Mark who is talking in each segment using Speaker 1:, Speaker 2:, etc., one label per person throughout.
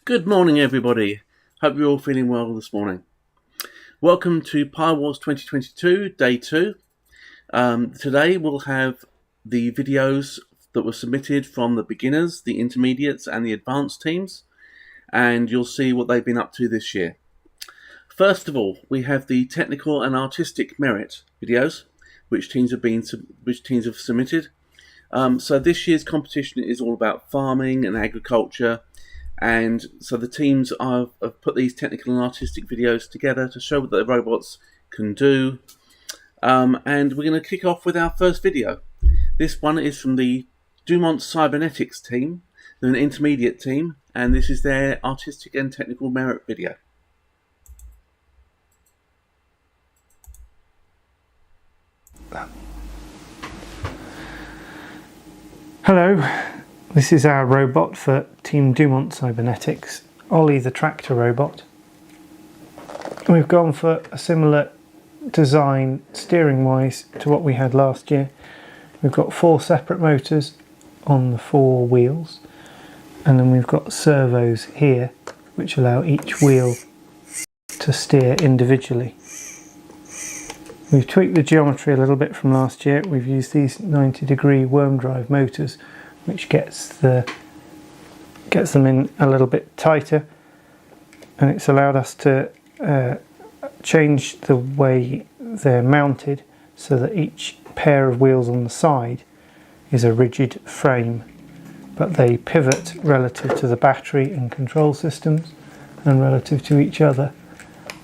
Speaker 1: Good morning, everybody. Hope you're all feeling well this morning. Welcome to Pi Wars 2022, Day 2. Today we'll have the videos that were submitted from the beginners, the intermediates and the advanced teams, and you'll see what they've been up to this year. First of all, we have the technical and artistic merit videos, which teams have submitted. So this year's competition is all about farming and agriculture. And so the teams have put these technical and artistic videos together to show what the robots can do. And we're going to kick off with our first video. This one is from the Dumont Cybernetics team. They're an intermediate team, and this is their artistic and technical merit video.
Speaker 2: Hello. This is our robot for Team Dumont Cybernetics, Ollie the tractor robot. We've gone for a similar design steering wise to what we had last year. We've got 4 separate motors on the 4 wheels, and then we've got servos here which allow each wheel to steer individually. We've tweaked the geometry a little bit from last year. We've used these 90-degree worm drive motors, which gets them in a little bit tighter, and it's allowed us to change the way they're mounted so that each pair of wheels on the side is a rigid frame, but they pivot relative to the battery and control systems and relative to each other,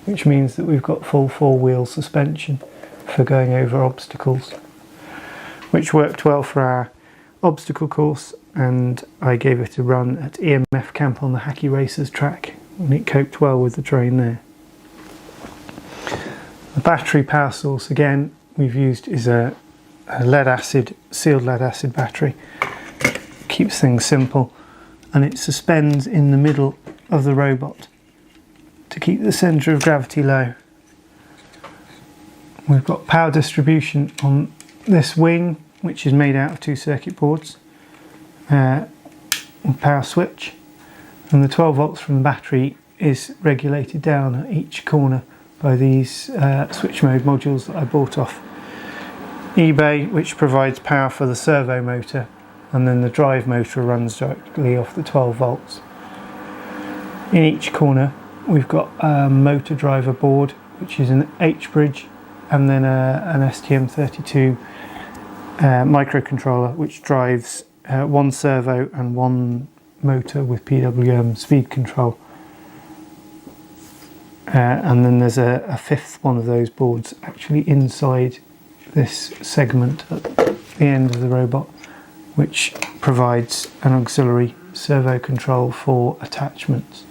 Speaker 2: which means that we've got full 4-wheel suspension for going over obstacles, which worked well for our obstacle course, and I gave it a run at EMF camp on the Hacky Racers track, and it coped well with the terrain there. The battery power source again we've used is a sealed lead acid battery. Keeps things simple, and it suspends in the middle of the robot to keep the centre of gravity low. We've got power distribution on this wing, which is made out of 2 circuit boards, with power switch, and the 12 volts from the battery is regulated down at each corner by these switch mode modules that I bought off eBay, which provides power for the servo motor, and then the drive motor runs directly off the 12 volts. In each corner we've got a motor driver board, which is an H-bridge, and then an STM32 microcontroller, which drives 1 servo and 1 motor with PWM speed control. And then there's a 5th one of those boards actually inside this segment at the end of the robot, which provides an auxiliary servo control for attachments.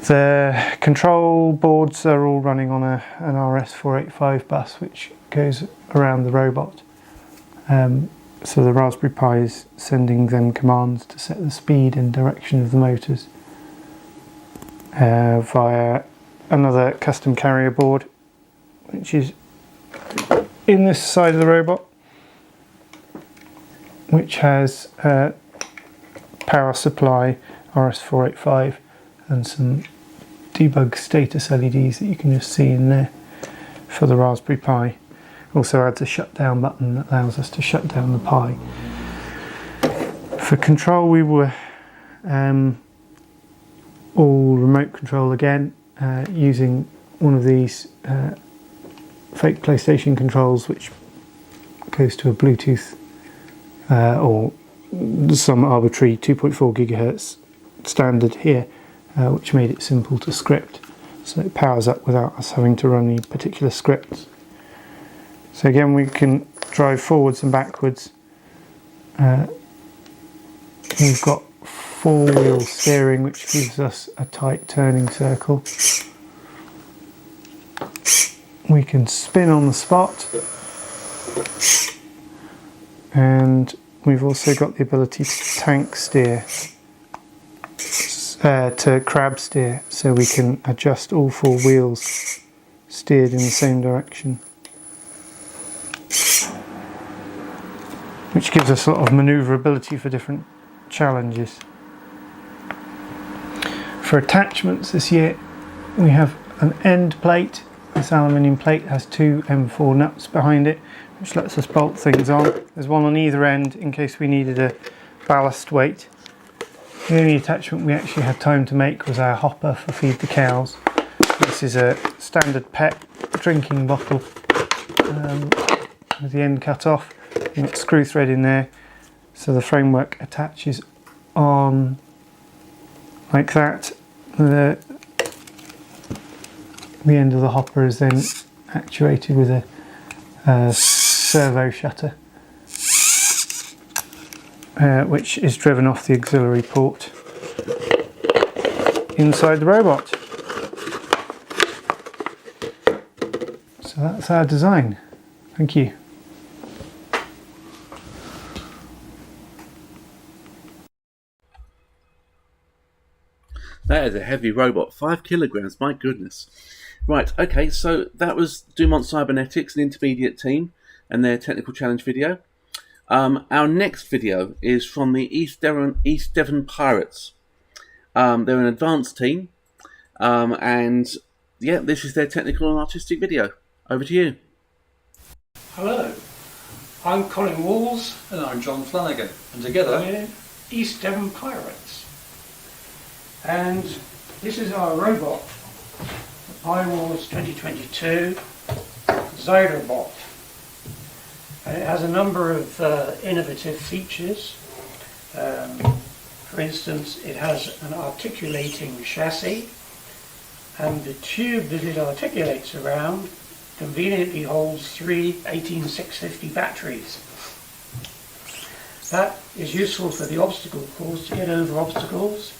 Speaker 2: The control boards are all running on an RS485 bus, which goes around the robot. So the Raspberry Pi is sending them commands to set the speed and direction of the motors via another custom carrier board, which is in this side of the robot, which has power supply RS485 and some debug status LEDs that you can just see in there for the Raspberry Pi. Also adds a shutdown button that allows us to shut down the Pi. For control we were all remote control again, using one of these fake PlayStation controls, which goes to a Bluetooth or some arbitrary 2.4 gigahertz standard here, which made it simple to script, so it powers up without us having to run any particular scripts. So again, we can drive forwards and backwards. We've got 4-wheel steering, which gives us a tight turning circle. We can spin on the spot, and we've also got the ability to tank steer, to crab steer, so we can adjust all 4 wheels steered in the same direction, which gives us a lot of manoeuvrability for different challenges. For attachments this year we have an end plate. This aluminium plate has two M4 nuts behind it, which lets us bolt things on. There's one on either end in case we needed a ballast weight. The only attachment we actually had time to make was our hopper for feed the cows. This is a standard PET drinking bottle with the end cut off. You've got screw thread in there, so the framework attaches on like that. The end of the hopper is then actuated with a servo shutter, which is driven off the auxiliary port inside the robot. So that's our design. Thank you.
Speaker 1: That is a heavy robot, 5 kilograms, my goodness. Right, okay, so that was Dumont Cybernetics, an intermediate team, and their technical challenge video. Our next video is from the East Devon Pirates. They're an advanced team, and yeah, this is their technical and artistic video. Over to you.
Speaker 3: Hello, I'm Colin Walls.
Speaker 4: And I'm John Flanagan, and together
Speaker 3: We're East Devon Pirates. And this is our robot, the PyWars 2022 Zyrobot. And it has a number of innovative features. For instance, it has an articulating chassis, and the tube that it articulates around conveniently holds three 18650 batteries. That is useful for the obstacle course to get over obstacles,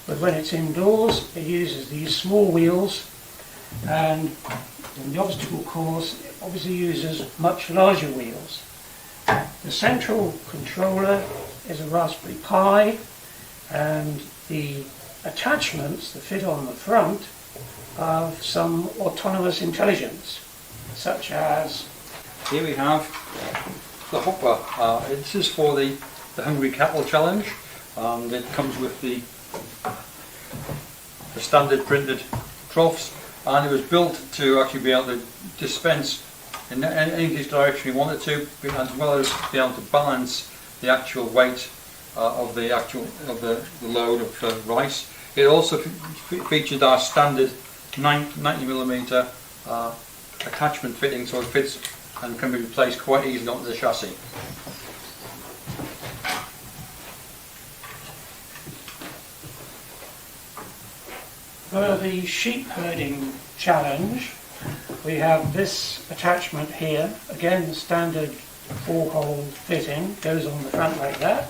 Speaker 3: but when it's indoors it uses these small wheels, and in the obstacle course it obviously uses much larger wheels. The central controller is a Raspberry Pi, and the attachments that fit on the front are some autonomous intelligence, such as
Speaker 4: here we have the hopper. This is for the Hungry Cattle Challenge, and it comes with the standard printed troughs, and it was built to actually be able to dispense in any direction you wanted to, as well as be able to balance the actual weight of the load of rice. It also featured our standard 90mm attachment fitting, so it fits and can be replaced quite easily onto the chassis.
Speaker 3: for the sheep herding challenge. We have this attachment here, again the standard 4-hole fitting, goes on the front like that,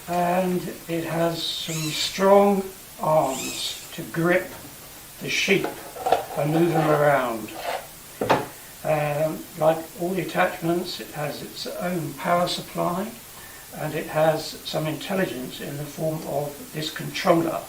Speaker 3: and it has some strong arms to grip the sheep and move them around. Like all the attachments, it has its own power supply, and it has some intelligence in the form of this controller.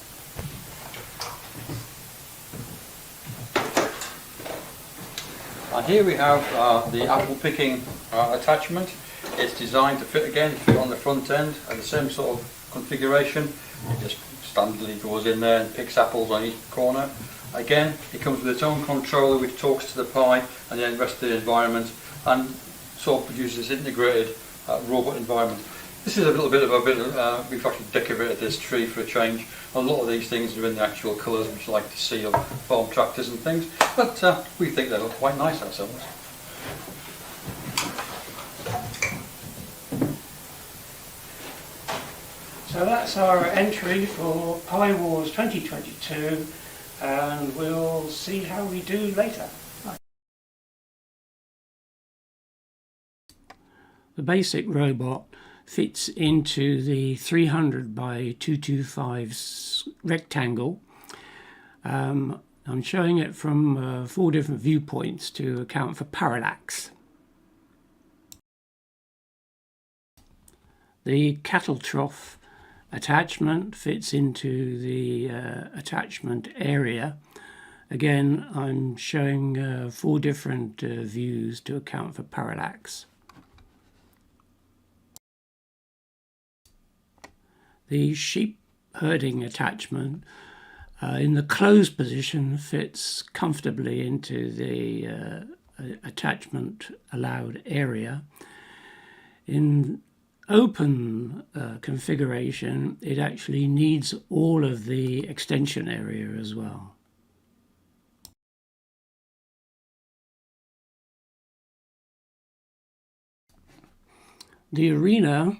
Speaker 4: And here we have the apple picking attachment. It's designed to fit on the front end at the same sort of configuration. It just standardly goes in there and picks apples on each corner. Again, it comes with its own controller which talks to the Pi and then the rest of the environment, and sort of produces this integrated robot environment. This is a little bit of we've actually decorated this tree for a change. A lot of these things are in the actual colours which you like to see of farm tractors and things, but we think they look quite nice ourselves.
Speaker 3: So that's our entry for PyWars 2022, and we'll see how we do later. The basic robot fits into the 300 by 225 rectangle. I'm showing it from 4 different viewpoints to account for parallax. The cattle trough attachment fits into the attachment area. Again, I'm showing 4 different views to account for parallax. The sheep herding attachment in the closed position fits comfortably into the attachment allowed area. In open configuration, it actually needs all of the extension area as well. The arena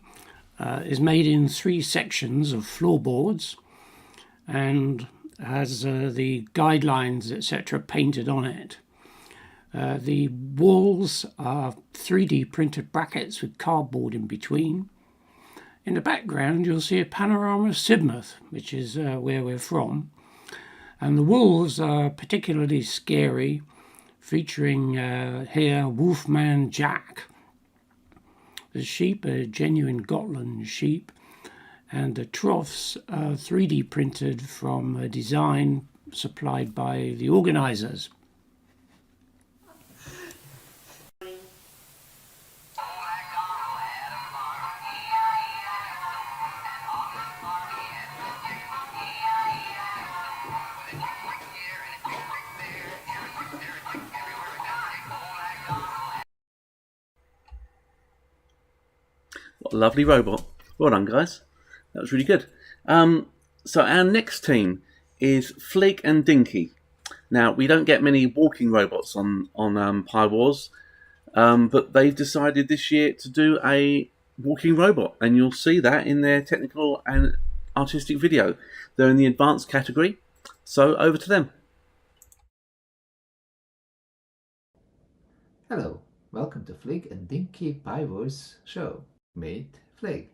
Speaker 3: is made in 3 sections of floorboards and has the guidelines, etc., painted on it. The walls are 3D printed brackets with cardboard in between. In the background you'll see a panorama of Sidmouth, which is where we're from, and the wolves are particularly scary, featuring here Wolfman Jack. The sheep are genuine Gotland sheep, and the troughs are 3D printed from a design supplied by the organisers.
Speaker 1: What a lovely robot. Well done, guys. That was really good. So our next team is Flig and Dinky. Now, we don't get many walking robots on Pi Wars, but they've decided this year to do a walking robot, and you'll see that in their technical and artistic video. They're in the advanced category, so over to them.
Speaker 5: Hello, welcome to Flig and Dinky Pi Wars show. Meet Flig.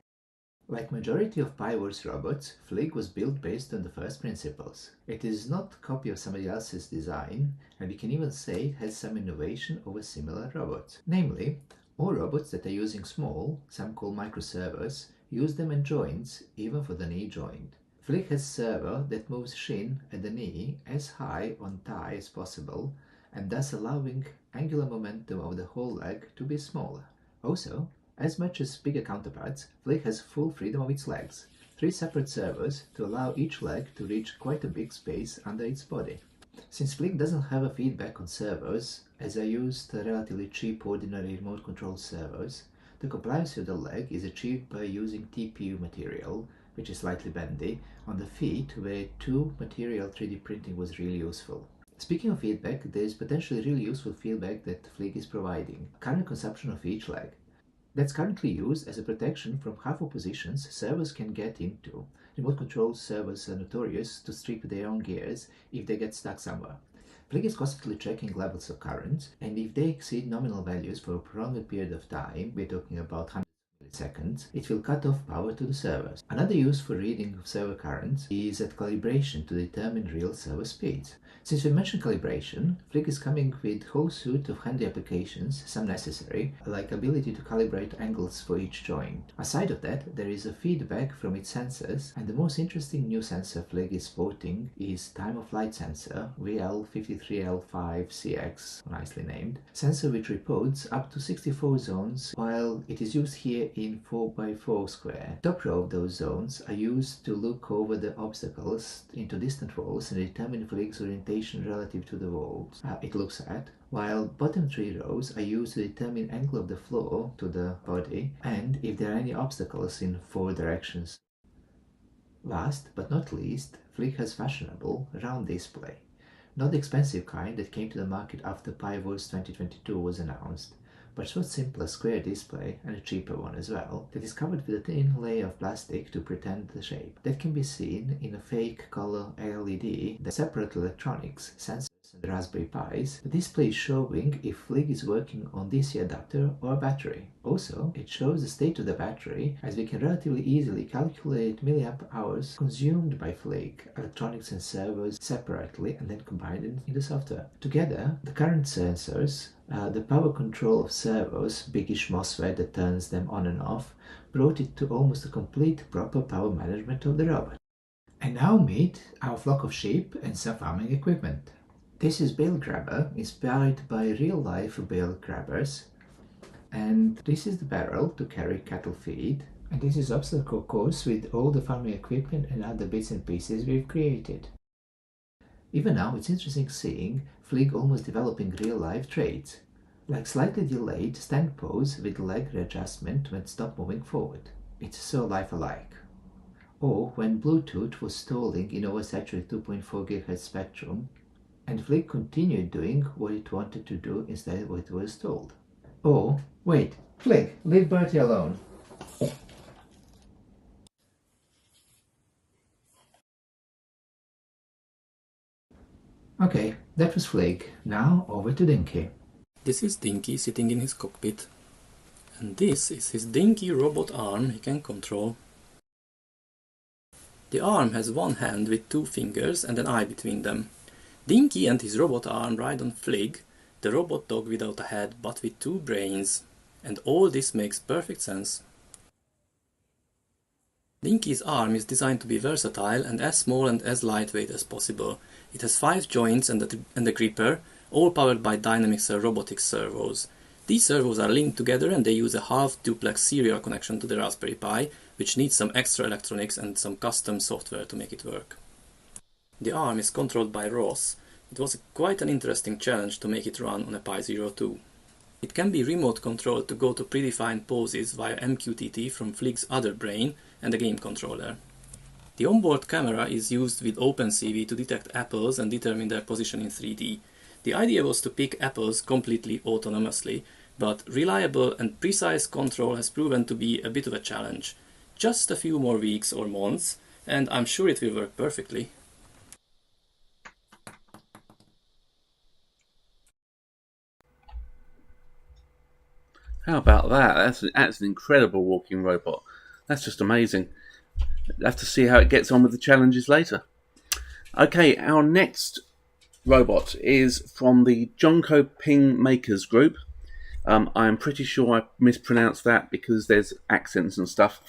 Speaker 5: Like majority of Pi Wars robots, Flig was built based on the first principles. It is not a copy of somebody else's design, and we can even say it has some innovation over similar robots. Namely, all robots that are using small, some call microservers, use them in joints, even for the knee joint. Flig has a servo that moves shin at the knee as high on thigh as possible, and thus allowing angular momentum of the whole leg to be smaller. Also, as much as bigger counterparts, Flig has full freedom of its legs, 3 separate servos to allow each leg to reach quite a big space under its body. Since Flig doesn't have a feedback on servos, as I used relatively cheap ordinary remote control servos, the compliance of the leg is achieved by using TPU material, which is slightly bendy, on the feet where 2 material 3D printing was really useful. Speaking of feedback, there is potentially really useful feedback that Flig is providing, current consumption of each leg. That's currently used as a protection from harmful positions servos can get into. Remote control servos are notorious to strip their own gears if they get stuck somewhere. Flig is constantly checking levels of current, and if they exceed nominal values for a prolonged period of time, we're talking about hundreds of milliseconds, it will cut off power to the servos. Another use for reading of servo currents is at calibration to determine real servo speeds. Since we mentioned calibration, Flig is coming with a whole suite of handy applications, some necessary, like ability to calibrate angles for each joint. Aside of that, there is a feedback from its sensors, and the most interesting new sensor Flig is sporting is time of flight sensor, VL53L5CX, nicely named, sensor which reports up to 64 zones, while it is used here in 4x4 square. Top row of those zones are used to look over the obstacles into distant walls and determine Flig's orientation relative to the walls it looks at, while bottom 3 rows are used to determine angle of the floor to the body and if there are any obstacles in 4 directions. Last but not least, Flig has fashionable round display. Not the expensive kind that came to the market after Pi Wars 2022 was announced, but so simpler square display, and a cheaper one as well, that is covered with a thin layer of plastic to pretend the shape. That can be seen in a fake color LED that separate electronics, sensors and Raspberry Pis. The display is showing if Flig is working on DC adapter or battery. Also, it shows the state of the battery, as we can relatively easily calculate milliamp hours consumed by Flig, electronics and servos separately and then combined in the software. Together, the current sensors, the power control of servos, biggish MOSFET that turns them on and off, brought it to almost a complete proper power management of the robot. And now meet our flock of sheep and some farming equipment. This is bale grabber, inspired by real-life bale grabbers, and this is the barrel to carry cattle feed, and this is obstacle course with all the farming equipment and other bits and pieces we've created. Even now, it's interesting seeing Flig almost developing real-life traits, like slightly delayed stand pose with leg readjustment when stop moving forward. It's so life-alike. Or when Bluetooth was stalling in oversaturated 2.4 GHz spectrum, and Flig continued doing what it wanted to do instead of what it was told. Or, wait, Flig, leave Bertie alone. Okay, that was Flig. Now over to Dinky.
Speaker 6: This is Dinky sitting in his cockpit. And this is his Dinky robot arm he can control. The arm has one hand with 2 fingers and an eye between them. Dinky and his robot arm ride on Flig, the robot dog without a head but with 2 brains. And all this makes perfect sense. Dinky's arm is designed to be versatile and as small and as lightweight as possible. It has 5 joints and a gripper, all powered by Dynamics robotics servos. These servos are linked together and they use a half-duplex serial connection to the Raspberry Pi, which needs some extra electronics and some custom software to make it work. The arm is controlled by ROS. It was quite an interesting challenge to make it run on a Pi 02. It can be remote controlled to go to predefined poses via MQTT from Flig's other brain and a game controller. The onboard camera is used with OpenCV to detect apples and determine their position in 3D. The idea was to pick apples completely autonomously, but reliable and precise control has proven to be a bit of a challenge. Just a few more weeks or months, and I'm sure it will work perfectly.
Speaker 1: How about that? That's an incredible walking robot. That's just amazing. We'll have to see how it gets on with the challenges later. Okay, our next robot is from the Yonping Makers group. I'm pretty sure I mispronounced that because there's accents and stuff.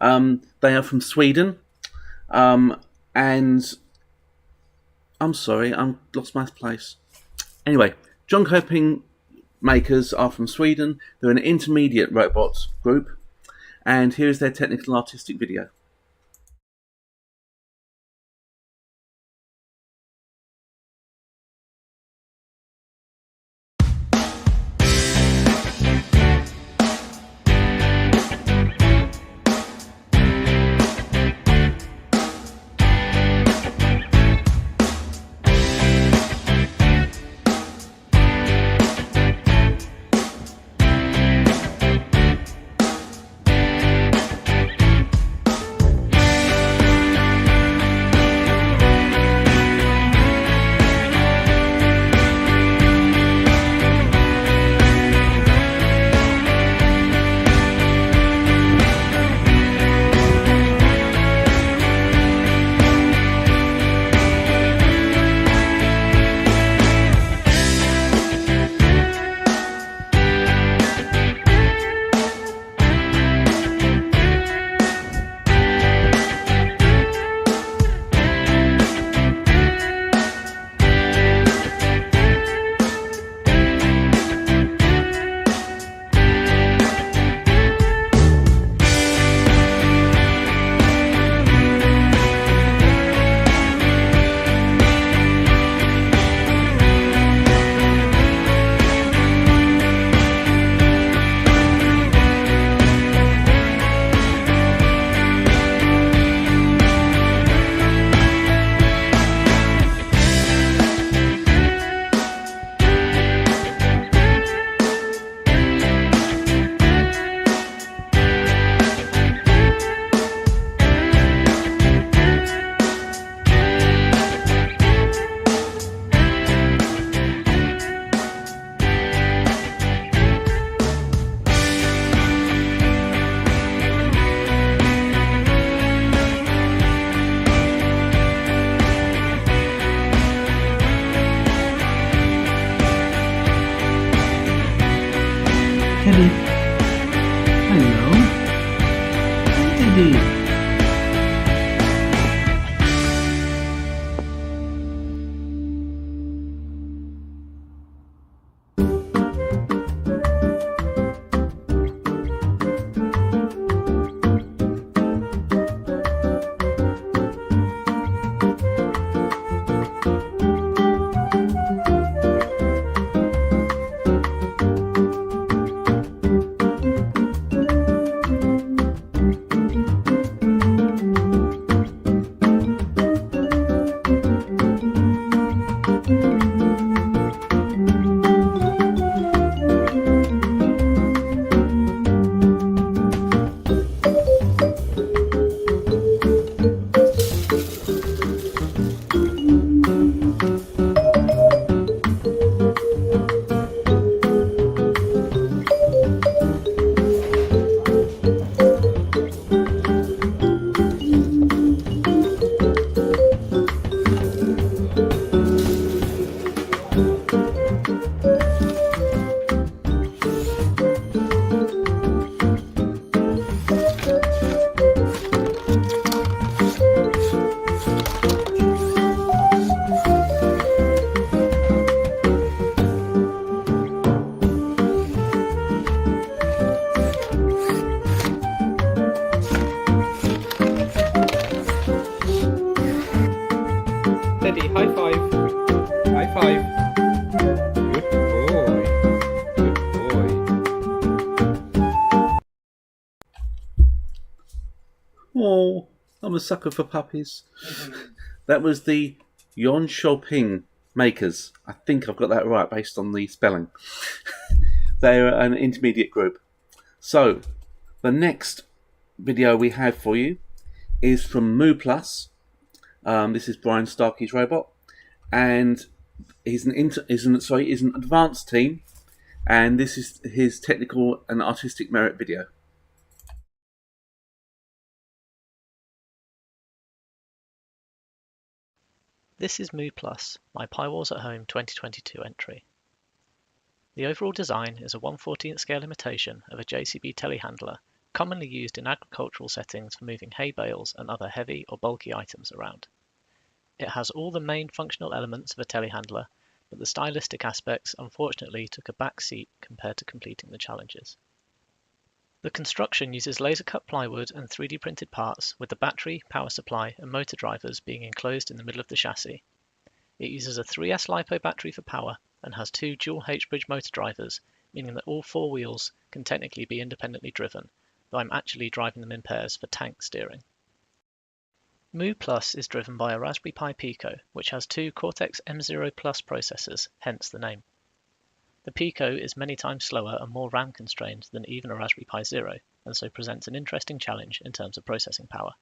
Speaker 1: They are from Sweden. And I'm sorry, I lost my place. Anyway, Yonping Makers are from Sweden. They're an intermediate robots group. And here's their technical artistic video.
Speaker 7: high five. High five. Good boy. Good boy.
Speaker 1: Oh, I'm a sucker for puppies. That was the Yonping Makers. I think I've got that right based on the spelling. They're an intermediate group. So, the next video we have for you is from Moo Plus. This is Brian Starkey's robot, and he's an advanced team, and this is his technical and artistic merit video.
Speaker 8: This is Moo Plus, my Pywalls at Home 2022 entry. The overall design is a 1/14th scale imitation of a JCB telehandler commonly used in agricultural settings for moving hay bales and other heavy or bulky items around. It has all the main functional elements of a telehandler, but the stylistic aspects unfortunately took a back seat compared to completing the challenges. The construction uses laser-cut plywood and 3D printed parts, with the battery, power supply and motor drivers being enclosed in the middle of the chassis. It uses a 3S LiPo battery for power and has 2 dual H-bridge motor drivers, meaning that all 4 wheels can technically be independently driven, though I'm actually driving them in pairs for tank steering. Moo Plus is driven by a Raspberry Pi Pico, which has 2 Cortex M0 Plus processors, hence the name. The Pico is many times slower and more RAM constrained than even a Raspberry Pi Zero, and so presents an interesting challenge in terms of processing power.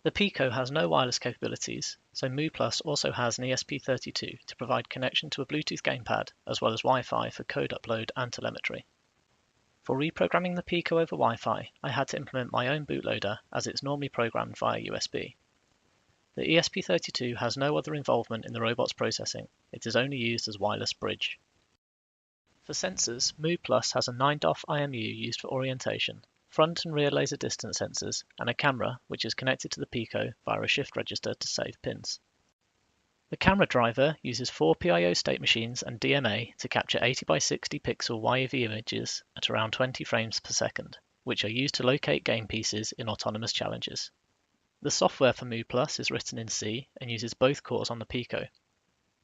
Speaker 8: The Pico has no wireless capabilities, so Moo Plus also has an ESP32 to provide connection to a Bluetooth gamepad, as well as Wi-Fi for code upload and telemetry. For reprogramming the Pico over Wi-Fi, I had to implement my own bootloader, as it's normally programmed via USB. The ESP32 has no other involvement in the robot's processing, it is only used as wireless bridge. For sensors, Moo Plus has a 9DOF IMU used for orientation, front and rear laser distance sensors, and a camera which is connected to the Pico via a shift register to save pins. The camera driver uses 4 PIO state machines and DMA to capture 80 by 60 pixel YEV images at around 20 frames per second, which are used to locate game pieces in autonomous challenges. The software for Moo Plus is written in C and uses both cores on the Pico.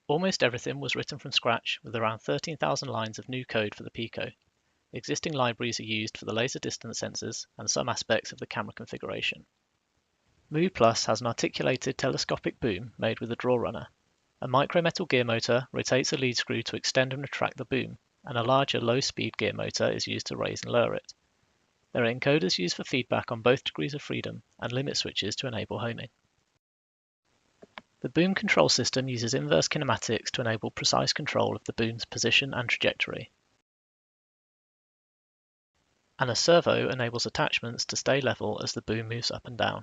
Speaker 8: Almost everything was written from scratch, with around 13,000 lines of new code for the Pico. Existing libraries are used for the laser distance sensors and some aspects of the camera configuration. Moo Plus has an articulated telescopic boom made with a draw runner. A micrometal gear motor rotates a lead screw to extend and retract the boom, and a larger low-speed gear motor is used to raise and lower it. There are encoders used for feedback on both degrees of freedom and limit switches to enable homing. The boom control system uses inverse kinematics to enable precise control of the boom's position and trajectory. And a servo enables attachments to stay level as the boom moves up and down.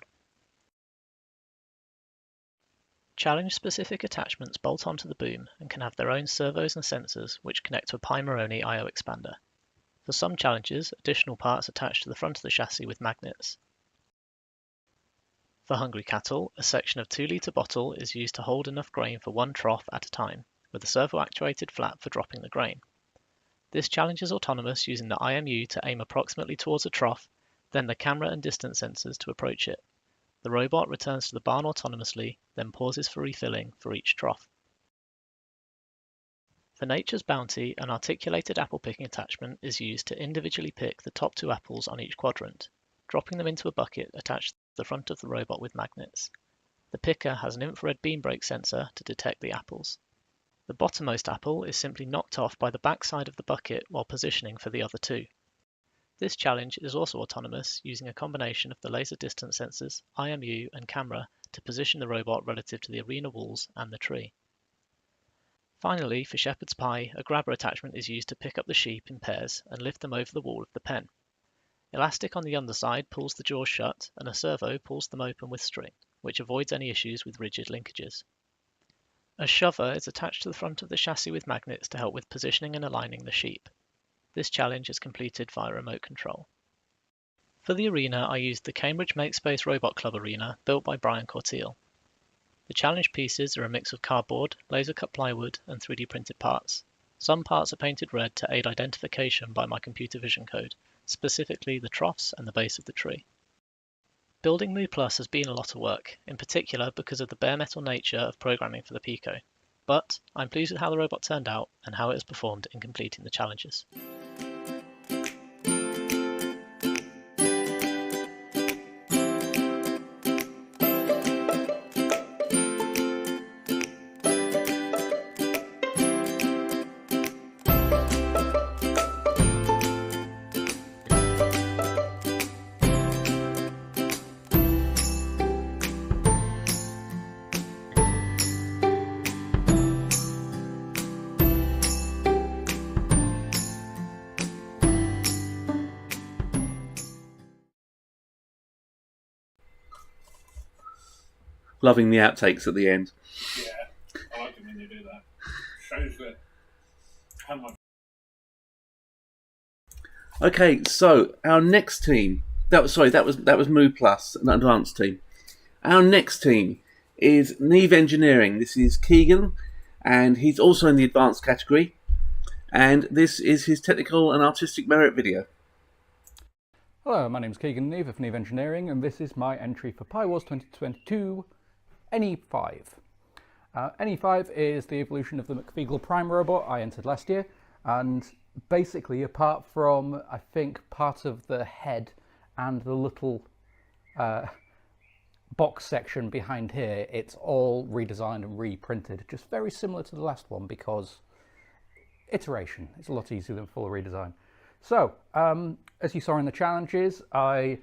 Speaker 8: Challenge-specific attachments bolt onto the boom and can have their own servos and sensors which connect to a Pi Moroni I/O expander. For some challenges, additional parts attach to the front of the chassis with magnets. For hungry cattle, a section of 2-litre bottle is used to hold enough grain for one trough at a time, with a servo-actuated flap for dropping the grain. This challenge is autonomous using the IMU to aim approximately towards a trough, then the camera and distance sensors to approach it. The robot returns to the barn autonomously, then pauses for refilling for each trough. For Nature's Bounty, an articulated apple picking attachment is used to individually pick the top 2 apples on each quadrant, dropping them into a bucket attached to the front of the robot with magnets. The picker has an infrared beam break sensor to detect the apples. The bottommost apple is simply knocked off by the back side of the bucket while positioning for the other 2. This challenge is also autonomous, using a combination of the laser distance sensors, IMU and camera to position the robot relative to the arena walls and the tree. Finally, for shepherd's pie, a grabber attachment is used to pick up the sheep in pairs and lift them over the wall of the pen. Elastic on the underside pulls the jaws shut, and a servo pulls them open with string, which avoids any issues with rigid linkages. A shover is attached to the front of the chassis with magnets to help with positioning and aligning the sheep. This challenge is completed via remote control. For the arena, I used the Cambridge Makespace Robot Club arena built by Brian Corteil. The challenge pieces are a mix of cardboard, laser-cut plywood, and 3D printed parts. Some parts are painted red to aid identification by my computer vision code, specifically the troughs and the base of the tree. Building Moo Plus has been a lot of work, in particular because of the bare metal nature of programming for the Pico. But I'm pleased with how the robot turned out and how it has performed in completing the challenges.
Speaker 1: Loving the outtakes at the end.
Speaker 9: Yeah, I like it when you do that. Shows that how much.
Speaker 1: Okay, so our next team. That was Moo Plus, an advanced team. Our next team is Neave Engineering. This is Keegan, and he's also in the advanced category. And this is his technical and artistic merit video.
Speaker 10: Hello, my name is Keegan Neave of Neave Engineering, and this is my entry for Pi Wars 2022 NE5. NE5 is the evolution of the McFeagle Prime robot I entered last year, and basically, apart from, I think, part of the head and the little box section behind here, it's all redesigned and reprinted, just very similar to the last one because iteration. It's a lot easier than full redesign. So, as you saw in the challenges, I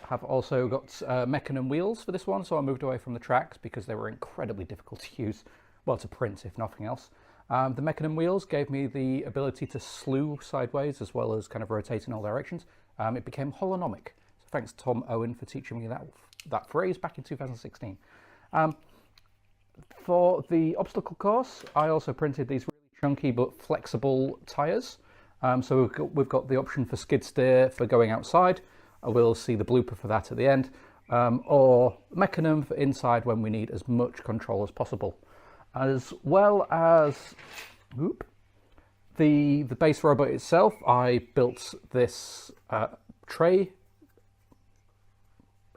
Speaker 10: have also got Mechanim wheels for this one, so I moved away from the tracks because they were incredibly difficult to use, well, to print if nothing else. The Mechanim wheels gave me the ability to slew sideways as well as kind of rotate in all directions. It became holonomic. So thanks to Tom Owen for teaching me that phrase back in 2016. For the obstacle course, I also printed these really chunky but flexible tyres. So we've got the option for skid steer for going outside. We'll see the blooper for that at the end, or Mechanim for inside when we need as much control as possible. As well as the base robot itself, I built this tray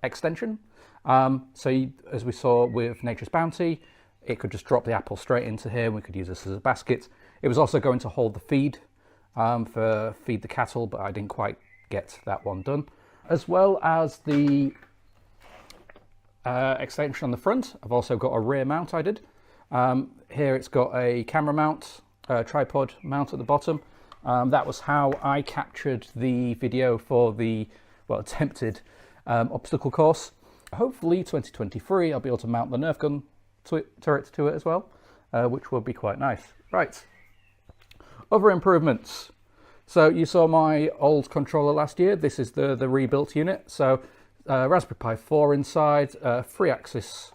Speaker 10: extension. As we saw with Nature's Bounty, it could just drop the apple straight into here. We could use this as a basket. It was also going to hold the feed for feed the cattle, but I didn't quite get that one done. As well as the extension on the front, I've also got a rear mount I did. Here it's got a camera mount, tripod mount at the bottom. That was how I captured the video for the, well, attempted obstacle course. Hopefully 2023 I'll be able to mount the Nerf gun turret to it as well, which will be quite nice. Right, other improvements. So you saw my old controller last year. This is the rebuilt unit. So Raspberry Pi 4 inside, 3-axis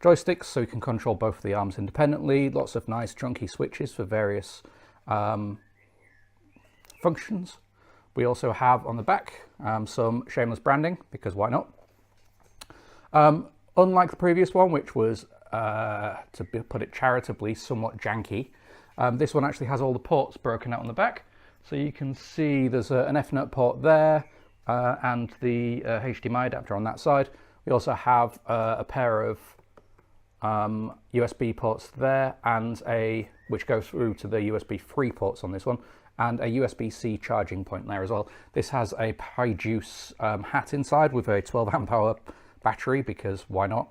Speaker 10: joysticks so you can control both of the arms independently. Lots of nice chunky switches for various functions. We also have on the back some shameless branding, because why not? Unlike the previous one, which was, to put it charitably, somewhat janky, this one actually has all the ports broken out on the back. So you can see there's an Ethernet port there and the HDMI adapter on that side. We also have a pair of USB ports there, and which goes through to the USB 3 ports on this one, and a USB-C charging point there as well. This has a Pi-Juice hat inside with a 12 amp hour battery, because why not?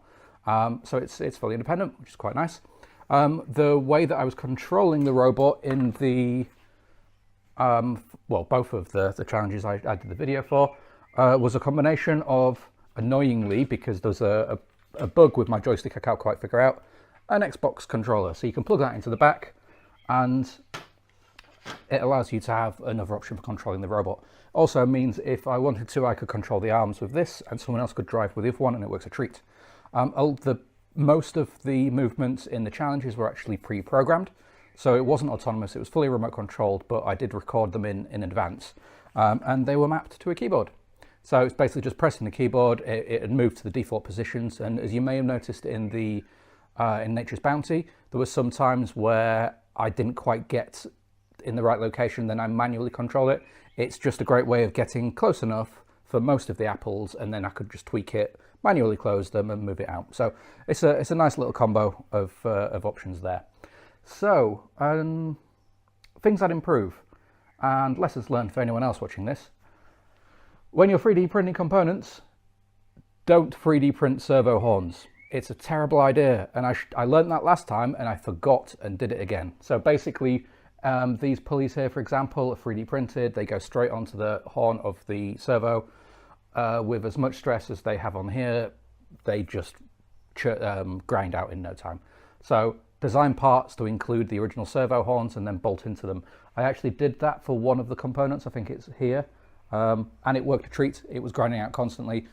Speaker 10: So it's fully independent, which is quite nice. The way that I was controlling the robot in the well, both of the challenges I did the video for was a combination of, annoyingly, because there's a bug with my joystick I can't quite figure out, an Xbox controller. So you can plug that into the back and it allows you to have another option for controlling the robot. Also means if I wanted to, I could control the arms with this and someone else could drive with the other one, and it works a treat. Most of the movements in the challenges were actually pre-programmed. So it wasn't autonomous, it was fully remote controlled, but I did record them in advance. And they were mapped to a keyboard. So it's basically just pressing the keyboard, it had moved to the default positions. And as you may have noticed in Nature's Bounty, there were some times where I didn't quite get in the right location, then I manually control it. It's just a great way of getting close enough for most of the apples, and then I could just tweak it, manually close them and move it out. So it's a nice little combo of options there. So things I'd improve, and lessons learned for anyone else watching this. When you're 3D printing components, don't 3D print servo horns. It's a terrible idea, and I learned that last time and I forgot and did it again. So basically these pulleys here, for example, are 3D printed. They go straight onto the horn of the servo with as much stress as they have on here. They just grind out in no time. So design parts to include the original servo horns and then bolt into them. I actually did that for one of the components. I think it's here, and it worked a treat. It was grinding out constantly.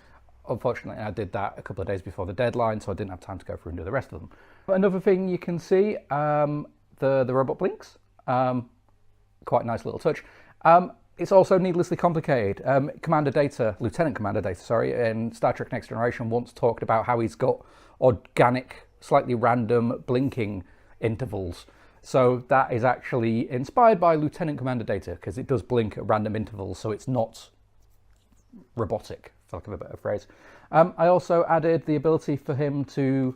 Speaker 10: Unfortunately, I did that a couple of days before the deadline, so I didn't have time to go through and do the rest of them. Another thing you can see, the robot blinks. Quite a nice little touch. It's also needlessly complicated. Lieutenant Commander Data, sorry, in Star Trek Next Generation once talked about how he's got organic, slightly random blinking intervals. So that is actually inspired by Lieutenant Commander Data, because it does blink at random intervals, so it's not robotic, for lack of a better phrase. I also added the ability for him to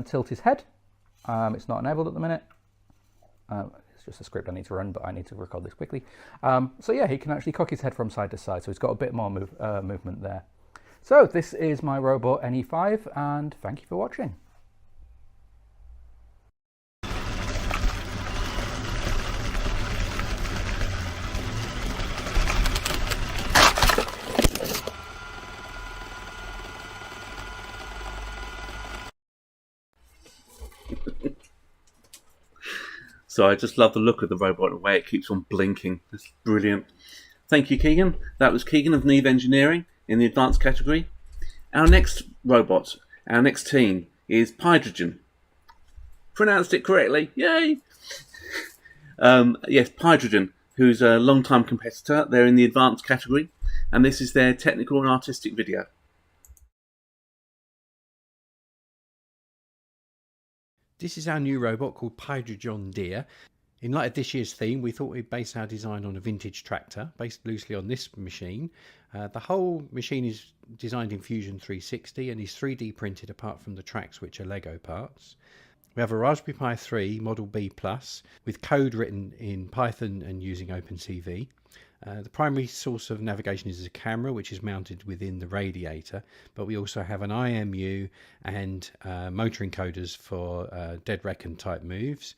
Speaker 10: tilt his head. It's not enabled at the minute. It's just a script I need to run, but I need to record this quickly. So yeah, he can actually cock his head from side to side, so he's got a bit more movement there. So this is my robot NE5, and thank you for watching.
Speaker 1: So I just love the look of the robot and the way it keeps on blinking. It's brilliant. Thank you, Keegan. That was Keegan of Neave Engineering in the advanced category. Our next robot, our next team is Hydrogen. Pronounced it correctly. Yay! Yes, Hydrogen, who's a long-time competitor. They're in the advanced category, and this is their technical and artistic video.
Speaker 11: This is our new robot called Hydrogen Deer. In light of this year's theme, we thought we'd base our design on a vintage tractor, based loosely on this machine. The whole machine is designed in Fusion 360 and is 3D printed apart from the tracks, which are Lego parts. We have a Raspberry Pi 3 Model B Plus with code written in Python and using OpenCV. The primary source of navigation is a camera, which is mounted within the radiator, but we also have an IMU and motor encoders for dead reckon type moves.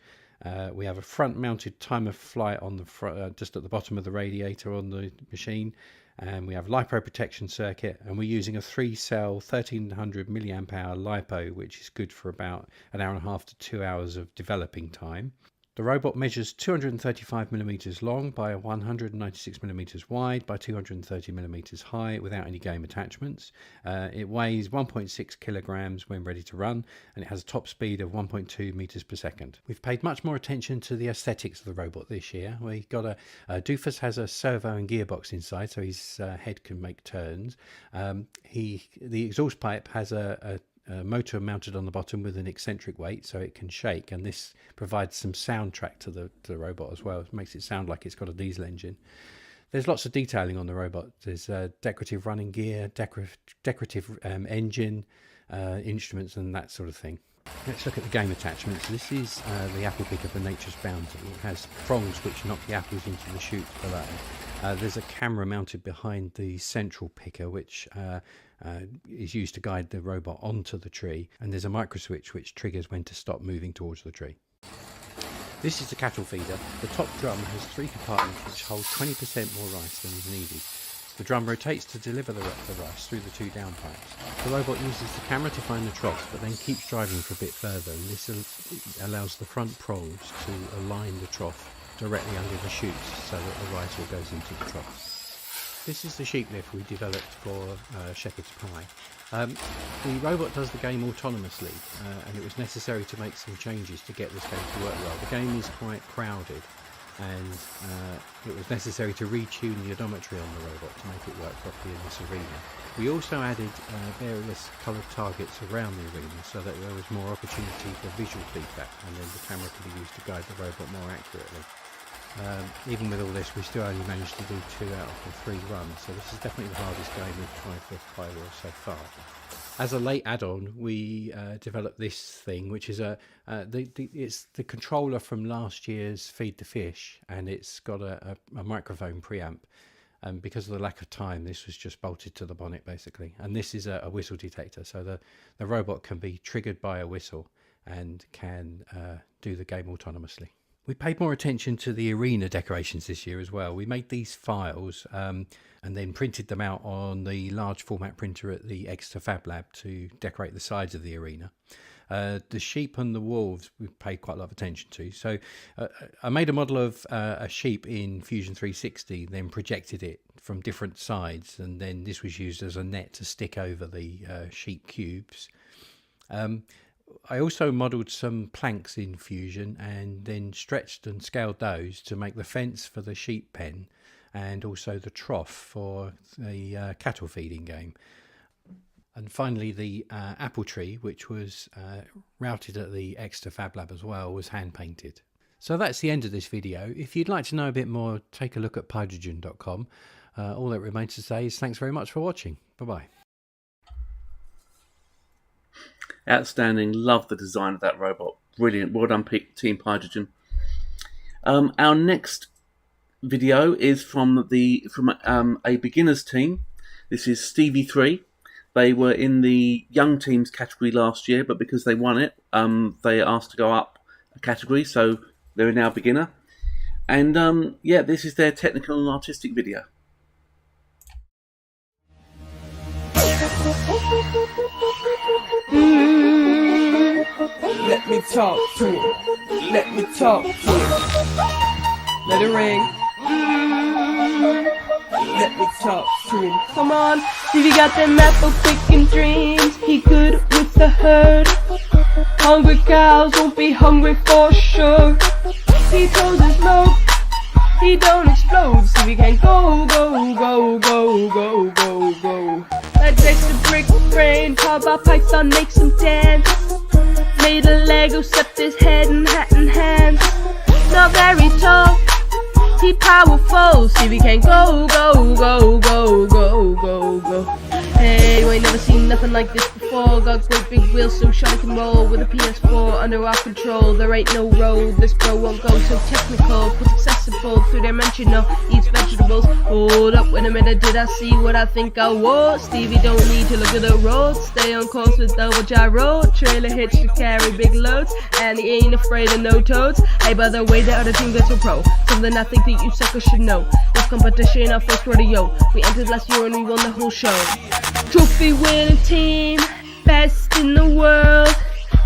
Speaker 11: We have a front mounted time of flight on the front, just at the bottom of the radiator on the machine, and we have LiPo protection circuit, and we're using a 3-cell 1300 milliamp hour LiPo, which is good for about an hour and a half to 2 hours of developing time. The robot measures 235 millimeters long by 196 millimeters wide by 230 millimeters high without any game attachments. It weighs 1.6 kilograms when ready to run, and it has a top speed of 1.2 meters per second. We've paid much more attention to the aesthetics of the robot this year. We got Doofus has a servo and gearbox inside, so his head can make turns. The exhaust pipe has a motor mounted on the bottom with an eccentric weight, so it can shake, and this provides some soundtrack to the robot as well. It makes it sound like it's got a diesel engine. There's lots of detailing on the robot. There's decorative running gear, decorative engine, instruments, and that sort of thing. Let's look at the game attachments. This is the apple picker for Nature's Bounty. It has prongs which knock the apples into the chute below. There's a camera mounted behind the central picker, which is used to guide the robot onto the tree, and there's a micro switch which triggers when to stop moving towards the tree. This is the cattle feeder. The top drum has 3 compartments which hold 20% more rice than is needed. The drum rotates to deliver the rice through the 2 downpipes. The robot uses the camera to find the trough, but then keeps driving for a bit further, and this allows the front prongs to align the trough directly under the chutes so that the rice all goes into the trough. This is the sheep lift we developed for Shepherd's Pie. The robot does the game autonomously, and it was necessary to make some changes to get this game to work well. The game is quite crowded, and it was necessary to retune the odometry on the robot to make it work properly in this arena. We also added various coloured targets around the arena so that there was more opportunity for visual feedback, and then the camera could be used to guide the robot more accurately. Even with all this, we still only managed to do 2 out of the 3 runs, so this is definitely the hardest game we've tried for Firewall so far. As a late add-on, we developed this thing, which is it's the controller from last year's Feed the Fish, and it's got a microphone preamp. And because of the lack of time, this was just bolted to the bonnet basically. And this is a whistle detector, so the robot can be triggered by a whistle and can do the game autonomously. We paid more attention to the arena decorations this year as well. We made these files and then printed them out on the large format printer at the Exeter Fab Lab to decorate the sides of the arena. The sheep and the wolves we paid quite a lot of attention to. So I made a model of a sheep in Fusion 360, then projected it from different sides, and then this was used as a net to stick over the sheep cubes. I also modelled some planks in Fusion and then stretched and scaled those to make the fence for the sheep pen and also the trough for the cattle feeding game. And finally the apple tree, which was routed at the Exeter Fab Lab as well, was hand painted. So that's the end of this video. If you'd like to know a bit more, take a look at hydrogen.com. All that remains to say is thanks very much for watching. Bye-bye.
Speaker 1: Outstanding. Love the design of that robot. Brilliant. Well done, Team Hydrogen. Our next video is from a beginners team. This is Stevie Three. They were in the young teams category last year, but because they won it, they asked to go up a category, so they're now beginner. And yeah, this is their technical and artistic video.
Speaker 12: Let me talk to him. Let me talk to him. Let it ring. Let me talk to him. Come on, Stevie got them apple picking dreams. He good with the herd. Hungry cows won't be hungry for sure. He told his milk, he don't explode. Stevie can go, go, go, go, go, go, go. That takes the brick brain, powered by Python, makes him dance. Made a Lego, stepped his head and hat in hand. Not very tough, he powerful. Stevie can go, go, go, go, go, go, go. Hey, you ain't never seen nothing like this before. Got great big wheels so sharp can roll. With a PS4 under our control, there ain't no road. This bro won't go so technical. Puts accessible, 3-dimensional, eats vegetables. Hold up, wait a minute, did I see what I think I was? Stevie don't need to look at the road. Stay on course with double gyro. Trailer hitch to carry big loads, and he ain't afraid of no toads. Hey, by the way, the other team gets so pro. Something I think that you suckers should know. This competition, our first rodeo. We entered last year and we won the whole show. Trophy winning team, best in the world.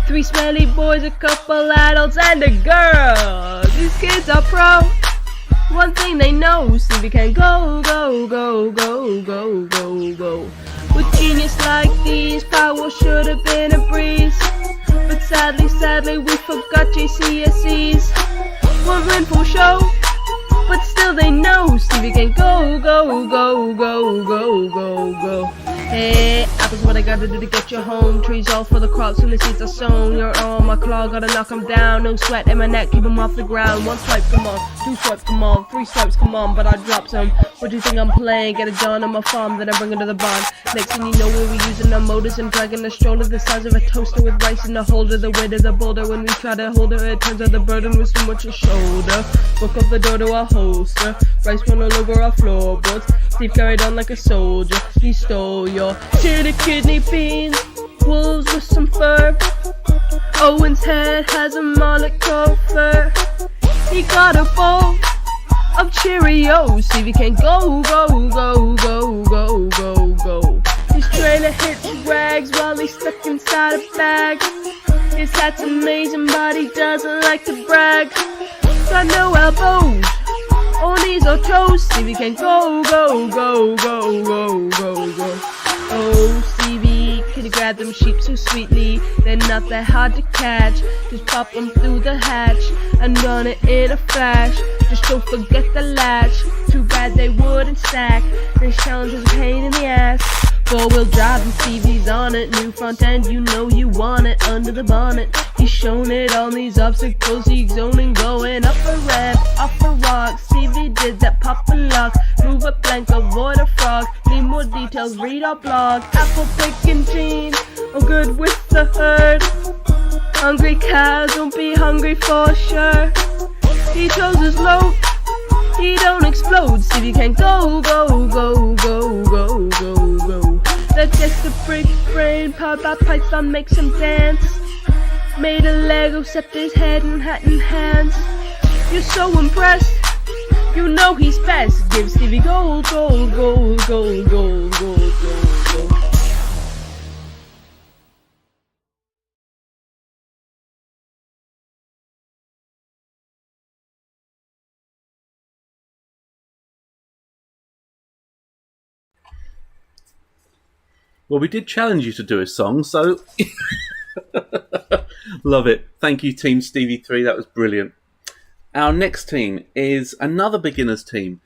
Speaker 12: 3 smelly boys, a couple adults, and a girl. These kids are pro. One thing they know, Stevie can go, go, go, go, go, go, go. With genius like these, power should have been a breeze. But sadly, we forgot JCSEs. We're in full show, but still they know Stevie can go, go, go, go, go, go, go. Hey, apples what I gotta do to get you home. Trees all for the crops when the seeds are sown. You're on my claw, gotta knock them down. No sweat in my neck, keep them off the ground. 1 swipe, come on, 2 swipes, come on, 3 swipes, come on, but I drop some. What do you think I'm playing? Get it done on my farm, then I bring it to the barn. Next thing you know, we'll be using our motors and dragging the stroller the size of a toaster with rice in the holder. The weight of the boulder, when we try to hold her, it turns out the burden was too much a shoulder. Broke up the door to our holster, rice run all over our floorboards. Steve carried on like a soldier, he stole your chili kidney beans, wolves with some fur. Owen's head has a Monaco fur. He got a bowl of Cheerios. Stevie can go, go, go, go, go, go, go. His trailer hits rags while he's stuck inside a bag. His hat's amazing, but he doesn't like to brag. Got no elbows, or knees or toes. Stevie can go, go, go, go, go, go, go. Oh, Stevie, can you grab them sheep so sweetly? They're not that hard to catch. Just pop them through the hatch and run it in a flash. Just don't forget the latch. Too bad they wouldn't stack. This challenge is a pain in the ass. 4-wheel drive and Stevie's on it. New front end, you know you want it. Under the bonnet, he's shown it on these obstacles. He's zoning, going up a ramp, off a rock. Stevie did that pop a lock. Move a plank, avoid a frog. Need more details, read our blog. Apple picking team, oh good with the herd. Hungry cows won't be hungry for sure. He chose his loaf, he don't explode. Stevie can go, go, go, go, go, go, go. Let's get the brick brain, powered by Python, makes him dance. Made a Lego, stepped his head and hat in hands. You're so impressed, you know he's best. Give Stevie gold, gold, gold, gold, gold, gold, gold, gold.
Speaker 1: Well, we did challenge you to do a song, so love it. Thank you, Team Stevie Three. That was brilliant. Our next team is another beginners team.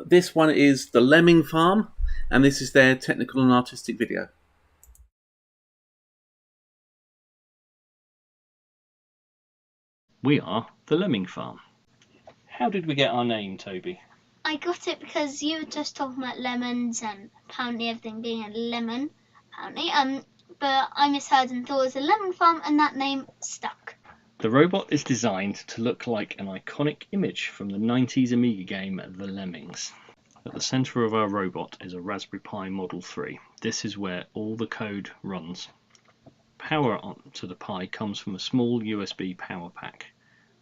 Speaker 1: This one is the Lemming Farm, and this is their technical and artistic video.
Speaker 13: We are the Lemming Farm. How did we get our name, Toby?
Speaker 14: I got it because you were just talking about lemons and apparently everything being a lemon, apparently. But I misheard and thought it was a lemon farm, and that name stuck.
Speaker 13: The robot is designed to look like an iconic image from the 90s Amiga game The Lemmings. At the centre of our robot is a Raspberry Pi Model 3. This is where all the code runs. Power to the Pi comes from a small USB power pack,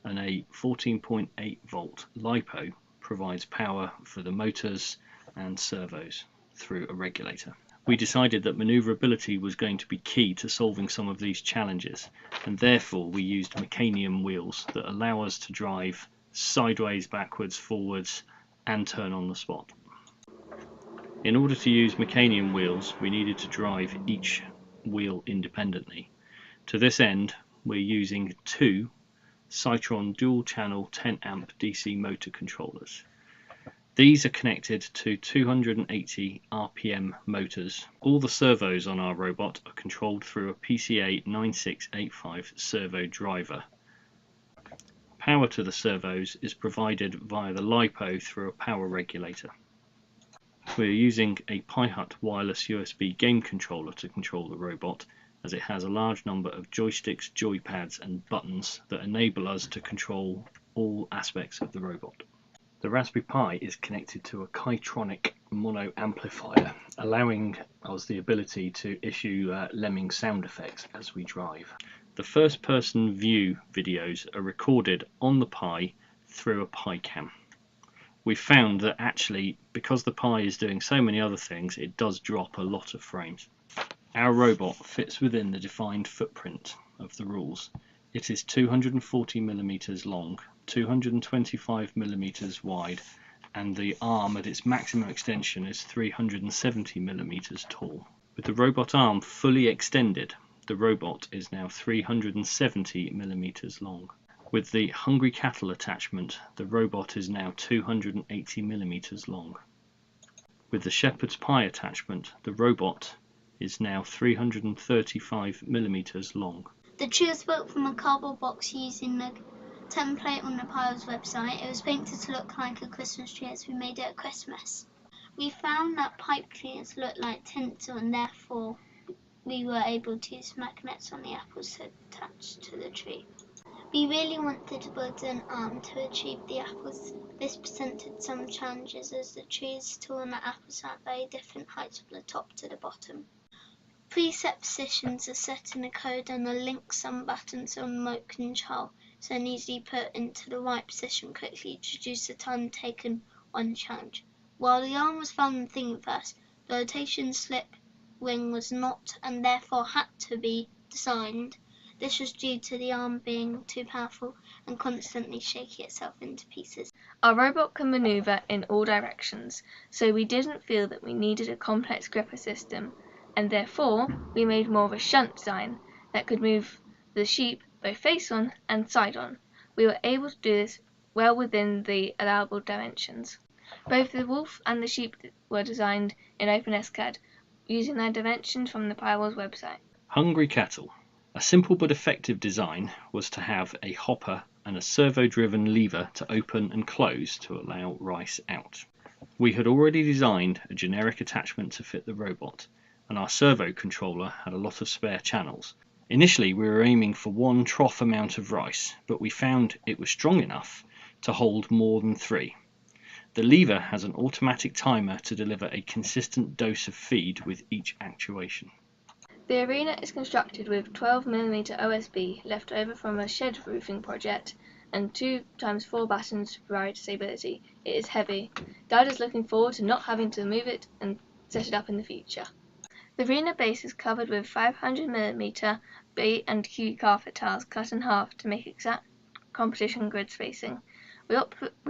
Speaker 13: and a 14.8 volt LiPo provides power for the motors and servos through a regulator. We decided that manoeuvrability was going to be key to solving some of these challenges, and therefore we used mecanium wheels that allow us to drive sideways, backwards, forwards, and turn on the spot. In order to use mecanium wheels, we needed to drive each wheel independently. To this end, we're using two Cytron dual-channel 10-amp DC motor controllers. These are connected to 280 RPM motors. All the servos on our robot are controlled through a PCA 9685 servo driver. Power to the servos is provided via the LiPo through a power regulator. We're using a Pi-Hut wireless USB game controller to control the robot, as it has a large number of joysticks, joypads and buttons that enable us to control all aspects of the robot. The Raspberry Pi is connected to a Kitronic mono amplifier, allowing us the ability to issue lemming sound effects as we drive. The first person view videos are recorded on the Pi through a Pi cam. We found that actually, because the Pi is doing so many other things, it does drop a lot of frames. Our robot fits within the defined footprint of the rules. It is 240mm long, 225mm wide, and the arm at its maximum extension is 370mm tall. With the robot arm fully extended, the robot is now 370mm long. With the Hungry Cattle attachment, the robot is now 280mm long. With the Shepherd's Pie attachment, the robot is now 335mm long.
Speaker 14: The tree was built from a cardboard box using the template on the Pile's website. It was painted to look like a Christmas tree as we made it at Christmas. We found that pipe cleaners looked like tinsel, and therefore we were able to use magnets on the apples to attach to the tree. We really wanted to build an arm to achieve the apples. This presented some challenges as the trees tall and the apples are at very different heights from the top to the bottom. Preset positions are set in the code and are linked some buttons on remote control, so an easily put into the right position quickly to reduce the time taken on the challenge. While the arm was found in Thingiverse, the rotation slip ring was not, and therefore had to be designed. This was due to the arm being too powerful and constantly shaking itself into pieces.
Speaker 15: Our robot can maneuver in all directions, so we didn't feel that we needed a complex gripper system, and therefore we made more of a shunt design that could move the sheep both face on and side on. We were able to do this well within the allowable dimensions. Both the wolf and the sheep were designed in OpenSCAD using their dimensions from the Pywall's website.
Speaker 13: Hungry cattle. A simple but effective design was to have a hopper and a servo-driven lever to open and close to allow rice out. We had already designed a generic attachment to fit the robot, and our servo controller had a lot of spare channels. Initially we were aiming for 1 trough amount of rice, but we found it was strong enough to hold more than 3. The lever has an automatic timer to deliver a consistent dose of feed with each actuation.
Speaker 15: The arena is constructed with 12mm OSB left over from a shed roofing project and 2x4 battens to provide stability. It is heavy. Dad is looking forward to not having to move it and set it up in the future. The arena base is covered with 500mm B and Q carpet tiles cut in half to make exact competition grid spacing. We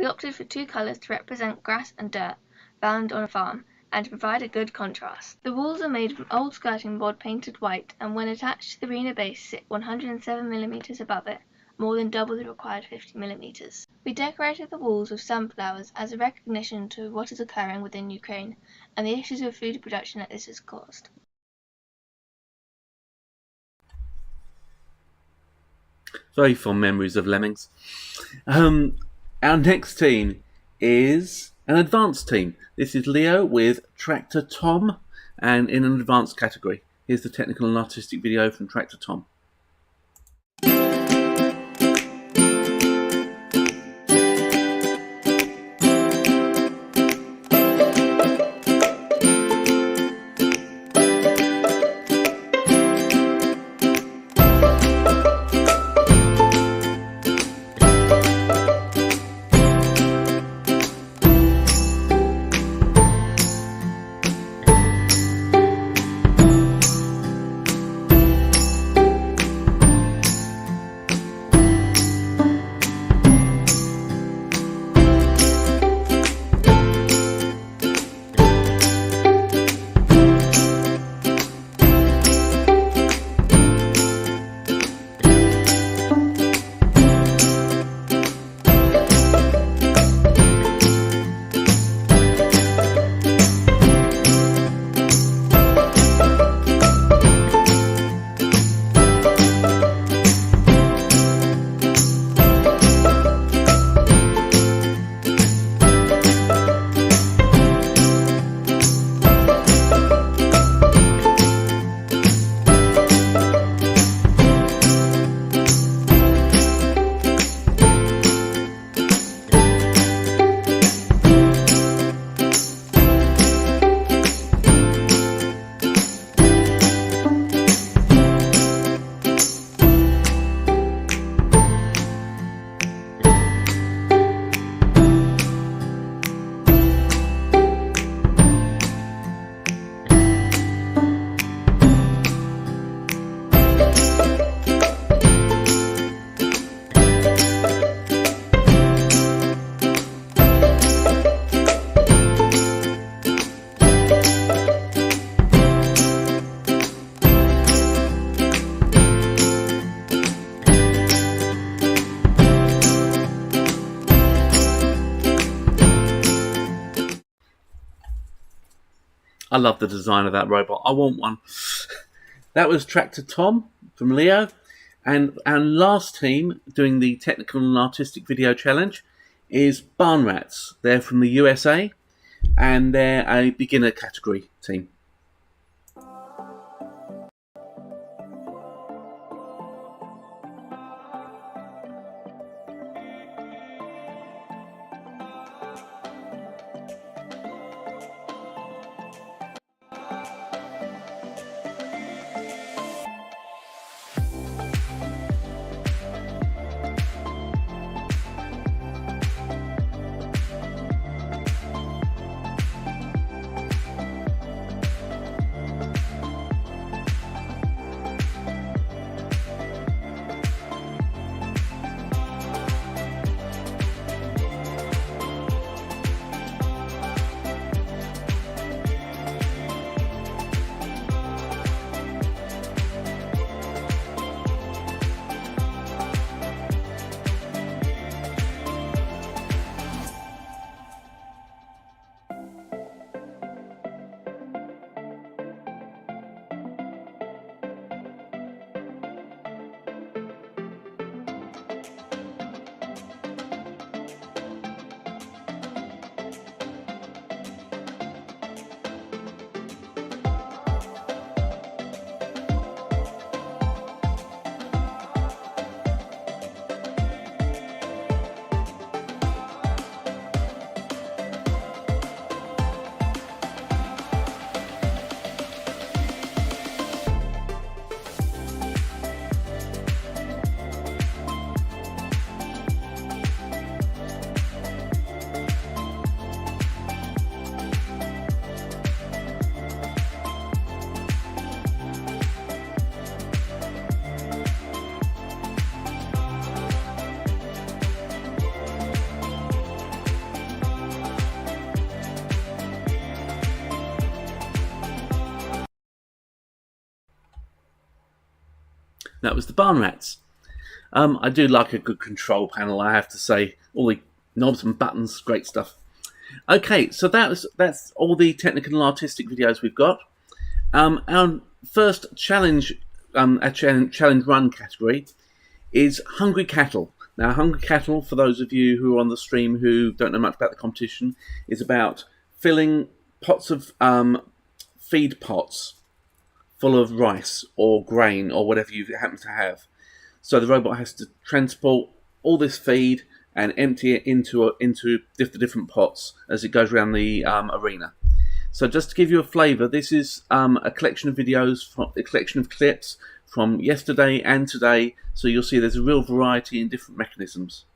Speaker 15: opted for 2 colours to represent grass and dirt, found on a farm, and to provide a good contrast. The walls are made from old skirting board painted white, and when attached to the arena base sit 107mm above it, more than double the required 50mm. We decorated the walls with sunflowers as a recognition to what is occurring within Ukraine, and the issues of food production that this has caused.
Speaker 1: Very fond memories of Lemmings. Our next team is an advanced team. This is Leo with Tractor Tom, and in an advanced category. Here's the technical and artistic video from Tractor Tom. I love the design of that robot. I want one. That was Tractor Tom from Leo. And our last team doing the technical and artistic video challenge is Barn Rats. They're from the USA and they're a beginner category team. That was the barn rats. I do like a good control panel, I have to say. All the knobs and buttons, great stuff. Okay, so that's all the technical and artistic videos we've got. Our first challenge, challenge run category is Hungry Cattle. Now, Hungry Cattle, for those of you who are on the stream who don't know much about the competition, is about filling pots of feed pots full of rice or grain or whatever you happen to have. So the robot has to transport all this feed and empty it into the different pots as it goes around the arena. So just to give you a flavour, this is a collection of videos, a collection of clips from yesterday and today. So you'll see there's a real variety in different mechanisms.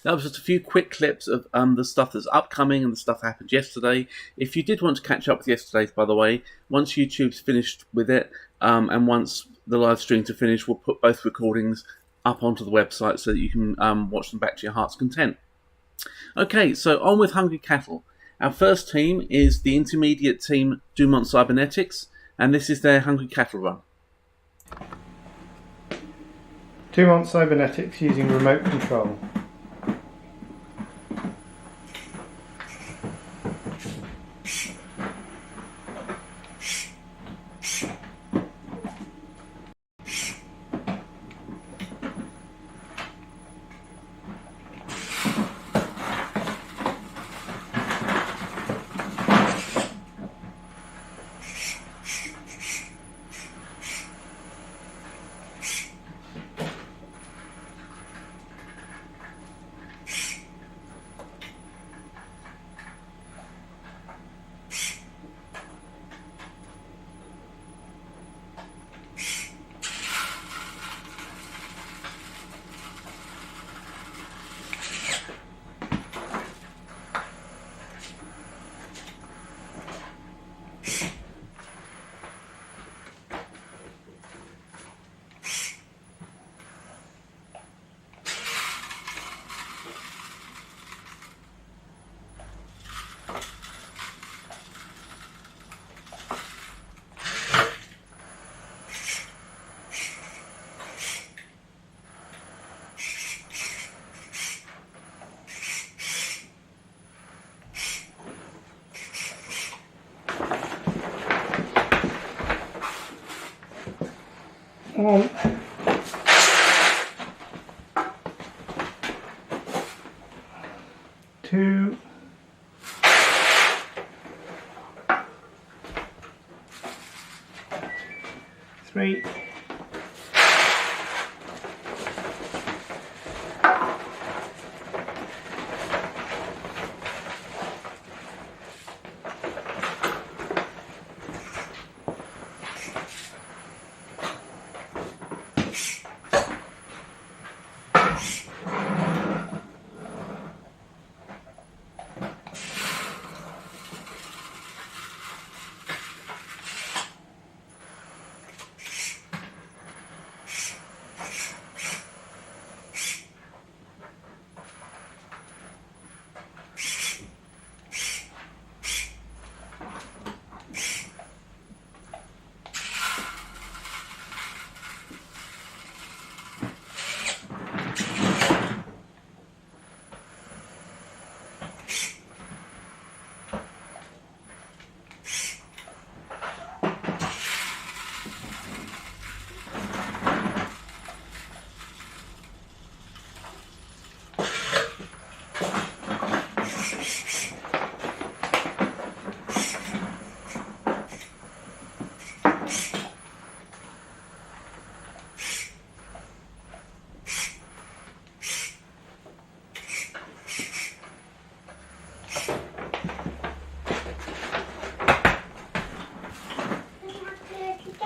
Speaker 1: That was just a few quick clips of the stuff that's upcoming and the stuff that happened yesterday. If you did want to catch up with yesterday's, by the way, once YouTube's finished with it, and once the live streams are finished, we'll put both recordings up onto the website so that you can watch them back to your heart's content. Okay, so on with Hungry Cattle. Our first team is the intermediate team Dumont Cybernetics, and this is their Hungry Cattle run.
Speaker 2: Dumont Cybernetics using remote control. 1, 2, 3,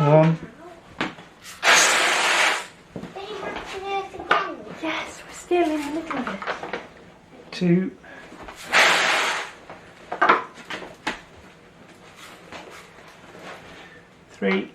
Speaker 2: 1.
Speaker 12: Yes, we're still in the middle of it.
Speaker 2: 2, 3,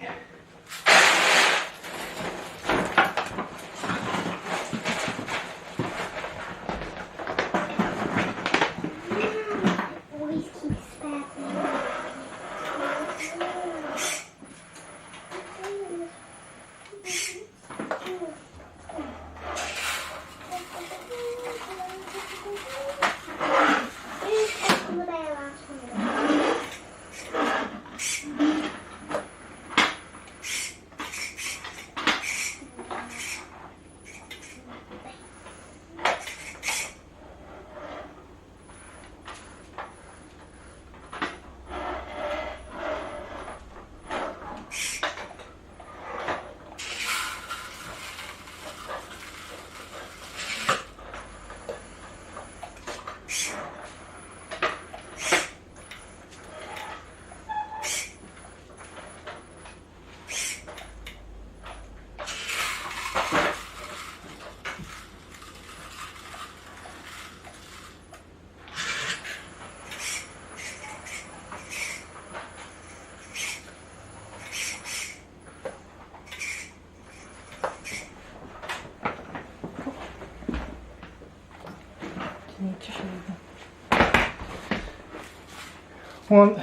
Speaker 2: 1,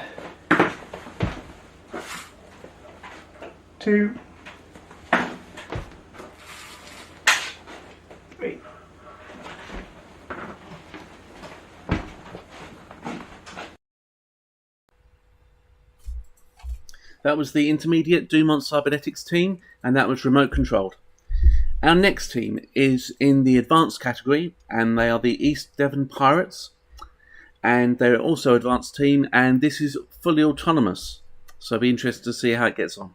Speaker 2: 2, 3.
Speaker 1: That was the intermediate Dumont Cybernetics team, and that was remote controlled. Our next team is in the advanced category, and they are the East Devon Pirates, and they're also advanced team, and this is fully autonomous, so I'll be interested to see how it gets on.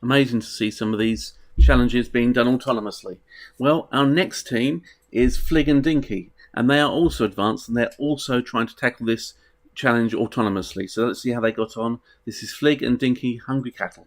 Speaker 1: amazing to see some of these challenges being done autonomously. Well, our next team is Flig and Dinky, and they are also advanced, and they're also trying to tackle this challenge autonomously. So let's see how they got on. This is Flig and Dinky, Hungry Cattle.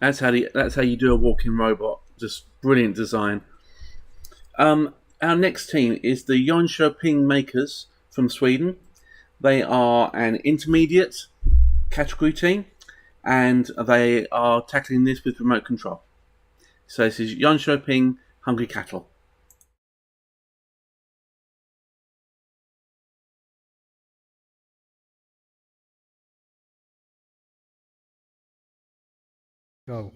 Speaker 1: That's how you do a walking robot. Just brilliant design. Our next team is the Yonping Makers from Sweden. They are an intermediate category team, and they are tackling this with remote control. So this is Yonping Hungry Cattle.
Speaker 11: Go.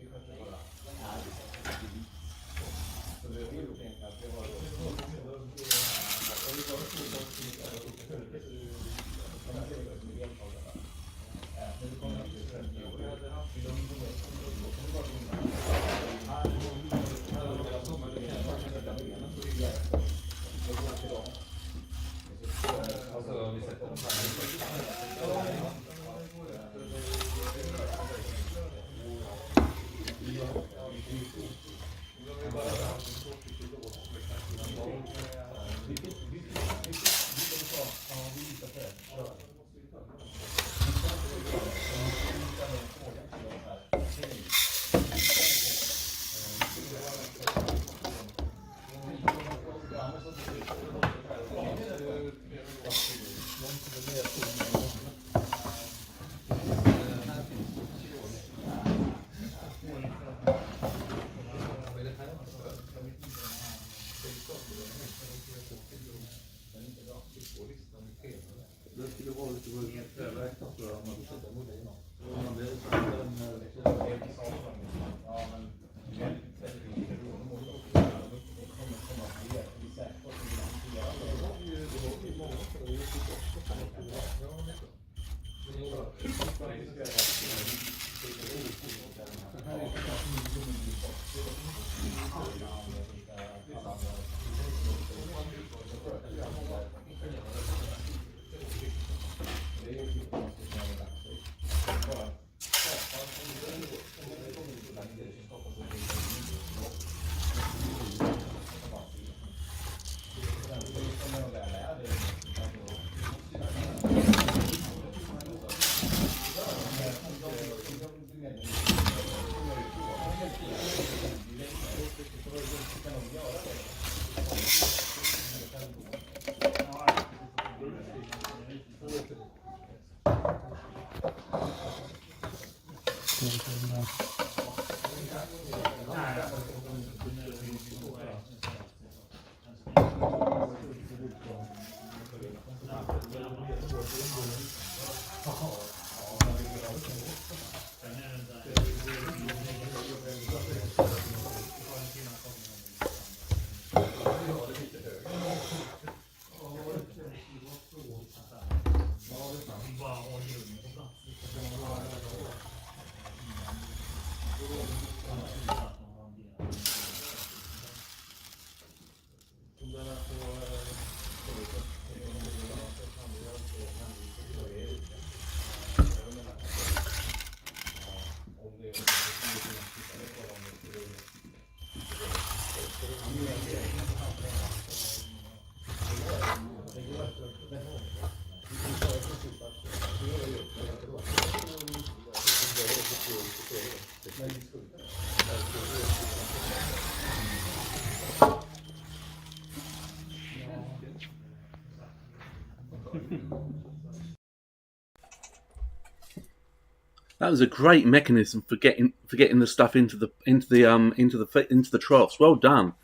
Speaker 1: That was a great mechanism for getting the stuff into the troughs. Well done.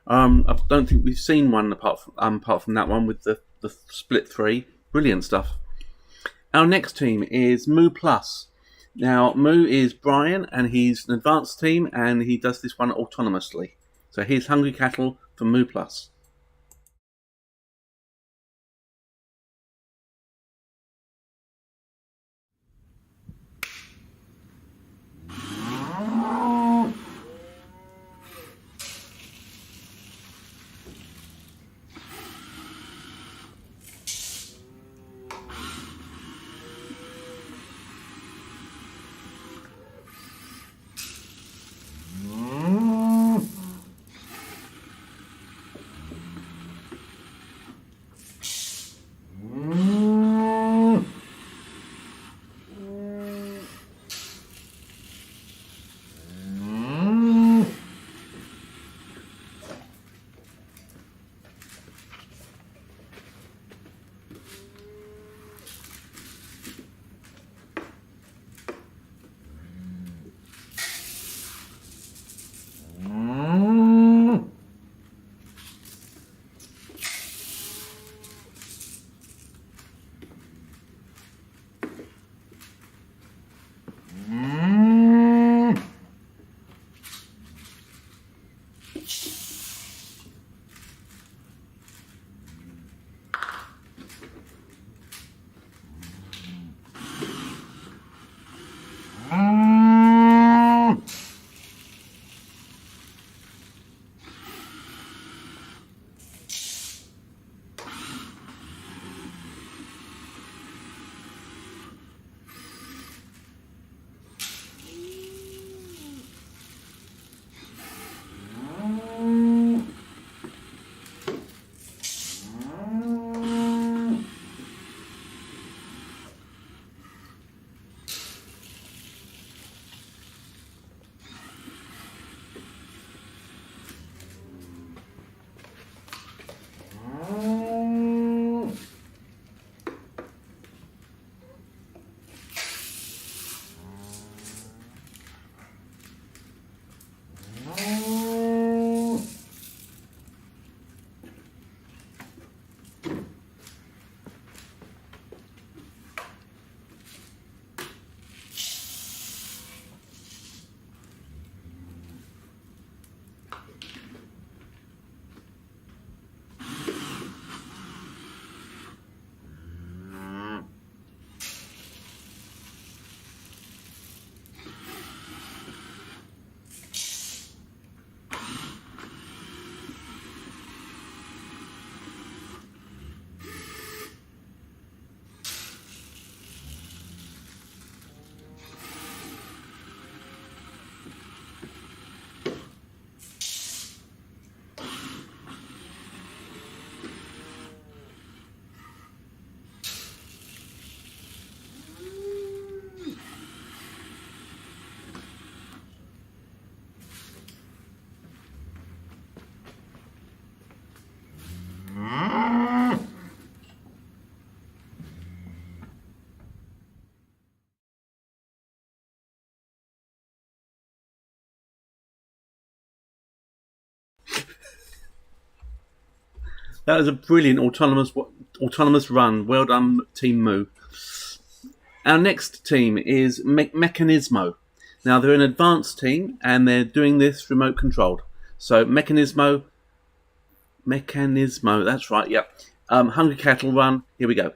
Speaker 1: I don't think we've seen one apart from that one with the split three. Brilliant stuff. Our next team is Moo Plus. Now Moo is Brian, and he's an advanced team, and he does this one autonomously. So here's Hungry Cattle for Moo Plus. That was a brilliant autonomous run. Well done, Team Moo. Our next team is Mechanismo. Now they're an advanced team and they're doing this remote controlled. So Mechanismo, that's right, yep. Hungry Cattle Run, here we go.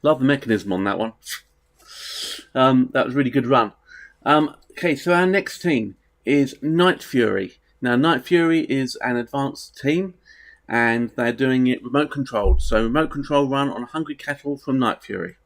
Speaker 1: Love the mechanism on that one. That was a really good run. Okay, so our next team is Night Fury. Now, Night Fury is an advanced team, and they're doing it remote controlled. So, remote control run on Hungry Cattle from Night Fury.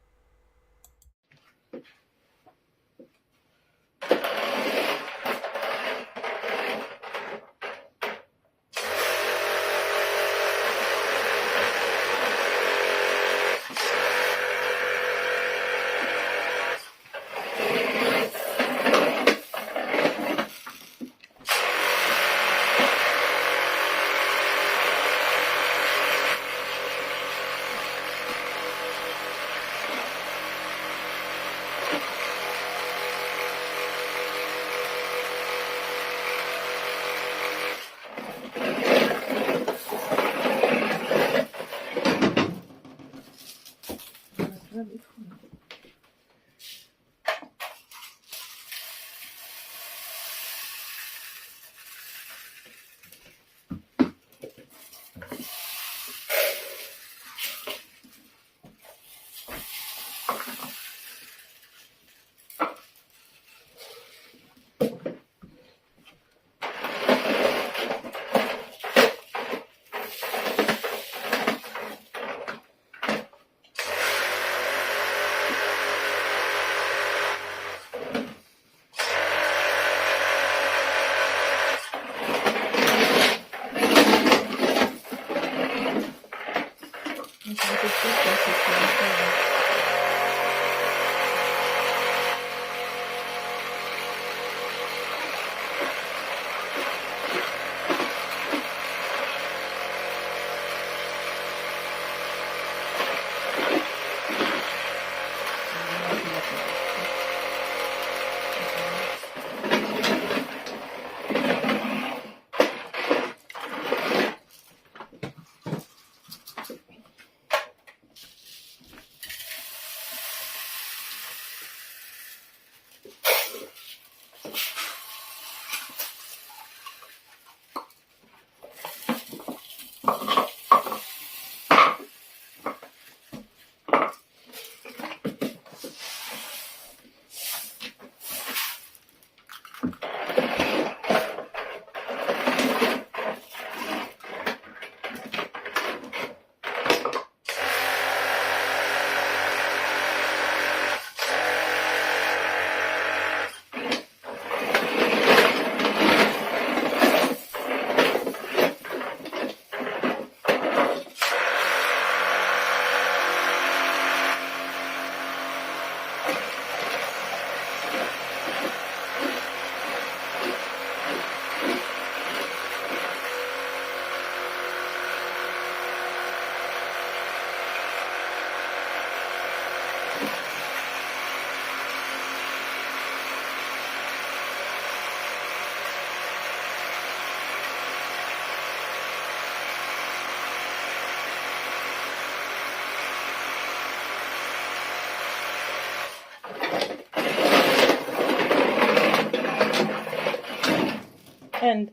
Speaker 12: End.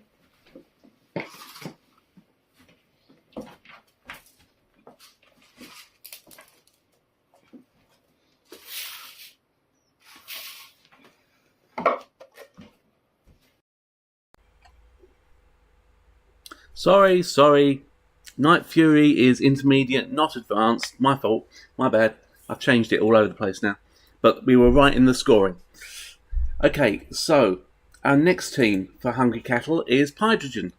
Speaker 1: Sorry. Night Fury is intermediate, not advanced. My fault. My bad. I've changed it all over the place now. But we were right in the scoring. Okay, so our next team for Hungry Cattle is Hydrogen.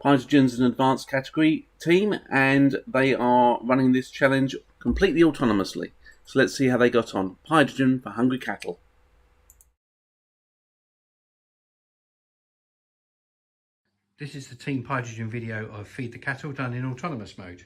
Speaker 1: Hydrogen's an advanced category team, and they are running this challenge completely autonomously. So let's see how they got on. Hydrogen for Hungry Cattle.
Speaker 11: This is the Team Hydrogen video of Feed the Cattle done in autonomous mode.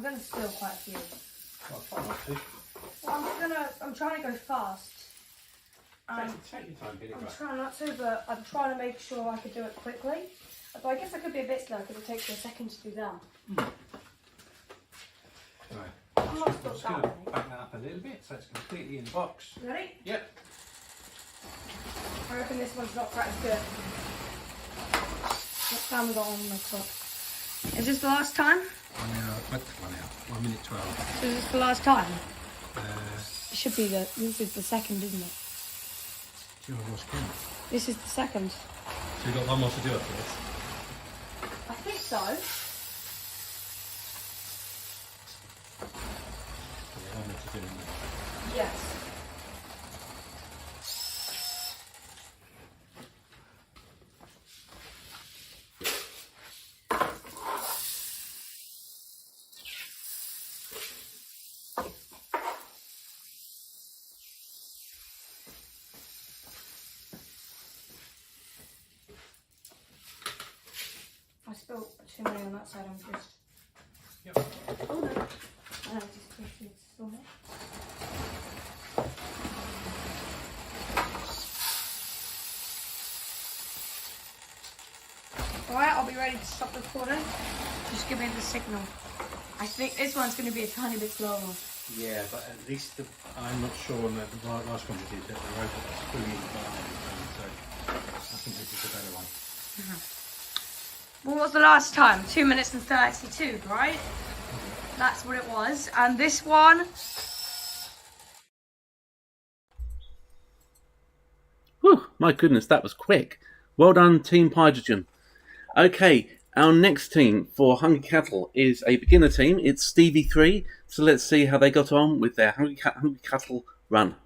Speaker 16: I'm gonna steal quite a few.
Speaker 11: Well, try not to.
Speaker 16: Well, I'm trying to go fast.
Speaker 11: Take your time, get it
Speaker 16: I'm
Speaker 11: right.
Speaker 16: trying not to, but I'm trying to make sure I could do it quickly. But I guess I could be a bit slow because it takes me a second to do that.
Speaker 11: Right.
Speaker 16: I'm not
Speaker 11: I'm
Speaker 16: stuck
Speaker 11: just
Speaker 16: that
Speaker 11: going to
Speaker 16: way.
Speaker 11: back that up a little bit so it's completely in the box.
Speaker 16: Ready?
Speaker 11: Yep.
Speaker 16: I reckon this one's not quite as good. What time we got on the clock? Is this the last time?
Speaker 11: 1 hour, 1 minute 12.
Speaker 16: So is this the last time?
Speaker 11: Uh,
Speaker 16: It should be this is the second, isn't it?
Speaker 11: do you know what's coming?
Speaker 16: This is the second.
Speaker 11: So you've got one more to do after this?
Speaker 16: I think so.
Speaker 11: Yeah, one more to do, isn't it?
Speaker 16: Yes. I spilled too many on that side, I'm just...
Speaker 11: Yep.
Speaker 16: Oh no. I know, just it's still there. Alright, I'll be ready to stop recording. Just give me the signal. I think this one's going to be a tiny bit slower.
Speaker 11: Yeah, but at least I'm not sure on the last quantity that the robot was fully in the bar and everything, so I think this is a better one.
Speaker 16: What was the last time? 2 minutes and 32, right? That's what it was. And this one...
Speaker 1: Whew, my goodness, that was quick. Well done, Team Hydrogen. Okay, our next team for Hungry Cattle is a beginner team. It's Stevie Three. So let's see how they got on with their Hungry Cattle run.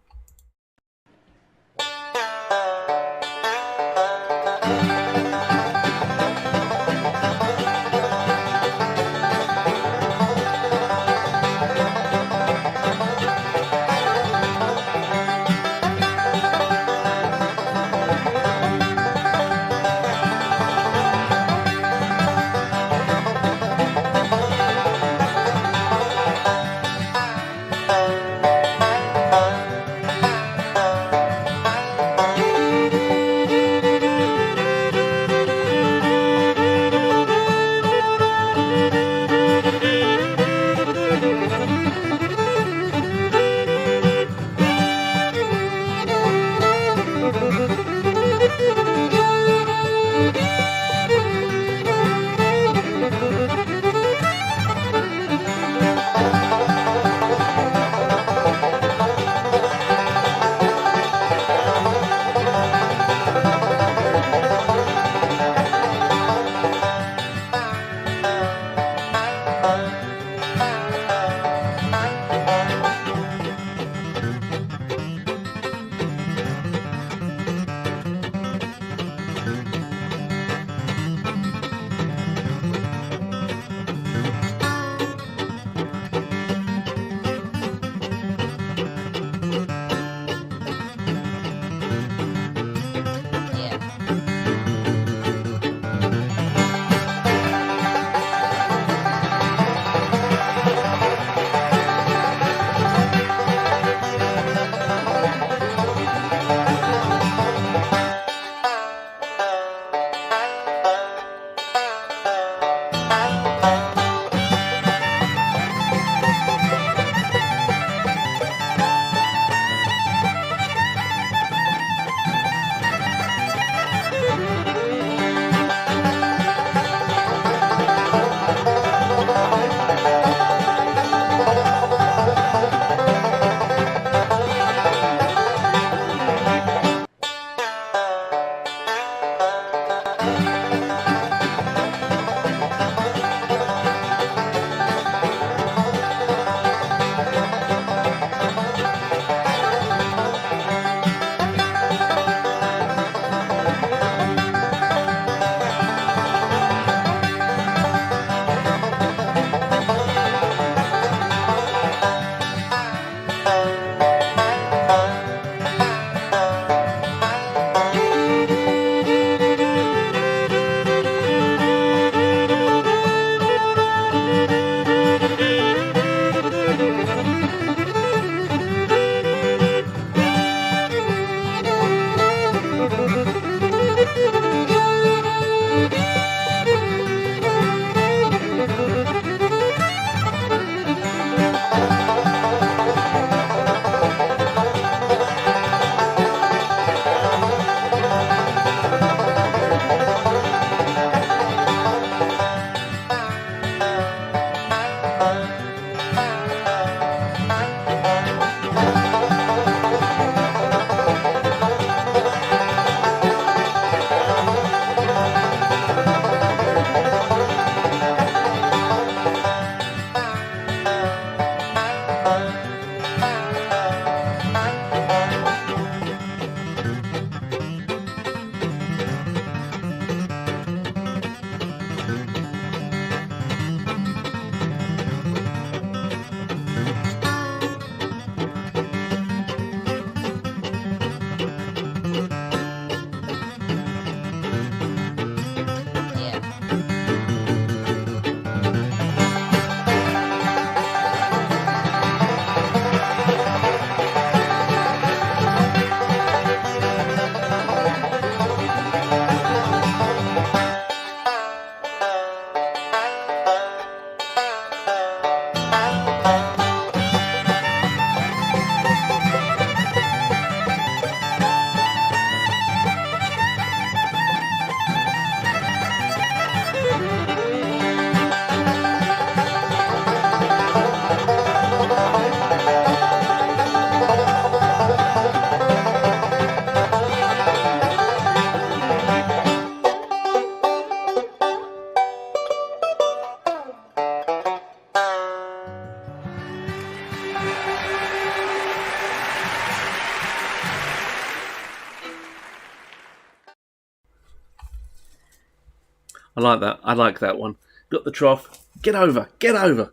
Speaker 1: I like that. I like that one. Got the trough. Get over. Get over.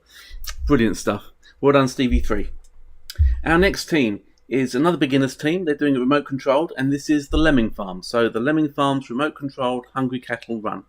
Speaker 1: Brilliant stuff. Well done, Stevie Three. Our next team is another beginners team. They're doing it remote controlled, and this is the Lemming Farm. So the Lemming Farm's remote controlled Hungry Cattle Run.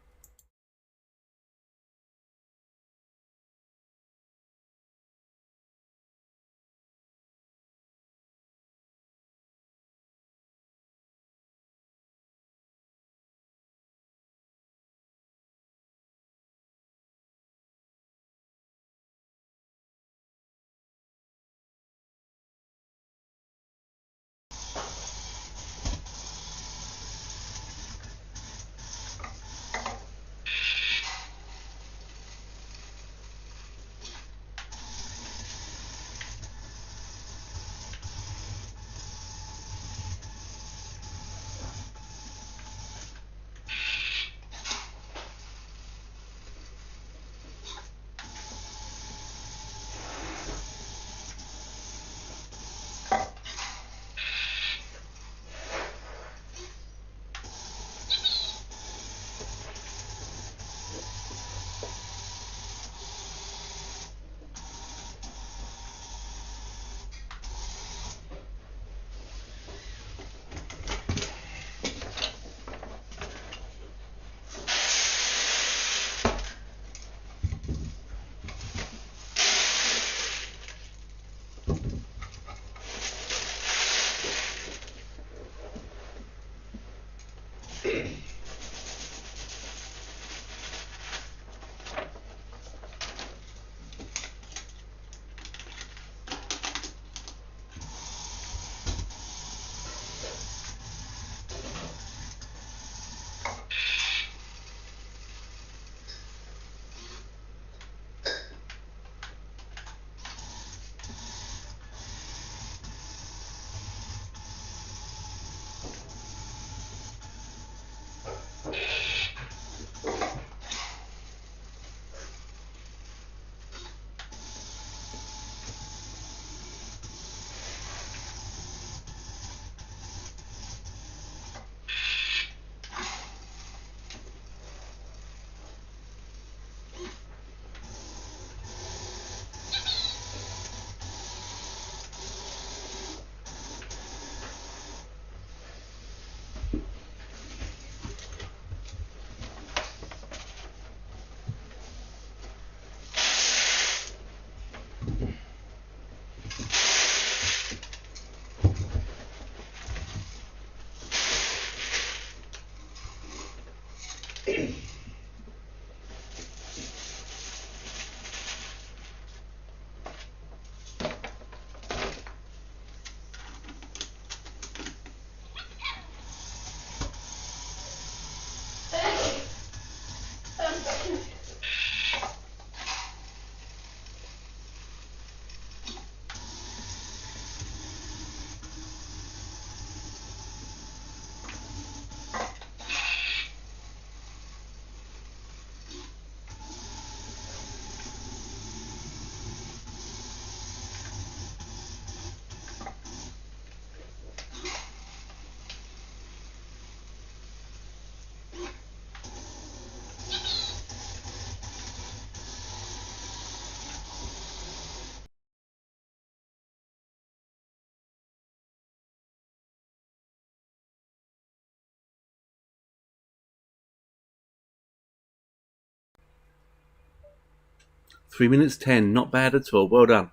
Speaker 1: Three minutes 10, not bad at all. Well done.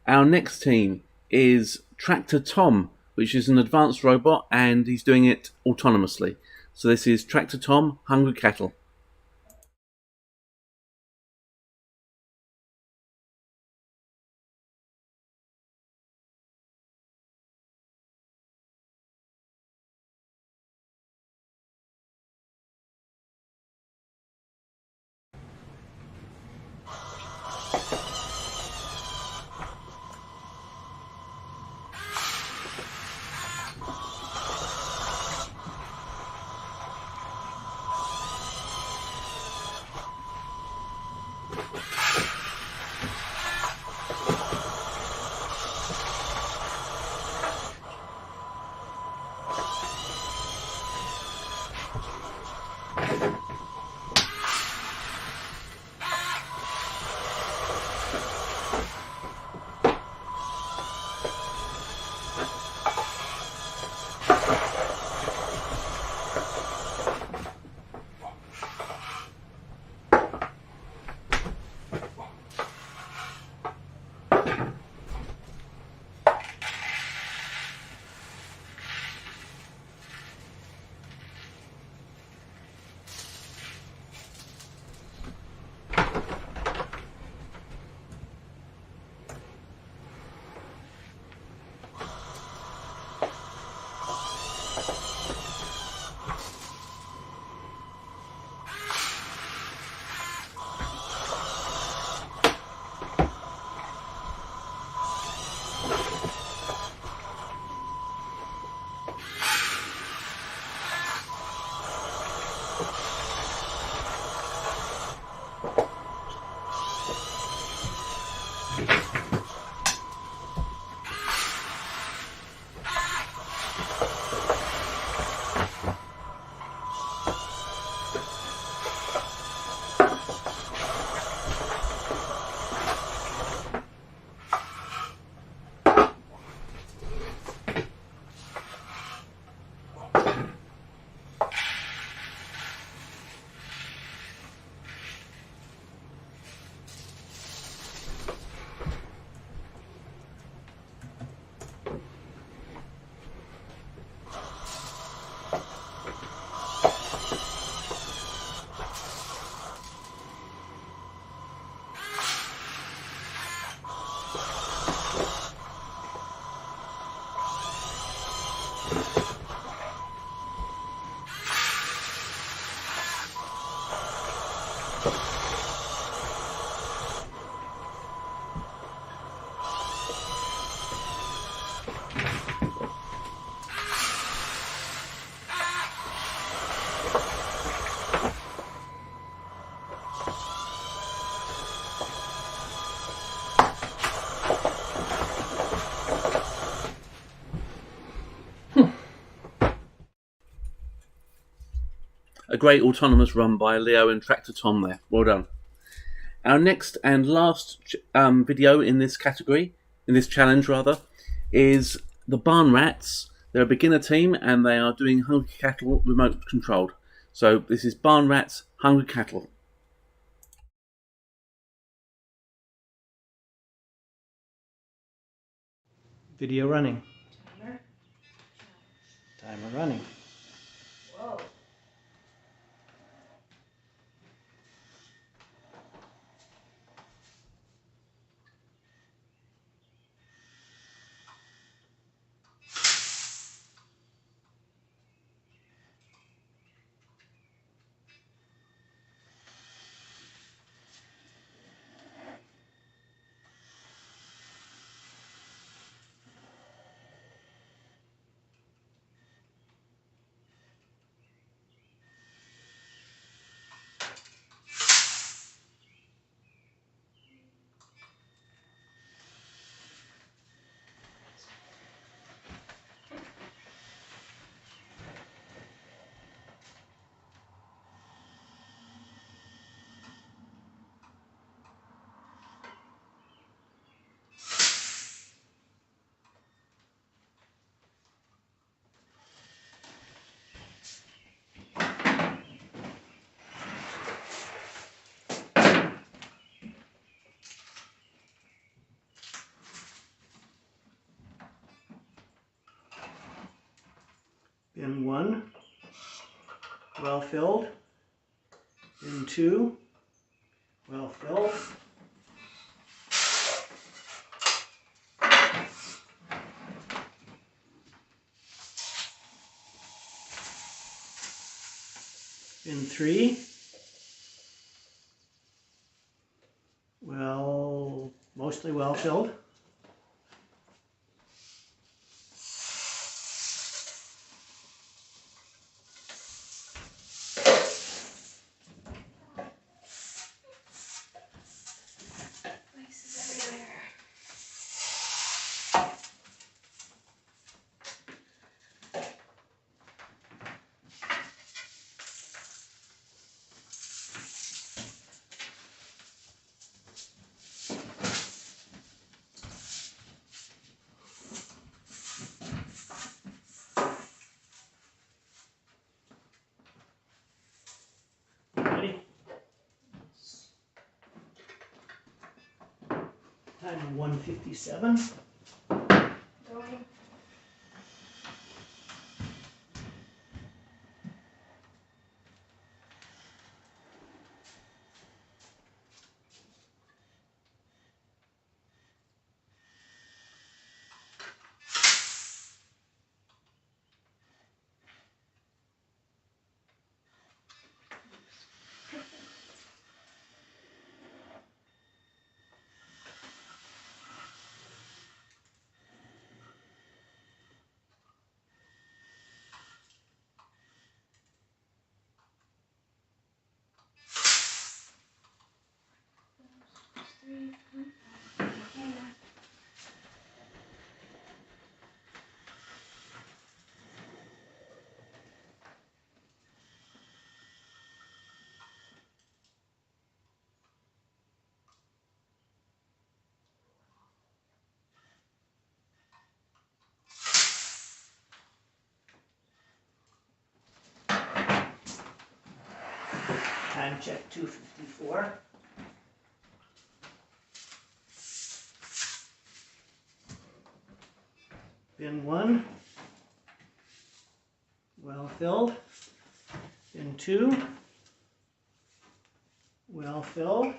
Speaker 1: Our next team is Tractor Tom, which is an advanced robot, and he's doing it autonomously. So this is Tractor Tom, Hungry Cattle. A great autonomous run by Leo and Tractor Tom there. Well done. Our next and last video in this category, in this challenge rather, is the Barn Rats. They're a beginner team and they are doing Hungry Cattle remote controlled. So this is Barn Rats, Hungry Cattle.
Speaker 3: Video running. Timer running.
Speaker 15: Whoa.
Speaker 3: Bin 1, well filled. Bin 2, well filled. Bin 3, well, mostly well filled. Ready? Time 1:57.
Speaker 15: Going.
Speaker 3: Time check 2:54. Bin 1, well filled. Bin 2, well filled.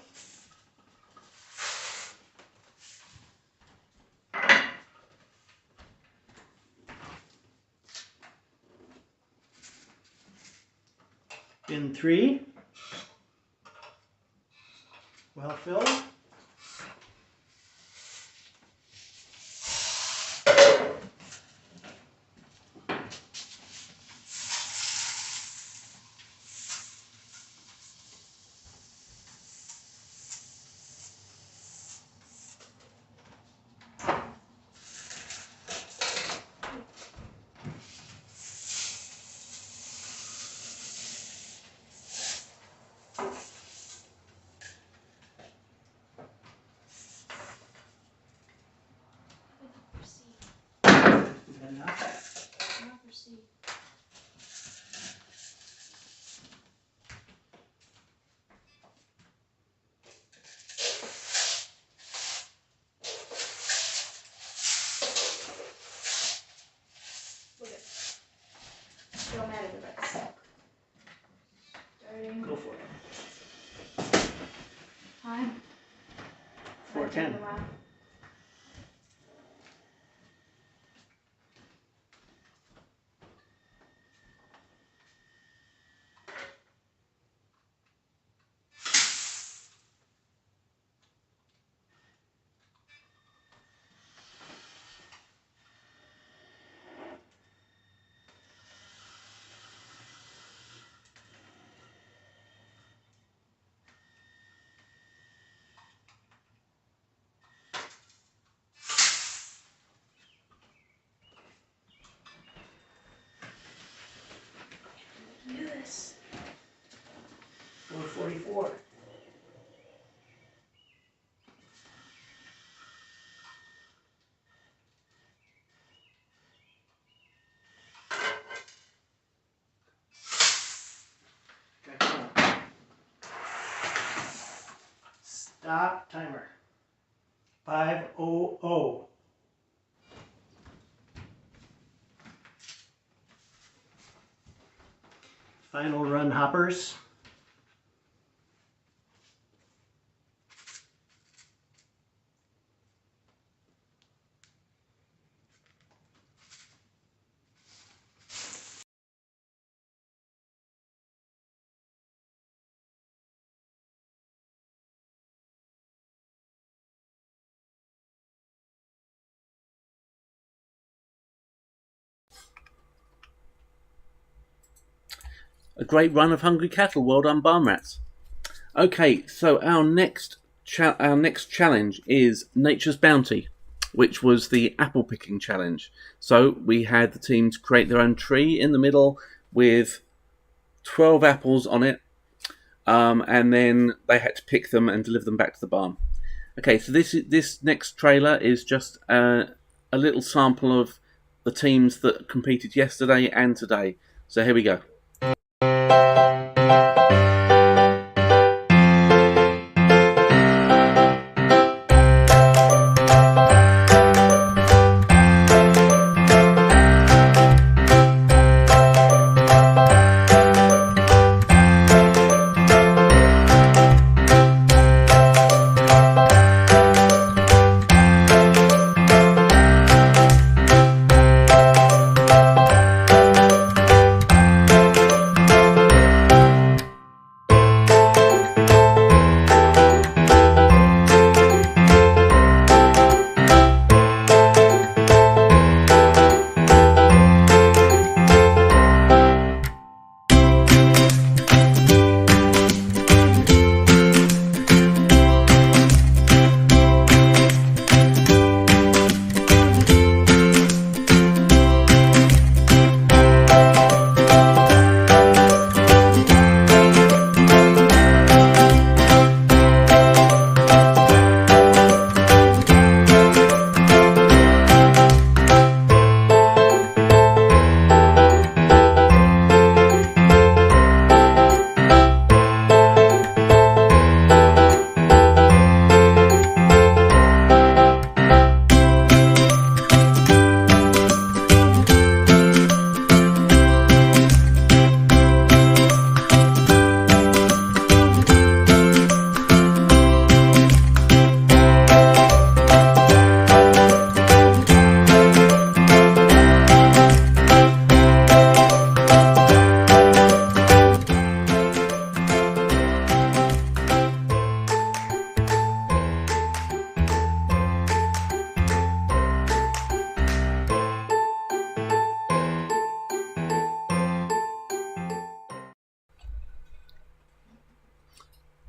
Speaker 3: Bin 3, well filled. Go for it.
Speaker 15: Time.
Speaker 3: 4:10.
Speaker 15: Do this.
Speaker 3: 4:44. Stop timer. 5:00. Final run hoppers.
Speaker 1: A great run of hungry cattle. Well done, barn rats. Okay, so our next challenge is Nature's Bounty, which was the apple picking challenge. So we had the teams create their own tree in the middle with 12 apples on it, and then they had to pick them and deliver them back to the barn. Okay, so this next trailer is just a little sample of the teams that competed yesterday and today. So here we go.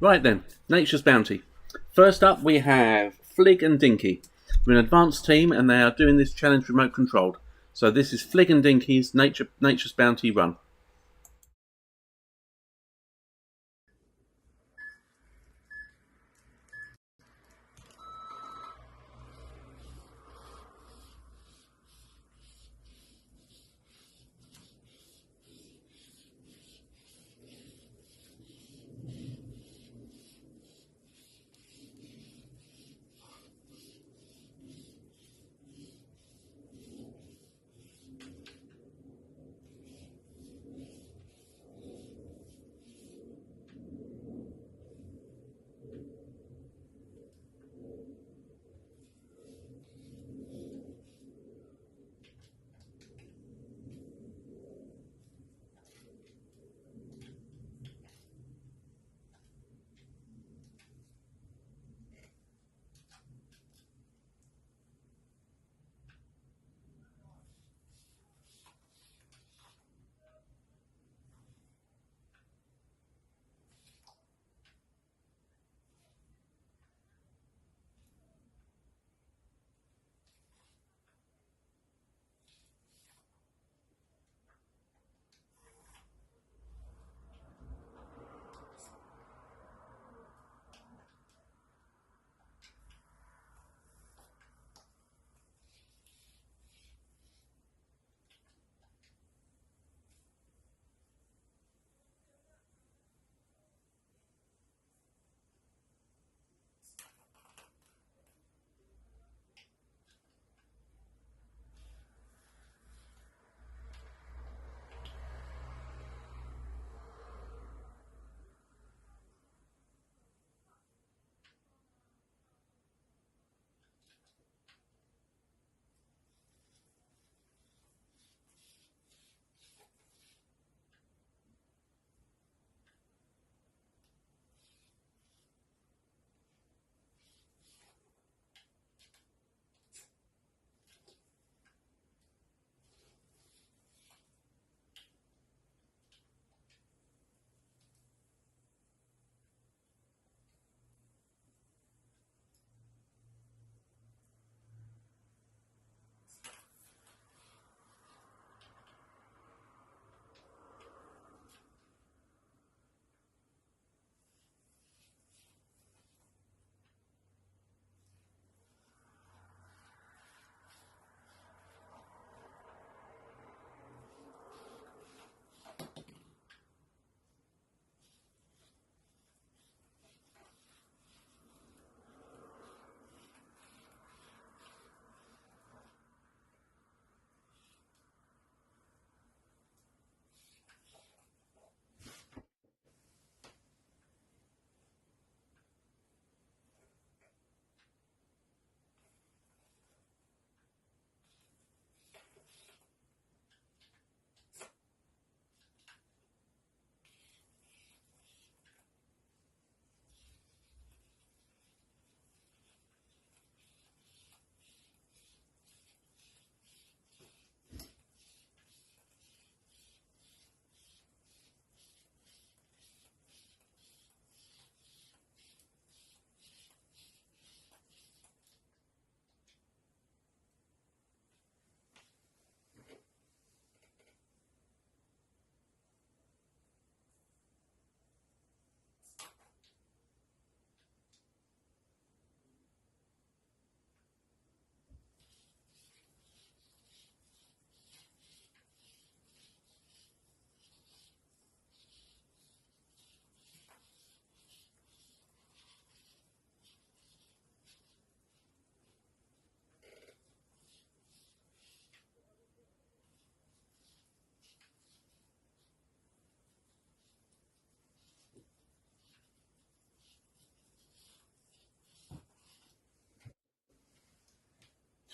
Speaker 1: Right then, Nature's Bounty. First up we have Flig and Dinky. We're an advanced team and they are doing this challenge remote controlled. So this is Flig and Dinky's Nature's Bounty run.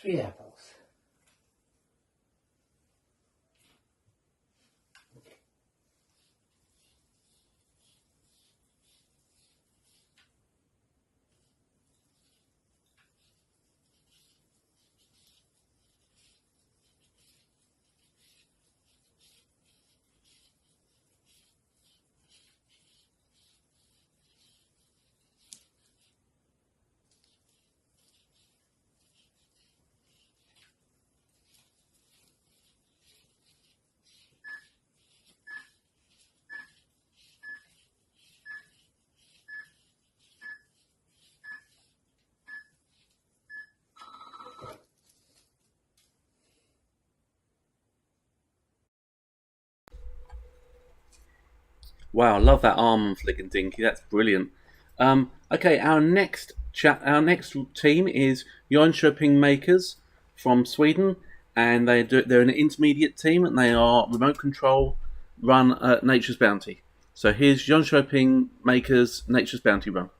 Speaker 5: Three apples.
Speaker 1: Wow, I love that arm on Flick and Dinky. That's brilliant. Okay, our next team is Yonping Makers from Sweden, and they're an intermediate team, and they are remote control run at Nature's Bounty. So here's Yonping Makers Nature's Bounty run.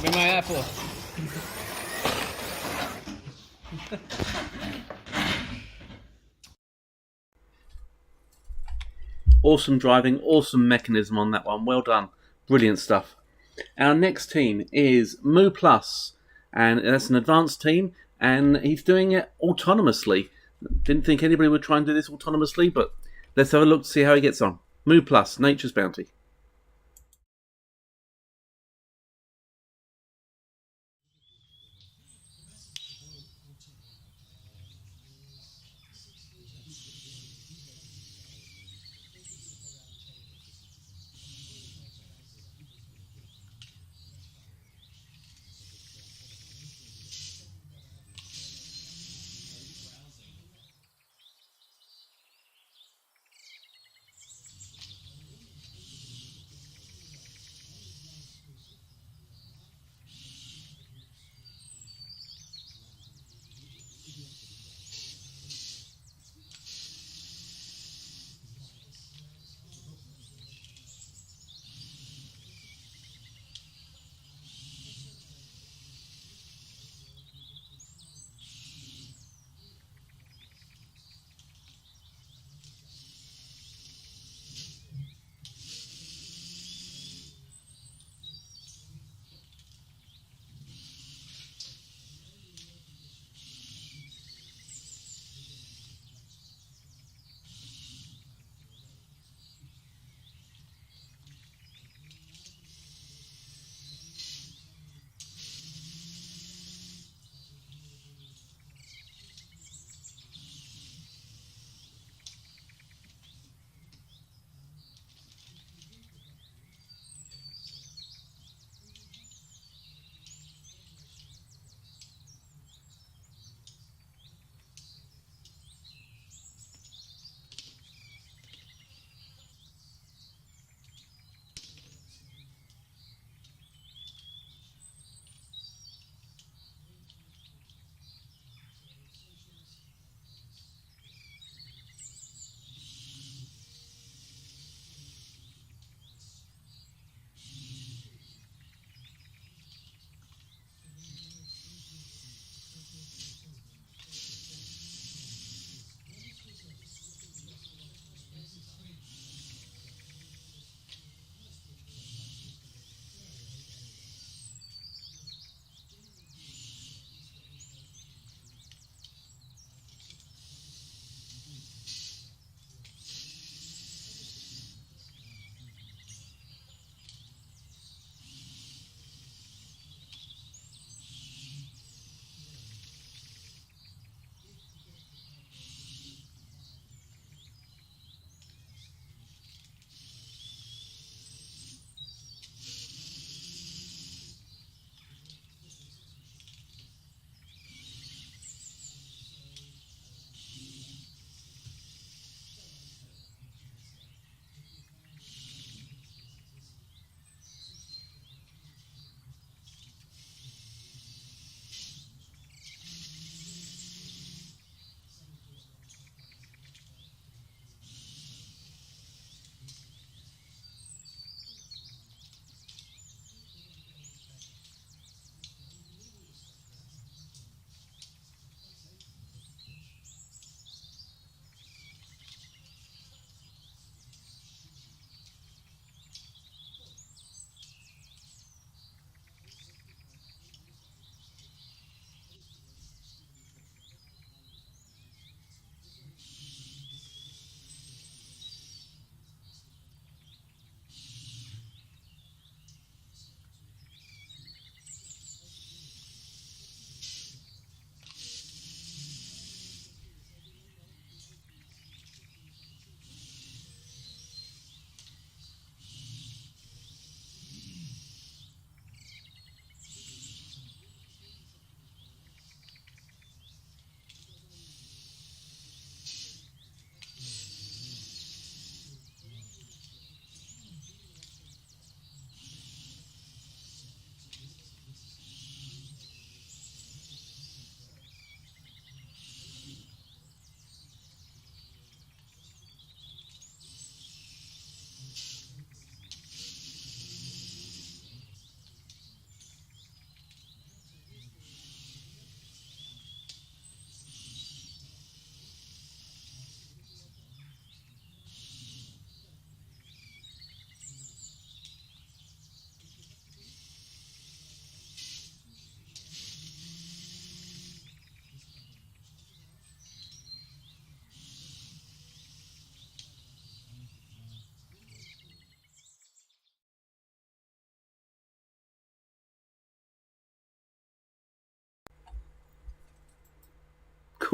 Speaker 7: Med mig här på.
Speaker 1: Awesome driving, awesome mechanism on that one. Well done. Brilliant stuff. Our next team is Moo Plus, and that's an advanced team, and he's doing it autonomously. Didn't think anybody would try and do this autonomously, but let's have a look to see how he gets on. Moo Plus, Nature's Bounty.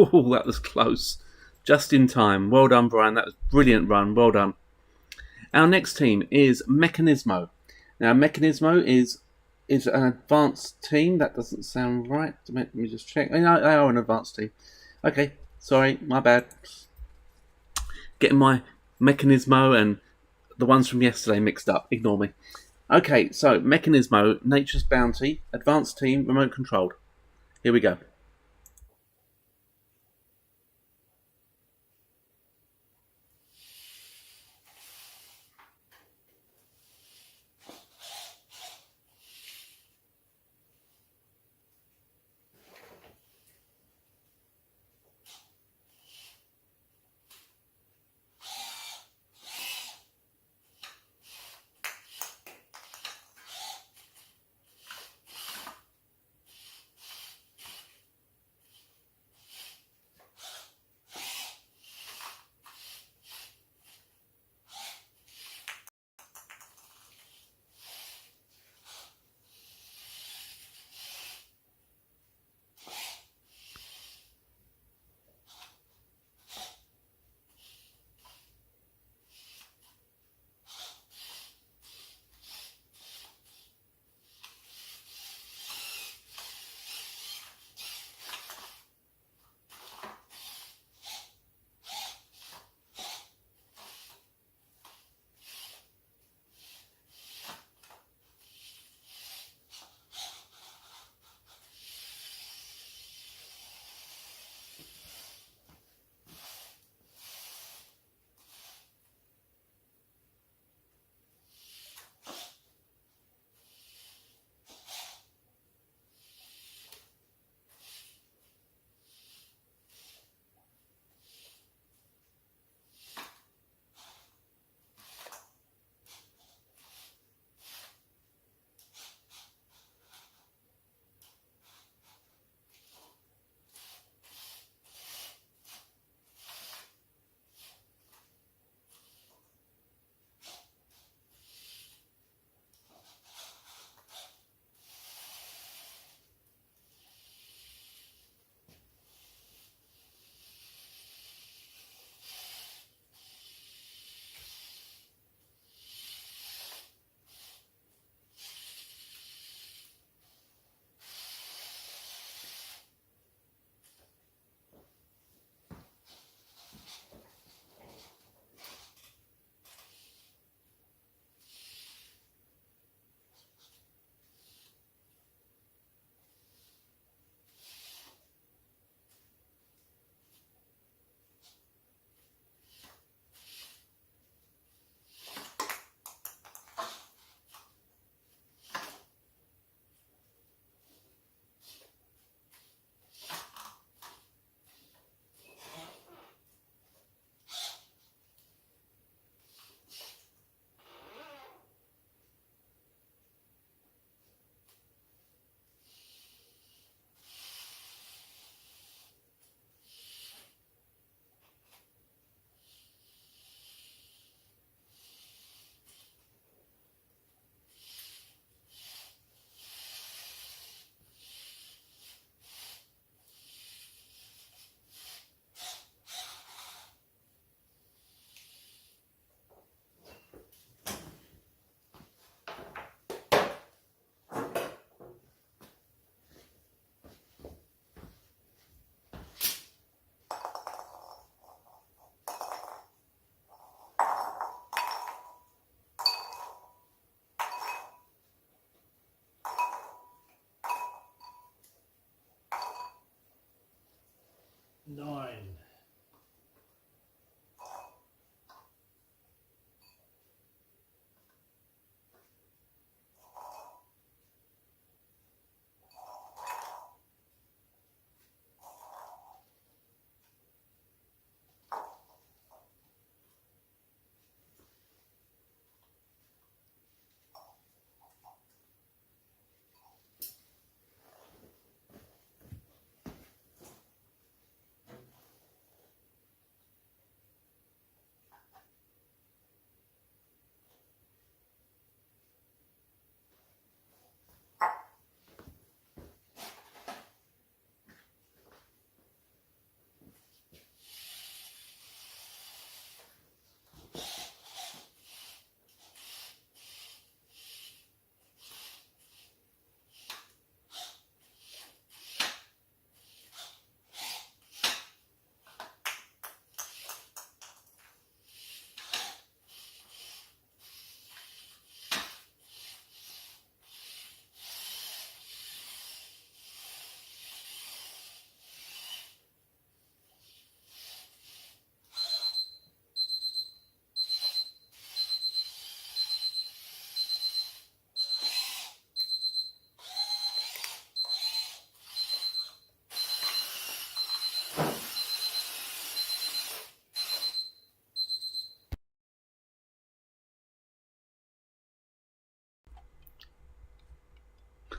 Speaker 1: Oh, that was close. Just in time. Well done, Brian. That was a brilliant run. Well done. Our next team is Mechanismo. Now, Mechanismo is an advanced team. That doesn't sound right. Let me just check. They are an advanced team. Okay, sorry, my bad. Getting my Mechanismo and the ones from yesterday mixed up. Ignore me. Okay, so Mechanismo, Nature's Bounty, advanced team, remote controlled. Here we go.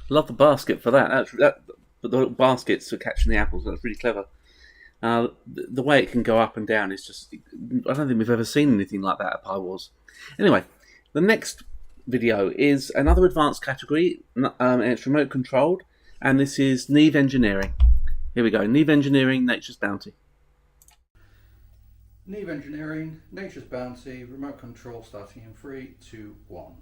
Speaker 1: Love the basket for that. But the little baskets for catching the apples. That's really clever. The way it can go up and down is just... I don't think we've ever seen anything like that at Pie Wars. Anyway, the next video is another advanced category, and it's remote controlled, and this is Neave Engineering. Here we go. Neave Engineering, Nature's Bounty.
Speaker 10: Neave Engineering, Nature's Bounty, remote control starting in 3, 2, 1.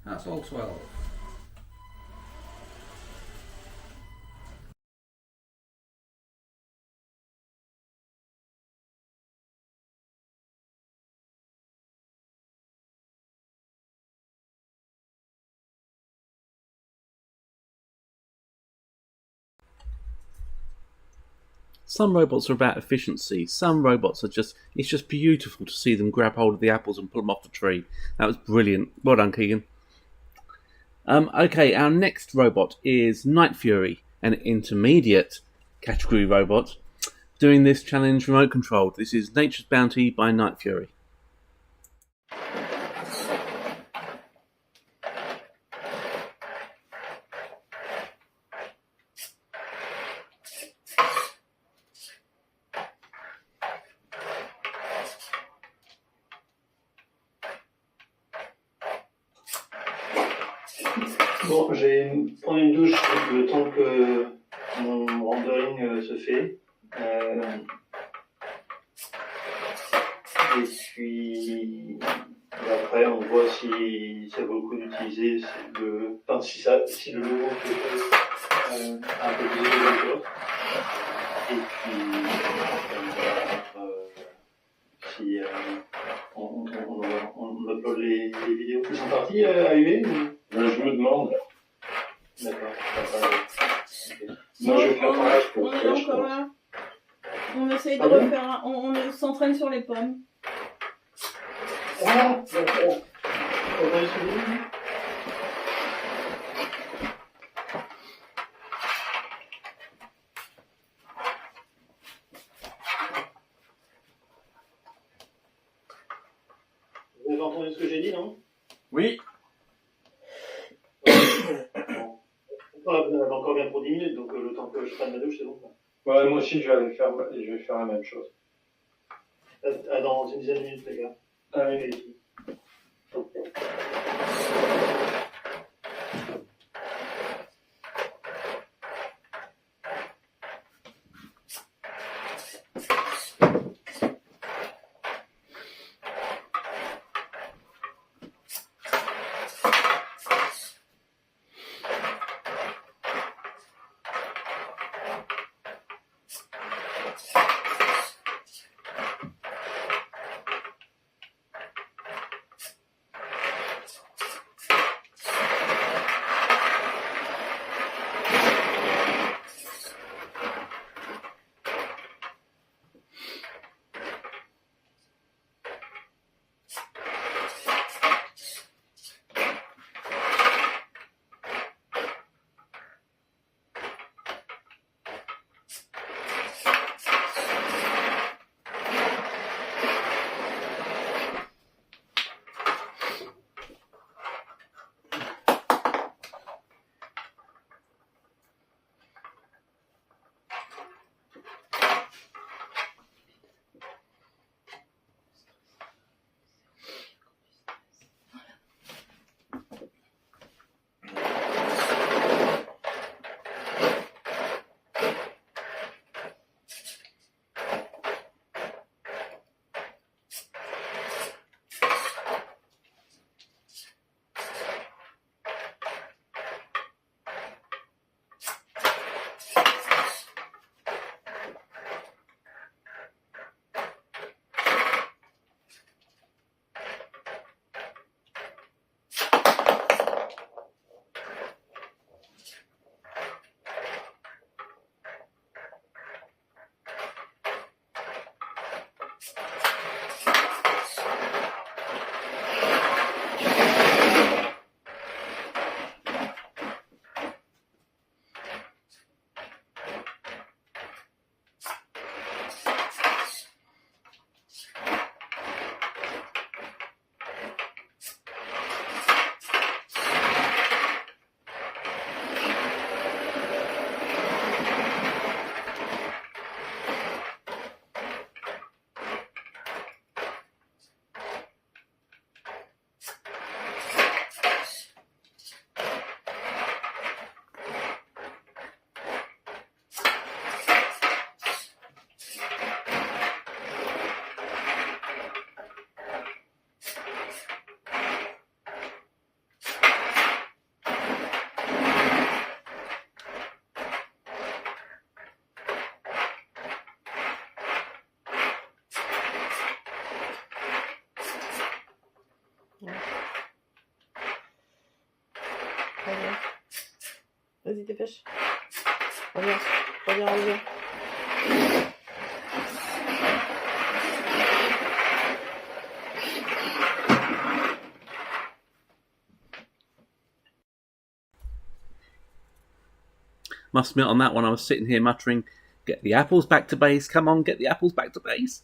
Speaker 10: That's all 12.
Speaker 1: Some robots are about efficiency. Some robots are just... It's just beautiful to see them grab hold of the apples and pull them off the tree. That was brilliant. Well done, Keegan. Okay, our next robot is Night Fury, an intermediate category robot. doing this challenge remote controlled. This is Nature's Bounty by Night Fury.
Speaker 2: Bon, je vais prendre une douche le temps que mon rendering se fait. Et puis après, on voit si ça vaut le coup d'utiliser le. Enfin, si le logo peut être un peu plus élevé que l'autre. Et puis, si on upload les vidéos qui sont parties à UV ou...
Speaker 9: Je me demande.
Speaker 2: D'accord.
Speaker 9: Moi, je vais faire pareil pour
Speaker 12: On est
Speaker 9: faire, je
Speaker 12: encore
Speaker 9: pense.
Speaker 12: là. On essaye de
Speaker 9: Ah bon
Speaker 12: refaire un... On s'entraîne sur les pommes.
Speaker 2: Ah, d'accord. On va essayer. Vous avez entendu ce que j'ai dit, non?
Speaker 9: Oui.
Speaker 2: Voilà, vous en avez encore bien pour 10 minutes, donc le temps que je prenne ma douche, c'est bon.
Speaker 9: Ouais, moi aussi, je vais faire la même chose.
Speaker 2: Dans une dizaine de minutes, les gars. Allez, les filles.
Speaker 12: Vas-y, dépêche. Reviens, reviens.
Speaker 1: Must admit, on that one, I was sitting here muttering, Get the apples back to base. Come on, get the apples back to base.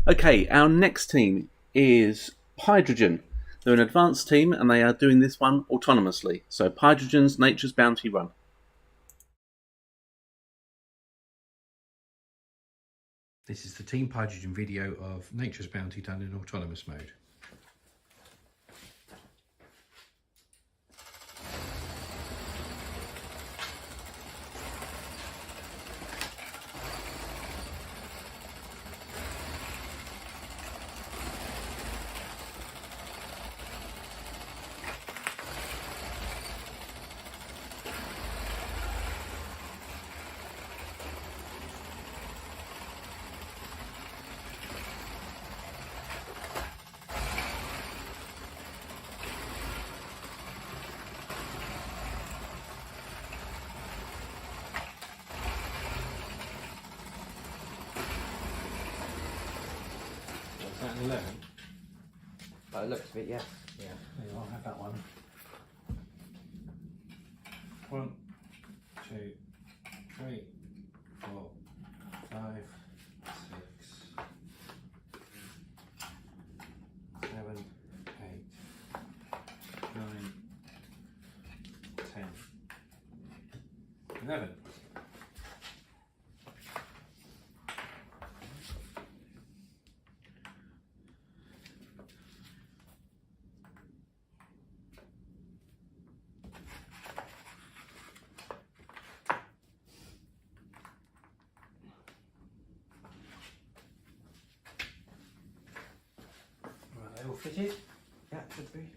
Speaker 1: Okay, our next team is Hydrogen. They're an advanced team and they are doing this one autonomously. So Hydrogen's Nature's Bounty Run.
Speaker 11: This is the Team Hydrogen video of Nature's Bounty done in autonomous mode. Is that an 11?
Speaker 17: By the looks of it, yes.
Speaker 11: Yeah, I'll have that one. 1, 2, 3, 4, 5, 6, 7, 8, 9, 10, 11.
Speaker 17: All fitted? Yeah, should be.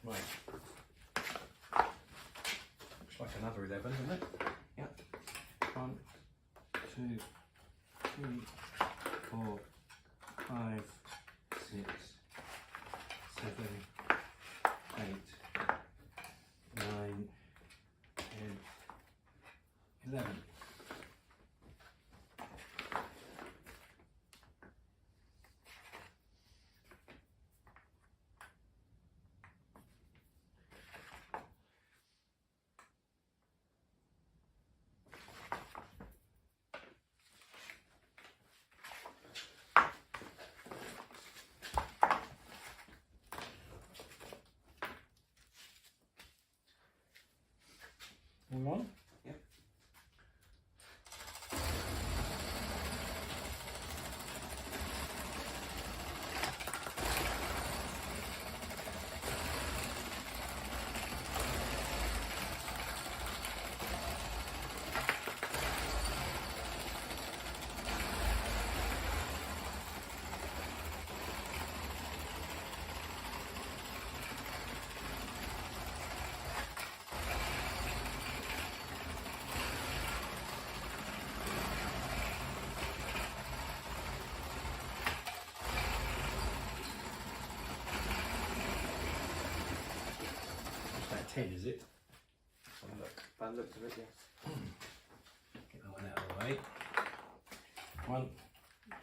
Speaker 11: Right. Looks like another 11, isn't it? Yep. 1, 2, 3, 4, 5, 6, 7, 8, 9, 10, 11.
Speaker 3: One.
Speaker 11: Yep. That 10, is it?
Speaker 17: By the looks of it, yes.
Speaker 11: Get that one out of the way. 1,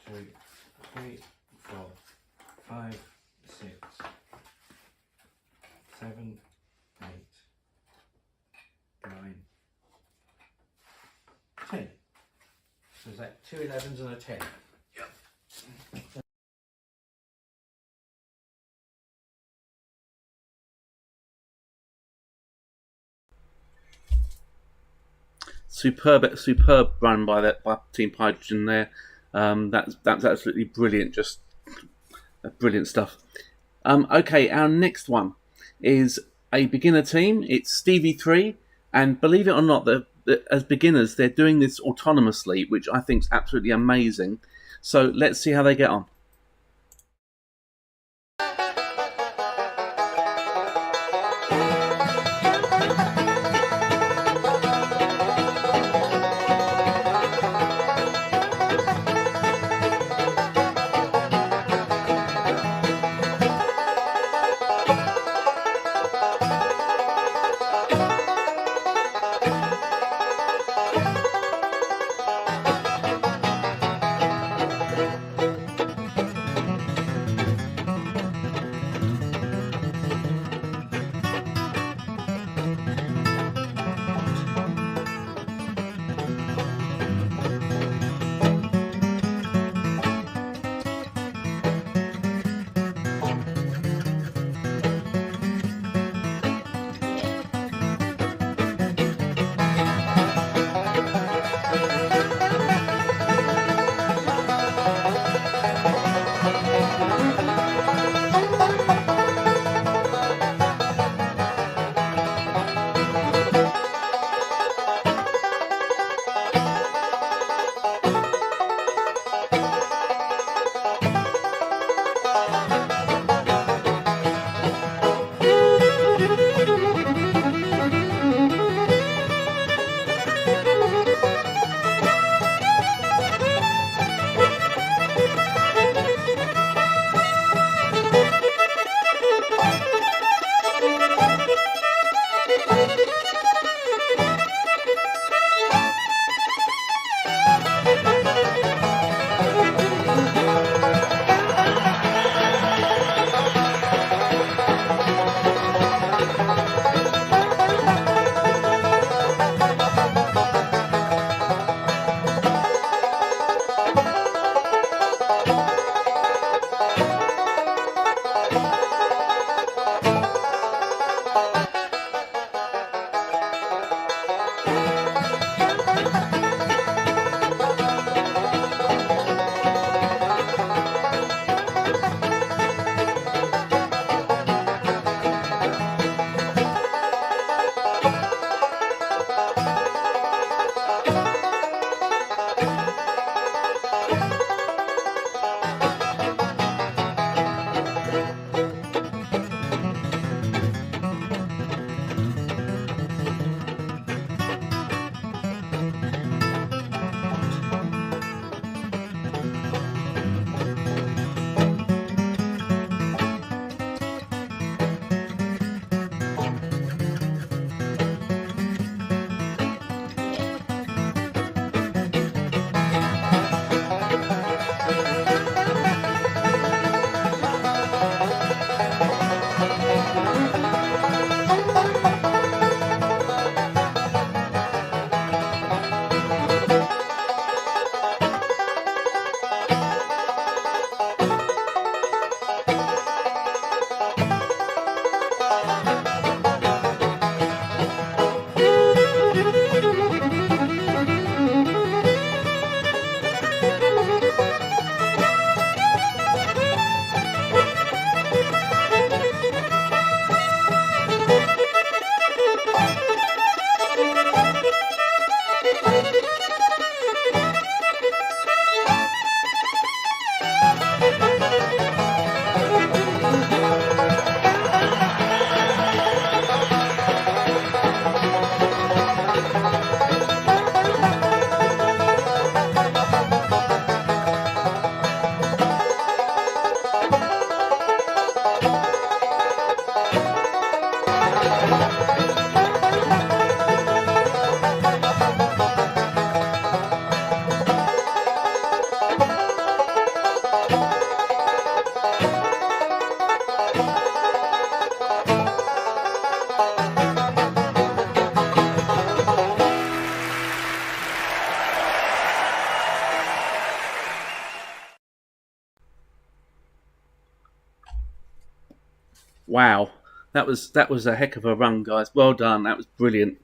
Speaker 11: 2, 3, 4, 5, 6, 7, 8, 9, 10. So is that 2 11s and a 10? Yep.
Speaker 1: Superb run by Team Hydrogen there. That's absolutely brilliant. Just brilliant stuff. Okay, our next one is a beginner team. It's Stevie Three And believe it or not, as beginners, they're doing this autonomously, which I think is absolutely amazing. So let's see how they get on. Wow, that was a heck of a run, guys. Well done. That was brilliant.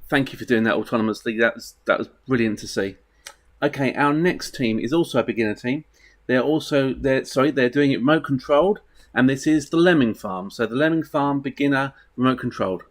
Speaker 1: Thank you for doing that autonomously. That was brilliant to see. Okay, our next team is also a beginner team. They're doing it remote controlled, and this is the Lemming Farm. So the Lemming Farm beginner remote controlled.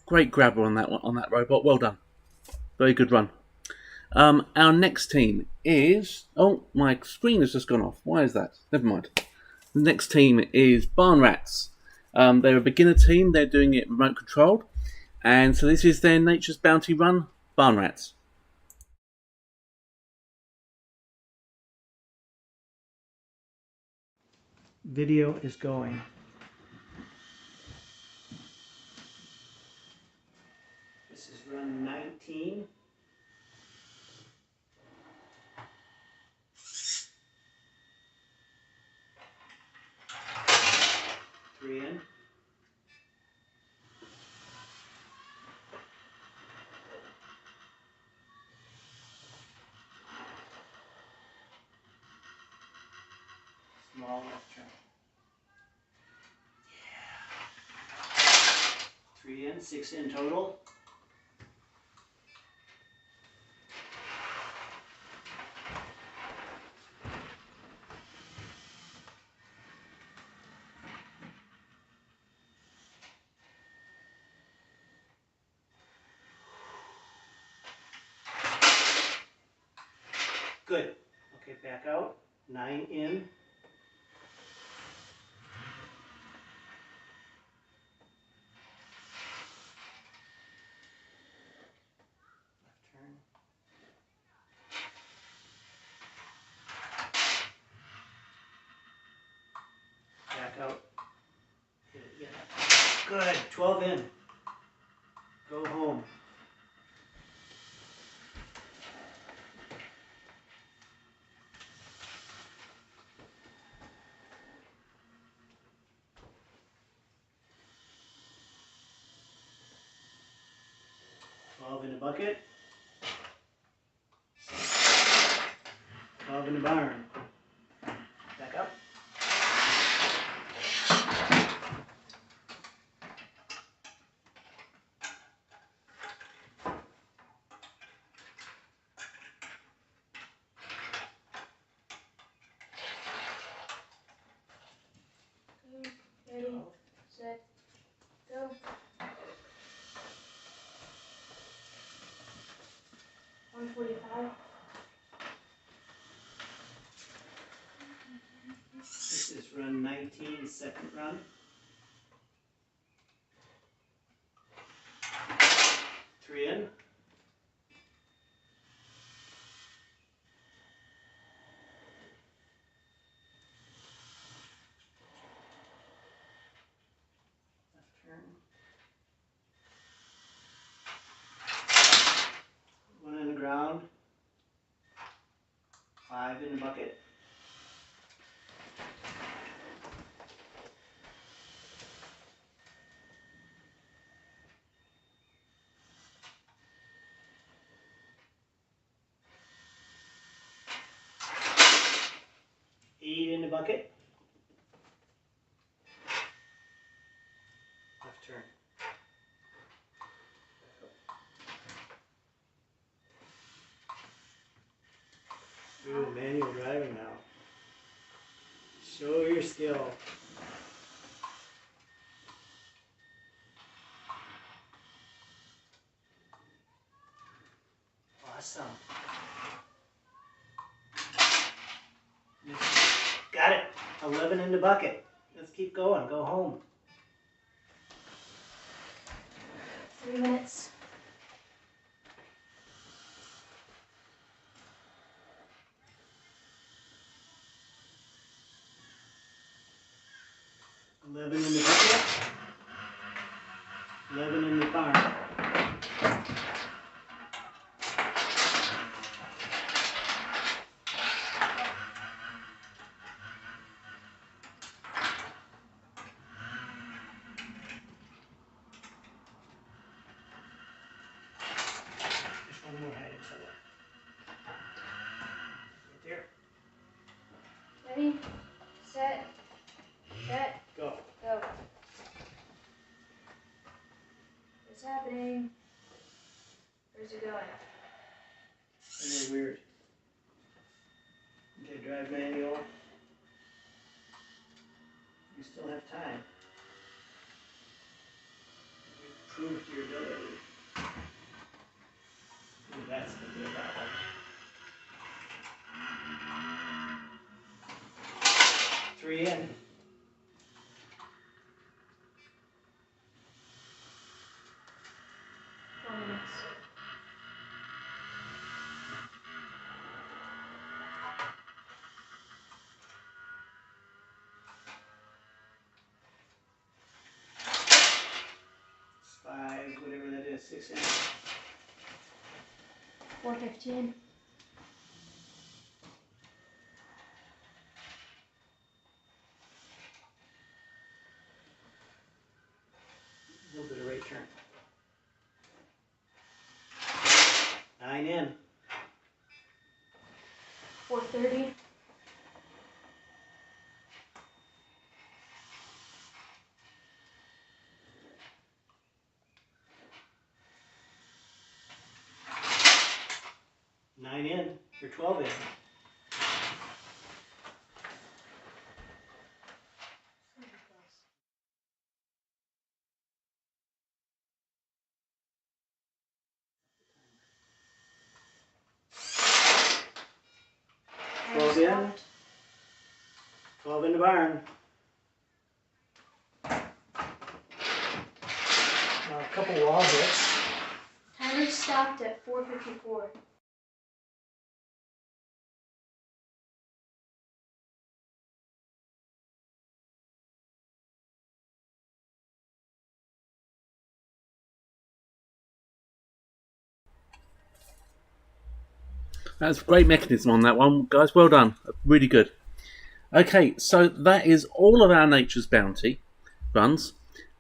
Speaker 1: Great grabber on that one, on that robot. Well done. Very good run. Our next team is... Oh, my screen has just gone off. Why is that? Never mind. The next team is Barn Rats. They're a beginner team. They're doing it remote controlled. And so this is their Nature's Bounty run, Barn Rats.
Speaker 2: Video is going. This is run 19. Three in. Small left turn. Yeah. 3 in, 6 in total. Good. Okay, back out. 9 in. Left turn. Back out. Hit it again. Good. 12 in. Go home. In the bucket. 12 in the barn. Back up.
Speaker 15: Ready, set, go. 145.
Speaker 2: This is run 19, second run. 3 in. Left turn. 1 in the ground. 5 in the bucket.
Speaker 3: bucket. Left turn. Ooh, manual driving now. Show your skill. Awesome. Got it. 11 in the bucket. Let's keep going. Go home.
Speaker 15: 3 minutes.
Speaker 3: $11 in the bucket. 11 in the barn. Just one more hide inside that. Right there.
Speaker 15: Ready, set,
Speaker 3: Go.
Speaker 15: go. What's happening? Where's it going?
Speaker 3: Really weird. Okay, drive manual. You still have time. You proved your ability. Ooh, that's gonna be a problem. Three in. Five, whatever that is, 6 in.
Speaker 15: 4:15.
Speaker 3: A little bit of right turn. 9 in.
Speaker 15: 4:30.
Speaker 3: Nine in. You're 12 in.
Speaker 15: I
Speaker 3: 12 in. 12 in the barn. Now a couple wall hits.
Speaker 15: Timer stopped at 4:54.
Speaker 1: That's a great mechanism on that one, guys. Well done. Really good. Okay, so that is all of our Nature's Bounty runs,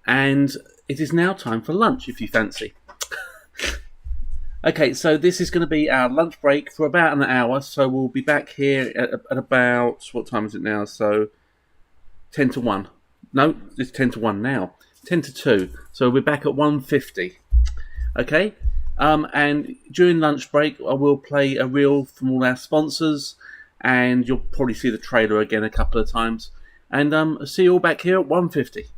Speaker 1: and it is now time for lunch, if you fancy. Okay, so this is going to be our lunch break for about an hour, so we'll be back here at about, what time is it now? So 10 to 1. No, it's 10 to 1 now. 10 to 2. So we're back at 1:50. Okay? And during lunch break, I will play a reel from all our sponsors, and you'll probably see the trailer again a couple of times. And see you all back here at 1:50.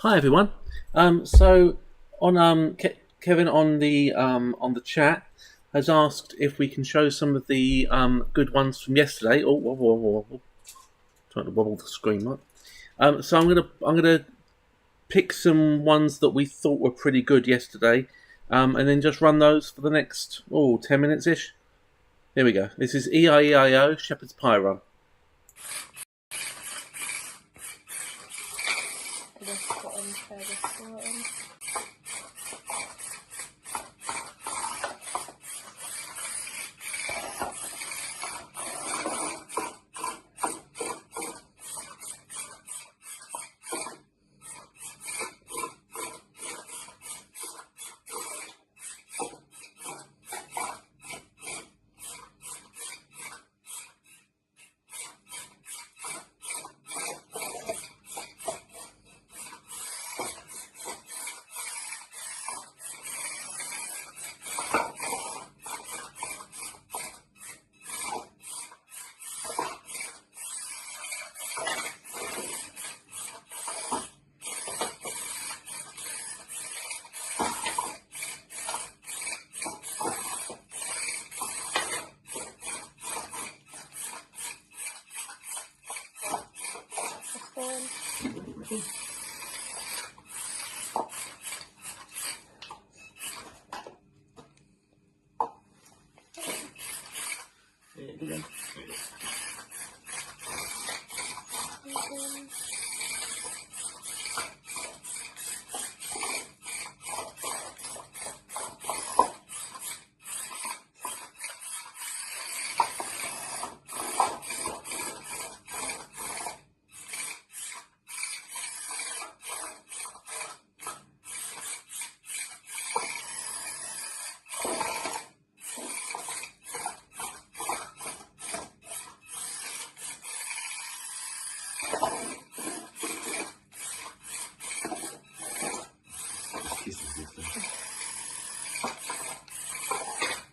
Speaker 1: Hi everyone. So on Kevin on the chat has asked if we can show some of the good ones from yesterday. Oh, whoa. Trying to wobble the screen, right? So I'm gonna pick some ones that we thought were pretty good yesterday, and then just run those for the next 10 minutes ish. Here we go. This is EIEIO Shepherd's Pie Run.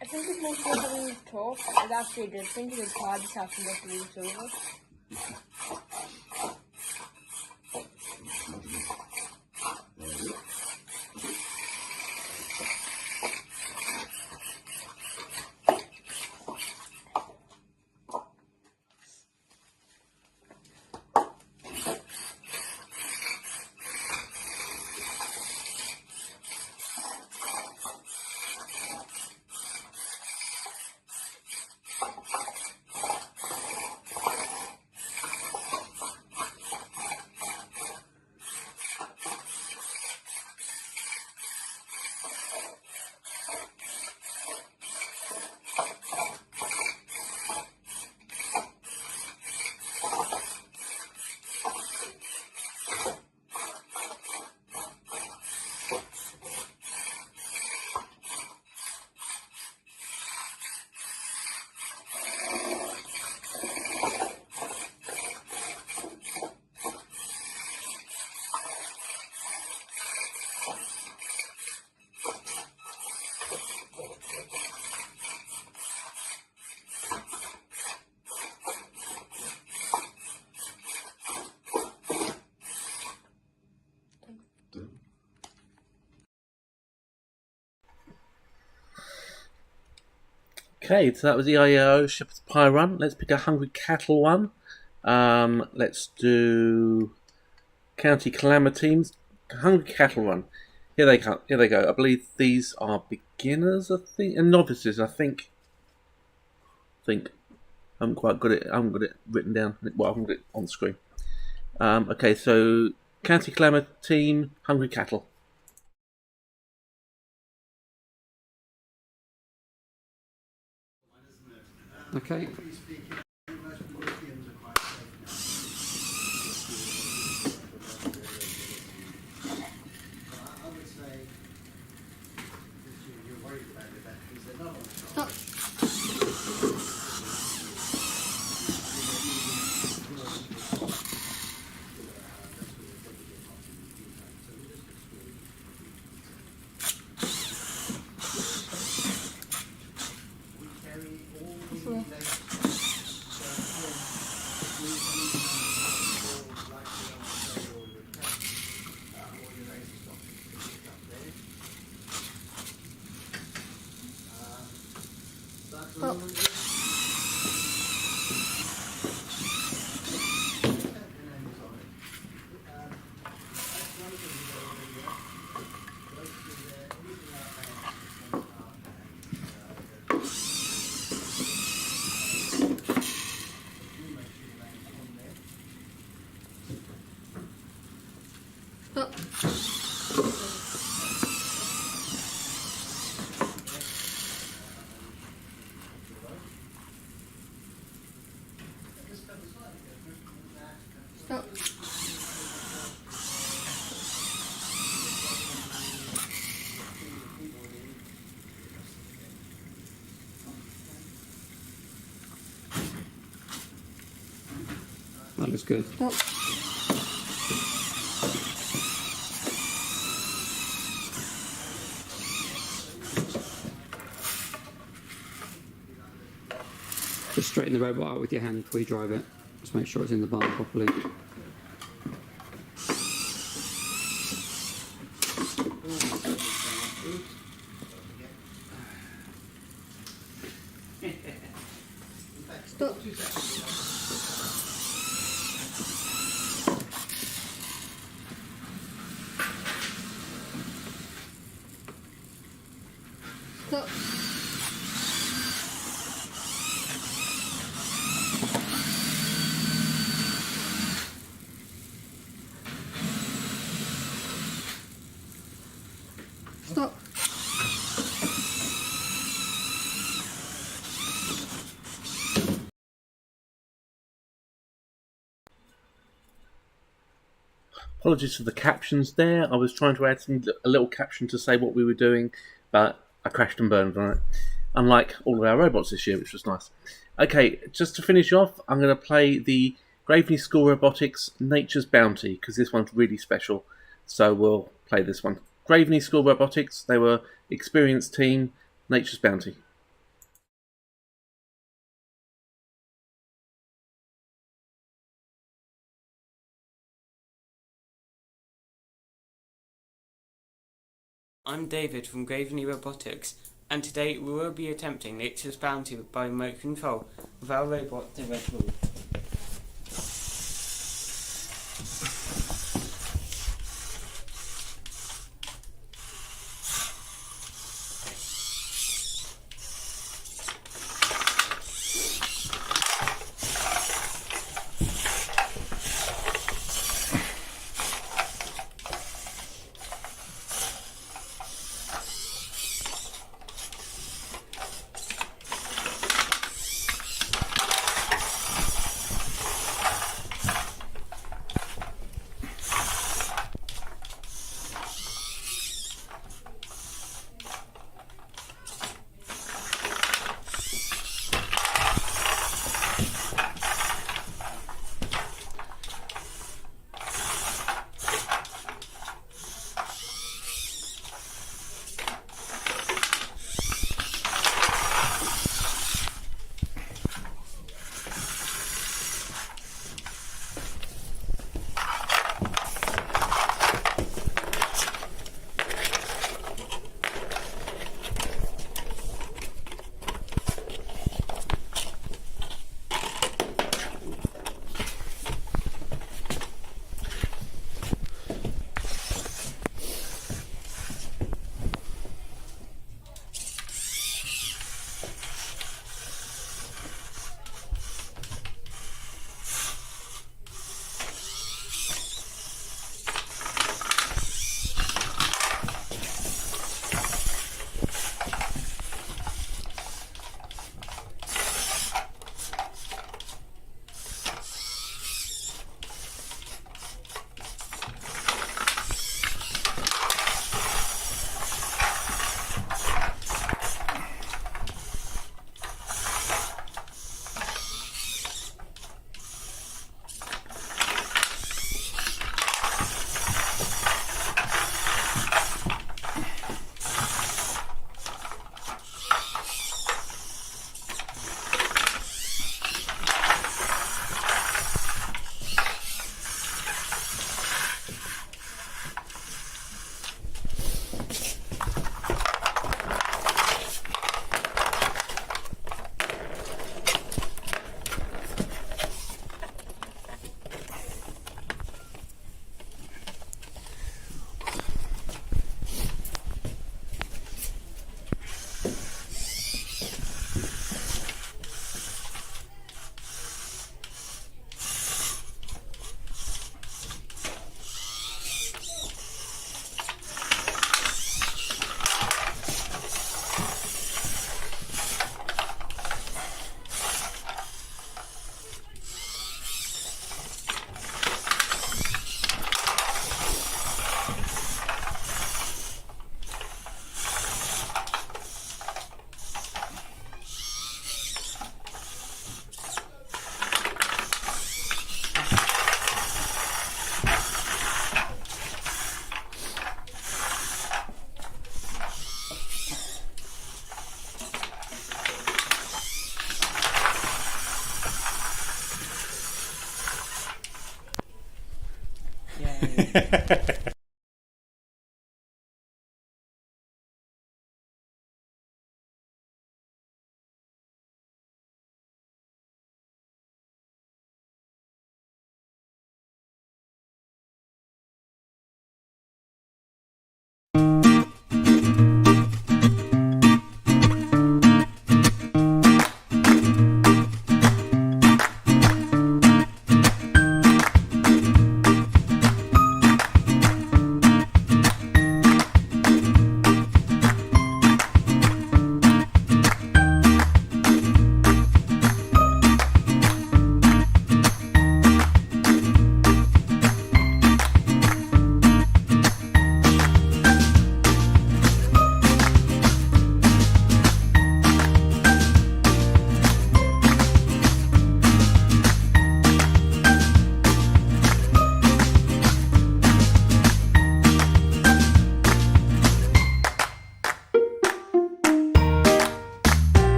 Speaker 16: I think if most people didn't talk, it's actually a good thing because it's hard to have to look at each other.
Speaker 1: Okay, so that was EIO Shepherd's Pie Run. Let's pick a Hungry Cattle one. Let's do County Calamities. Hungry Cattle Run. Here they go. I believe these are beginners, and novices. I think. I haven't quite got it. I haven't got it written down. Well, I haven't got it on the screen. Okay, so County Calamity, Hungry Cattle.
Speaker 11: Okay.
Speaker 15: Stop. Stop.
Speaker 18: That looks good.
Speaker 15: Stop.
Speaker 18: Just straighten the robot out with your hand before you drive it. Just make sure it's in the barn properly.
Speaker 15: Stop. Stop. Stop.
Speaker 1: Apologies for the captions there. I was trying to add a little caption to say what we were doing, but I crashed and burned on it. Unlike all of our robots this year, which was nice. Okay, just to finish off, I'm going to play the Graveney School Robotics Nature's Bounty, because this one's really special. So we'll play this one. Graveney School Robotics, they were experienced team, Nature's Bounty.
Speaker 19: I'm David from Graveney Robotics, and today we will be attempting Nature's Bounty by remote control with our robot, the Red Bull.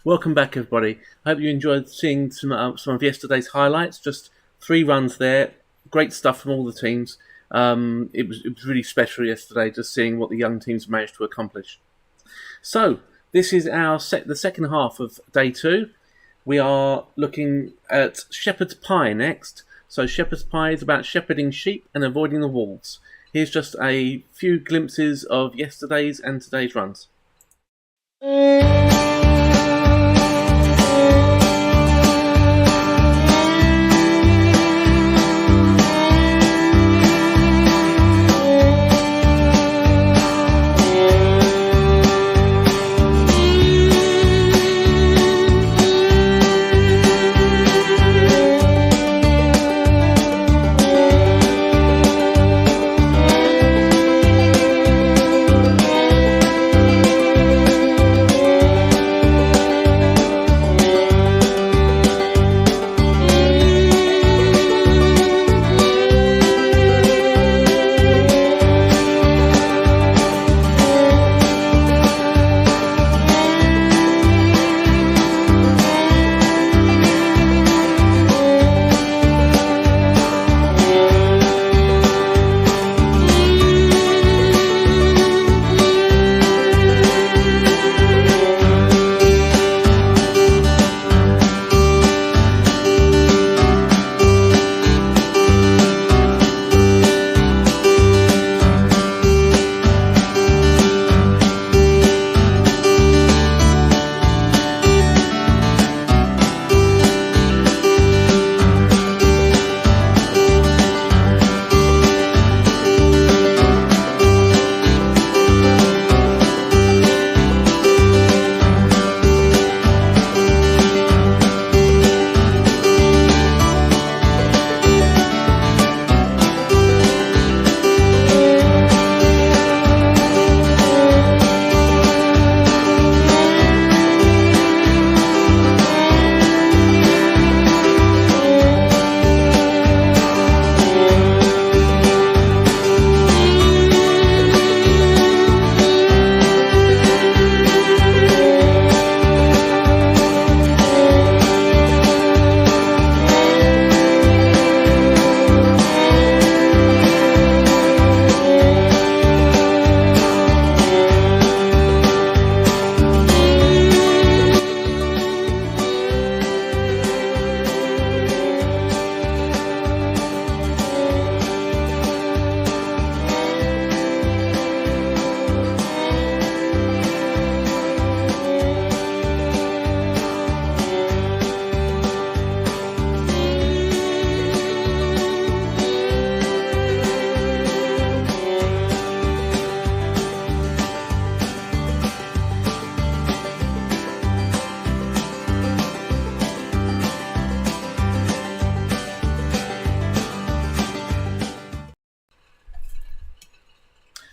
Speaker 1: Welcome back, everybody. I hope you enjoyed seeing some of yesterday's highlights. Just 3 runs there. Great stuff from all the teams. It was really special yesterday, just seeing what the young teams managed to accomplish. So this is the second half of day 2. We are looking at shepherd's pie next. So shepherd's pie is about shepherding sheep and avoiding the wolves. Here's just a few glimpses of yesterday's and today's runs.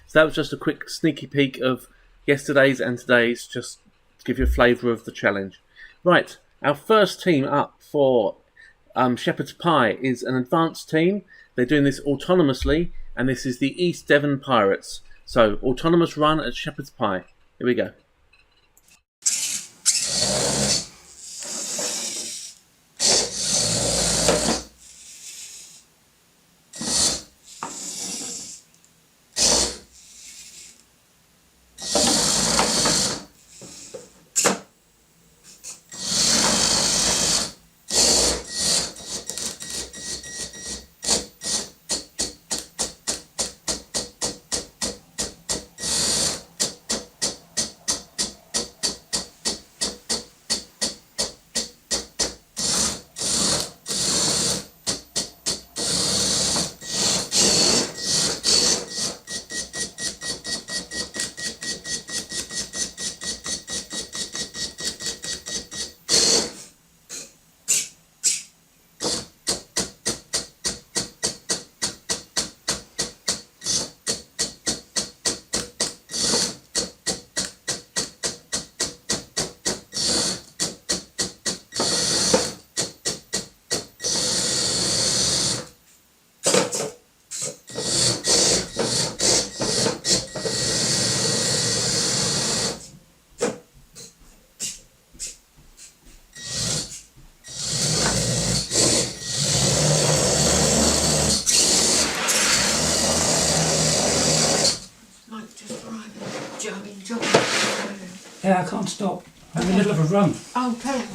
Speaker 1: So that was just a quick sneaky peek of yesterday's and today's, just to give you a flavour of the challenge. Right, our first team up for Shepherd's Pie is an advanced team. They're doing this autonomously, and this is the East Devon Pirates. So, autonomous run at Shepherd's Pie. Here we go.
Speaker 3: Yeah, I can't stop. I'm in the middle of a run.
Speaker 16: Oh, terrible.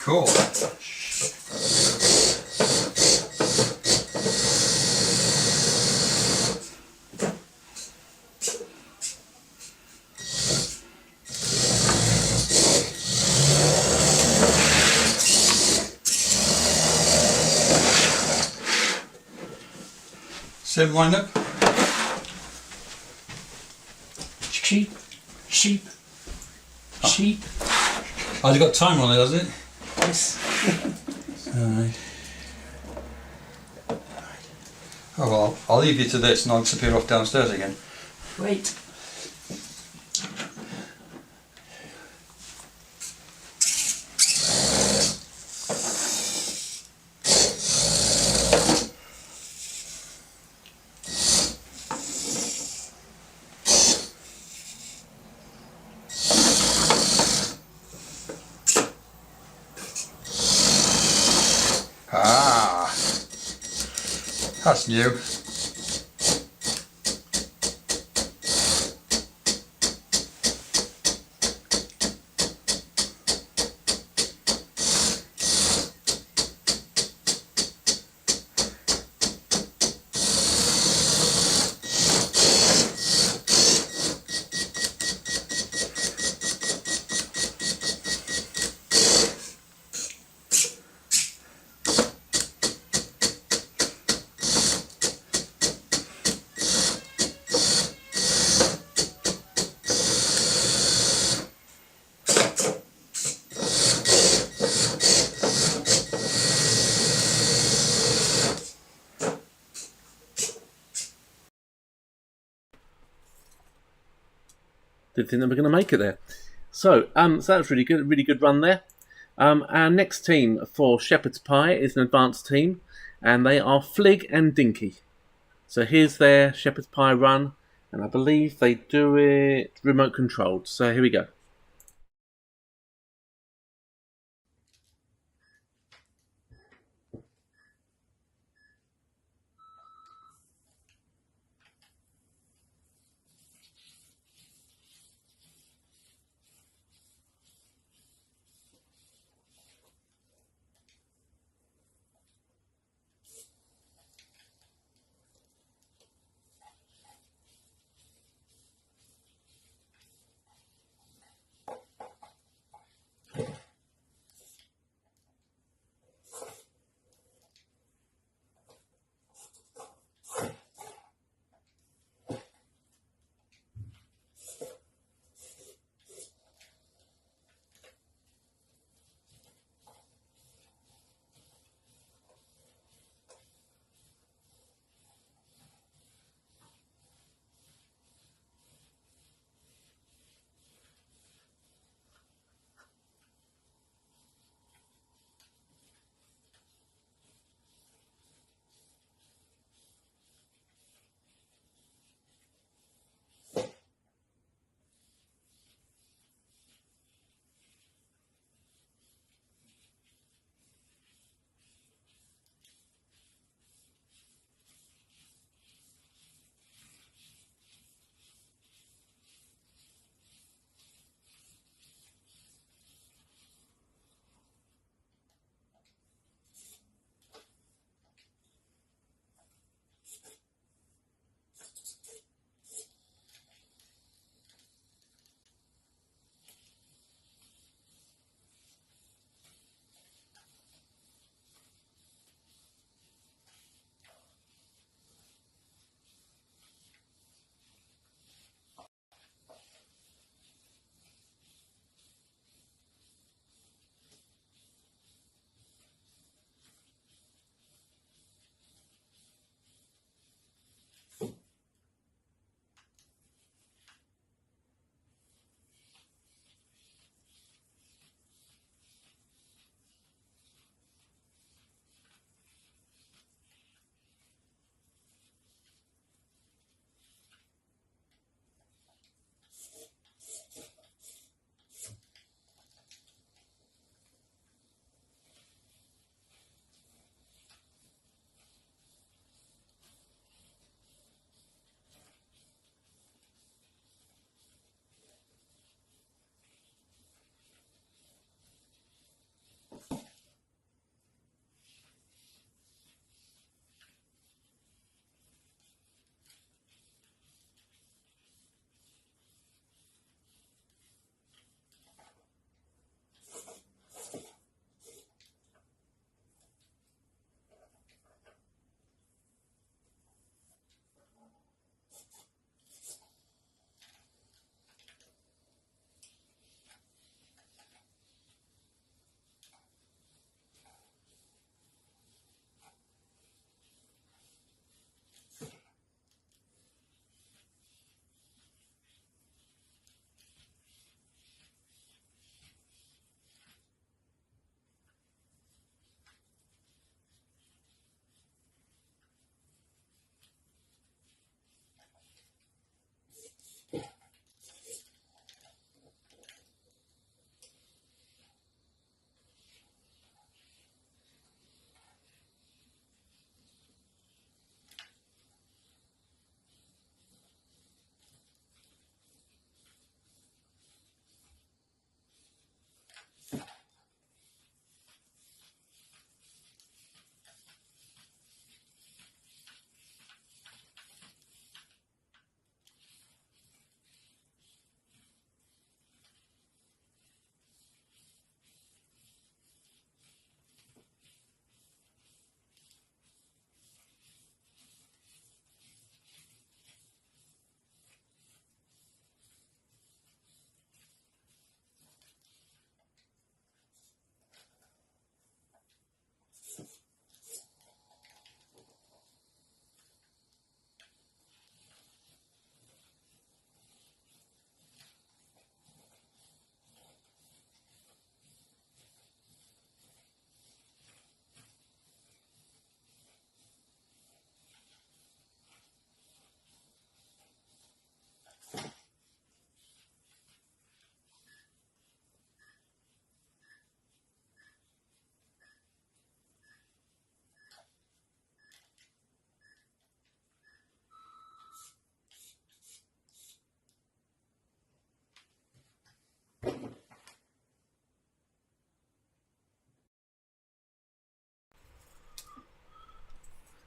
Speaker 4: Cool. Same lineup.
Speaker 3: Sheep, sheep, sheep.
Speaker 4: Has it got timer on it, has it?
Speaker 3: Yes.
Speaker 4: Alright. Oh well, I'll leave you to this and I'll disappear off downstairs again.
Speaker 3: Wait.
Speaker 4: Ah, that's new.
Speaker 1: Didn't think that we're going to make it there. So that was really good run there. Our next team for Shepherd's Pie is an advanced team, and they are Flig and Dinky. So here's their Shepherd's Pie run, and I believe they do it remote controlled. So here we go.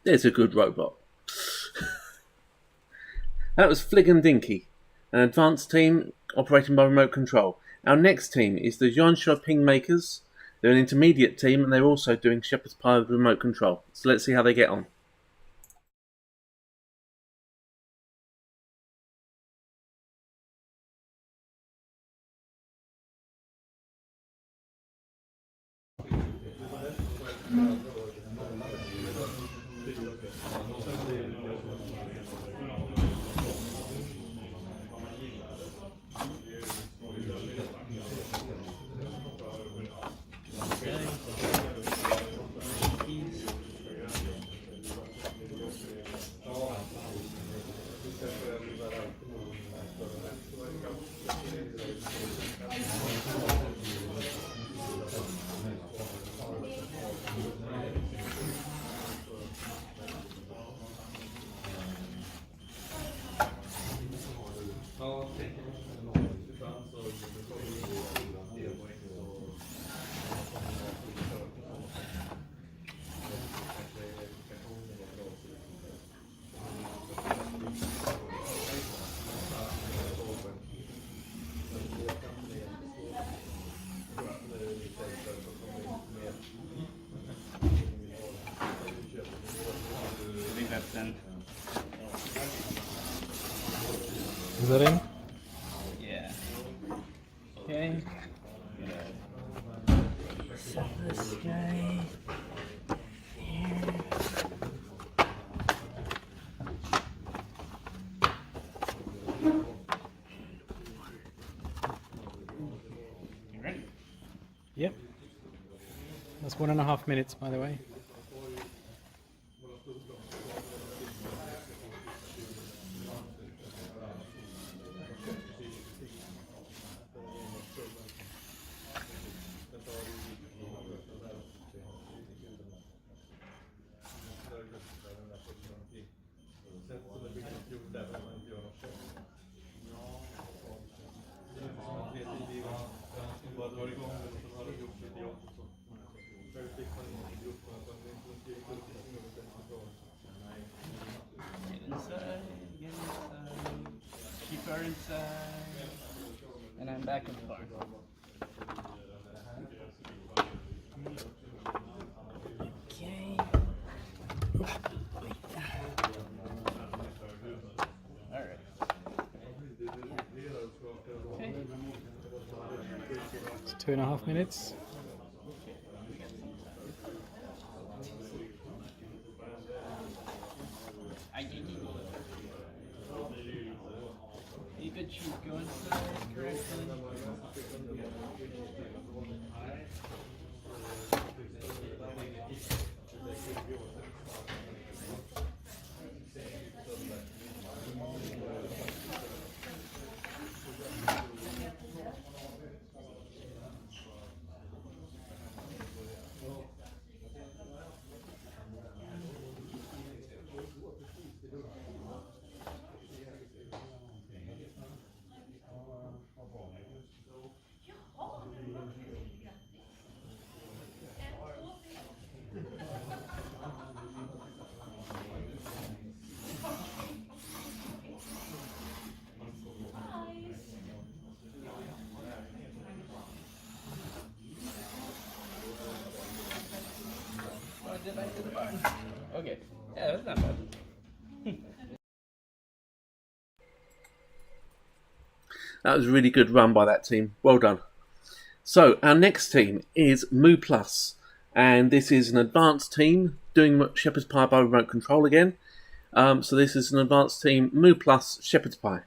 Speaker 1: There's a good robot. That was Flig and Dinky, an advanced team operating by remote control. Our next team is the Yonping Makers. They're an intermediate team and they're also doing shepherd's pie with remote control. So let's see how they get on.
Speaker 2: Is that in?
Speaker 7: Yeah. Okay. Set this guy here.
Speaker 2: You ready? Yep. That's 1.5 minutes, by the way.
Speaker 7: Keep her inside. And I'm back in the bar. Okay. Alright. Okay.
Speaker 2: It's 2.5 minutes.
Speaker 7: You could choose go inside correctly. Back to the barn. Okay. Yeah, that's not bad.
Speaker 1: That was a really good run by that team. Well done. So our next team is Moo Plus, and this is an advanced team doing shepherd's pie by remote control again. So this is an advanced team, Moo Plus shepherd's pie.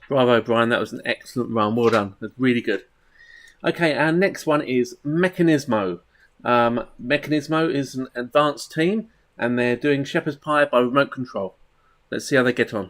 Speaker 1: Bravo, Brian. That was an excellent run. Well done. That's really good. Okay, our next one is Mechanismo. Mechanismo is an advanced team, and they're doing shepherd's pie by remote control. Let's see how they get on.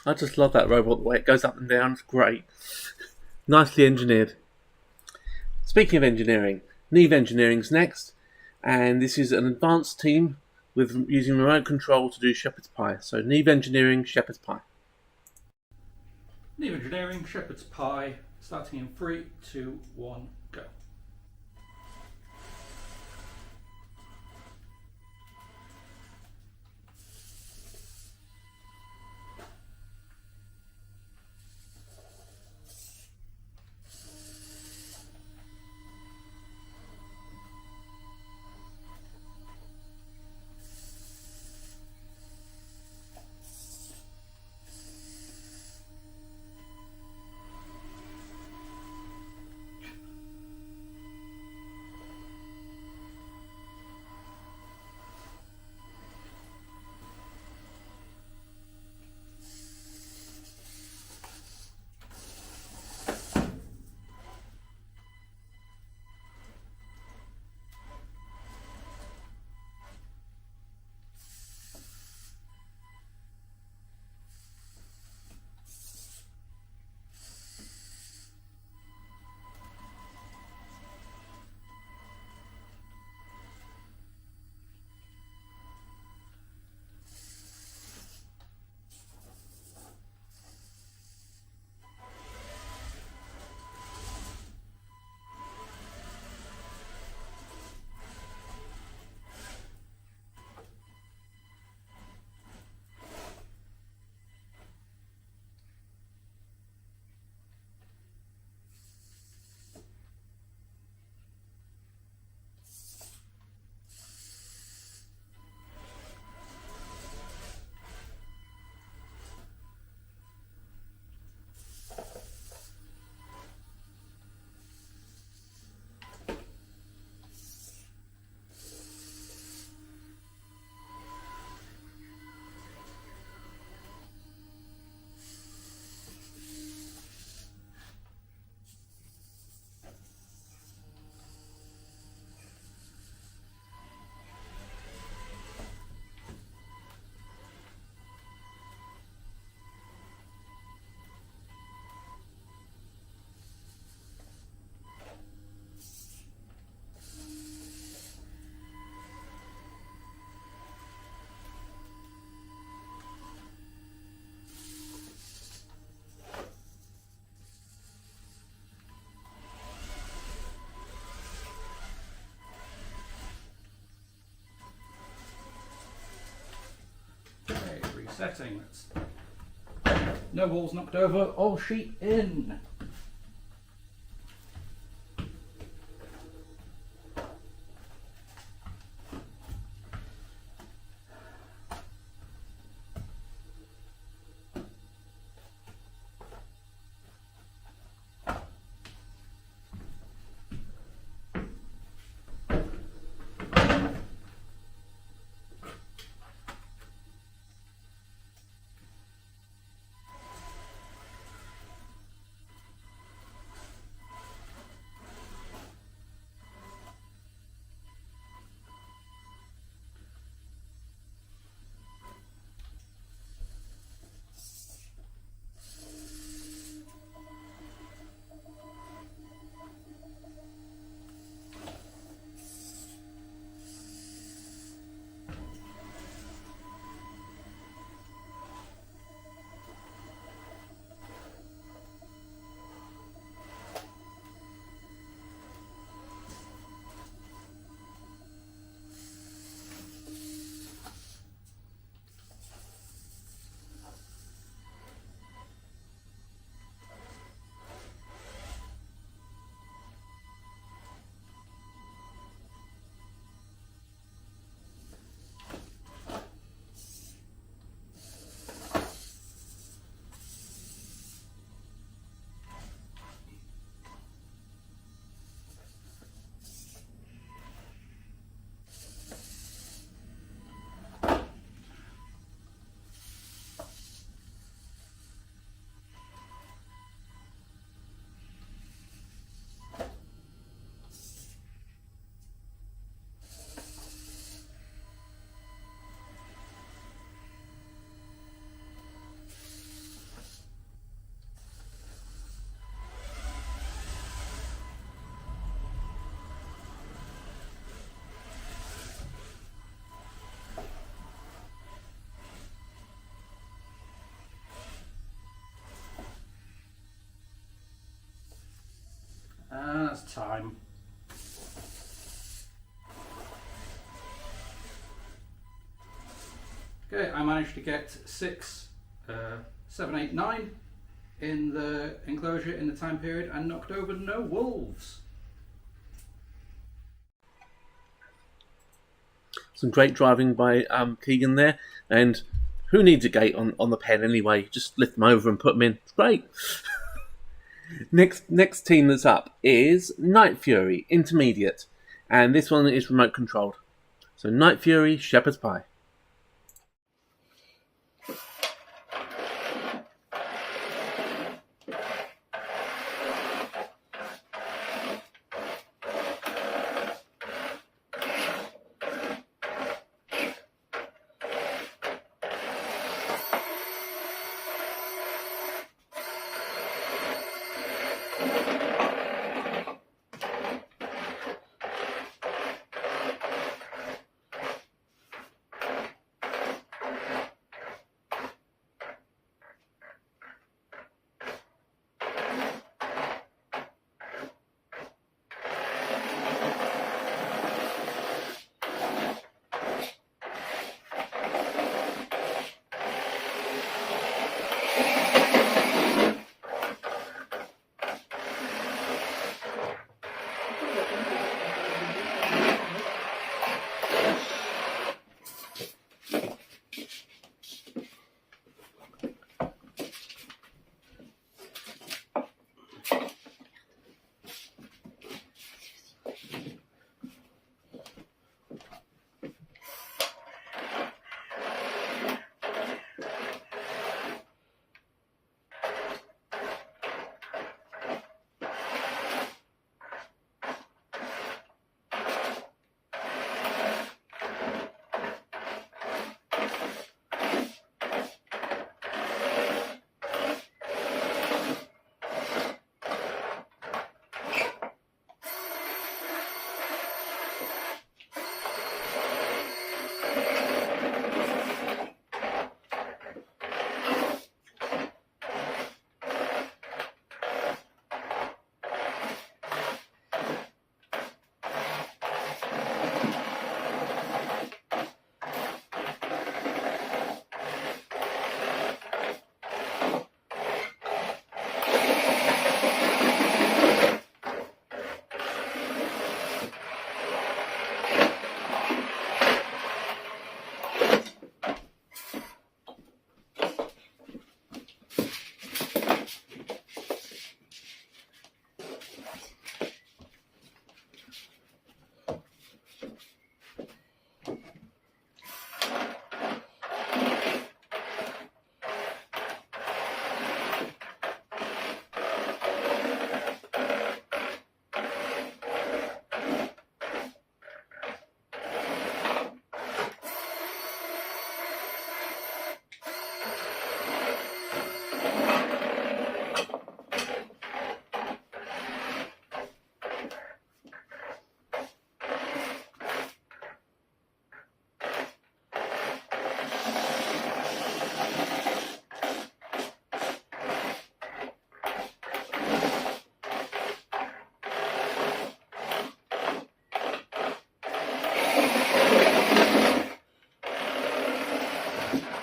Speaker 1: I just love that robot, the way it goes up and down. It's great. Nicely engineered. Speaking of engineering, Neave Engineering's next, and this is an advanced team with using remote control to do shepherd's pie. So Neave Engineering, shepherd's pie.
Speaker 10: Neave Engineering, shepherd's pie, starting in 3, 2, 1, go. Settings. No walls knocked over, all sheet in. Okay, I managed to get 6, 7, 8, 9 in the enclosure in the time period and knocked over no wolves.
Speaker 1: Some great driving by Keegan there, and who needs a gate on the pen anyway? Just lift them over and put them in. It's great. Next team that's up is Night Fury Intermediate, and this one is remote controlled. So Night Fury Shepherd's Pie.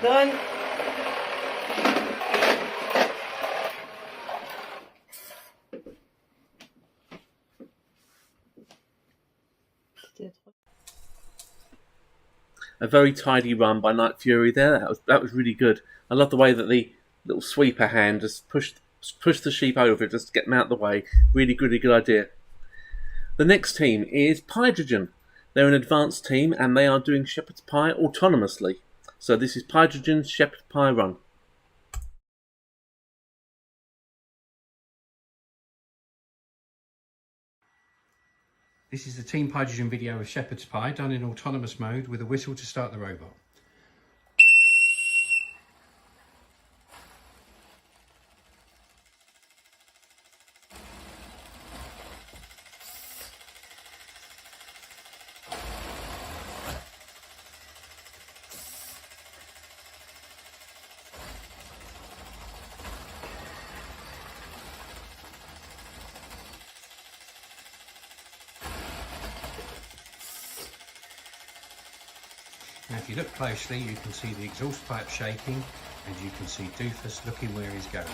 Speaker 12: Done.
Speaker 1: A very tidy run by Night Fury there. That was really good. I love the way that the little sweeper hand just pushed the sheep over just to get them out of the way. Really good idea. The next team is Pydrogen. They're an advanced team and they are doing Shepherd's Pie autonomously. So this is Pydrogen's Shepherd's Pie run.
Speaker 11: This is the Team Pydrogen video of Shepherd's Pie done in autonomous mode with a whistle to start the robot. Now if you look closely you can see the exhaust pipe shaking and you can see Doofus looking where he's going.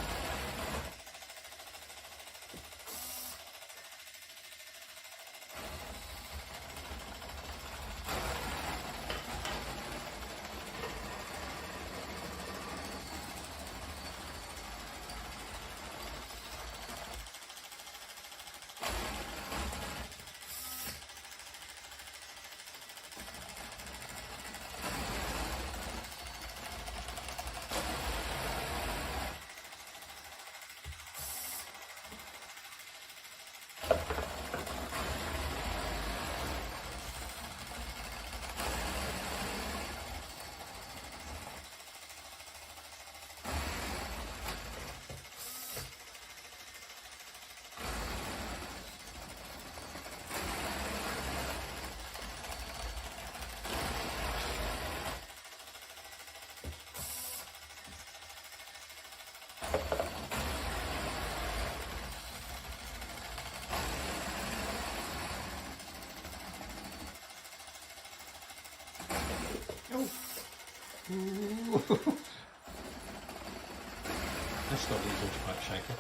Speaker 11: That's not the exhaust pipe shaker.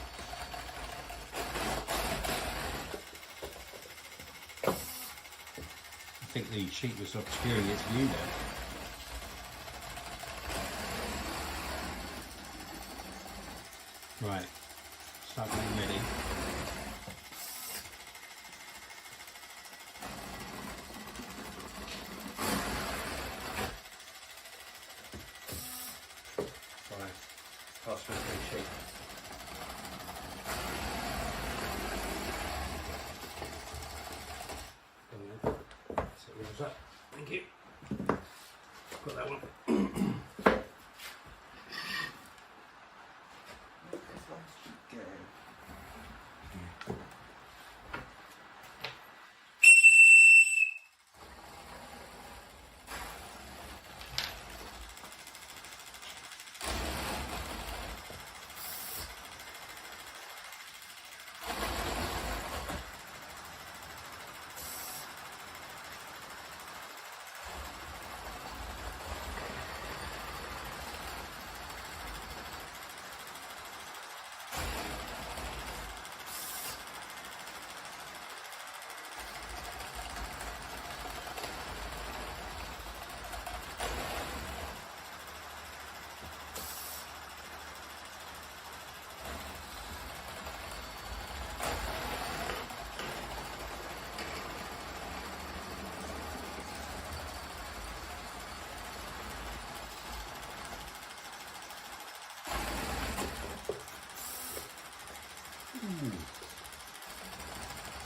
Speaker 11: I think the sheet was obscuring its view there. Right, start getting ready. Thank you. Got that one.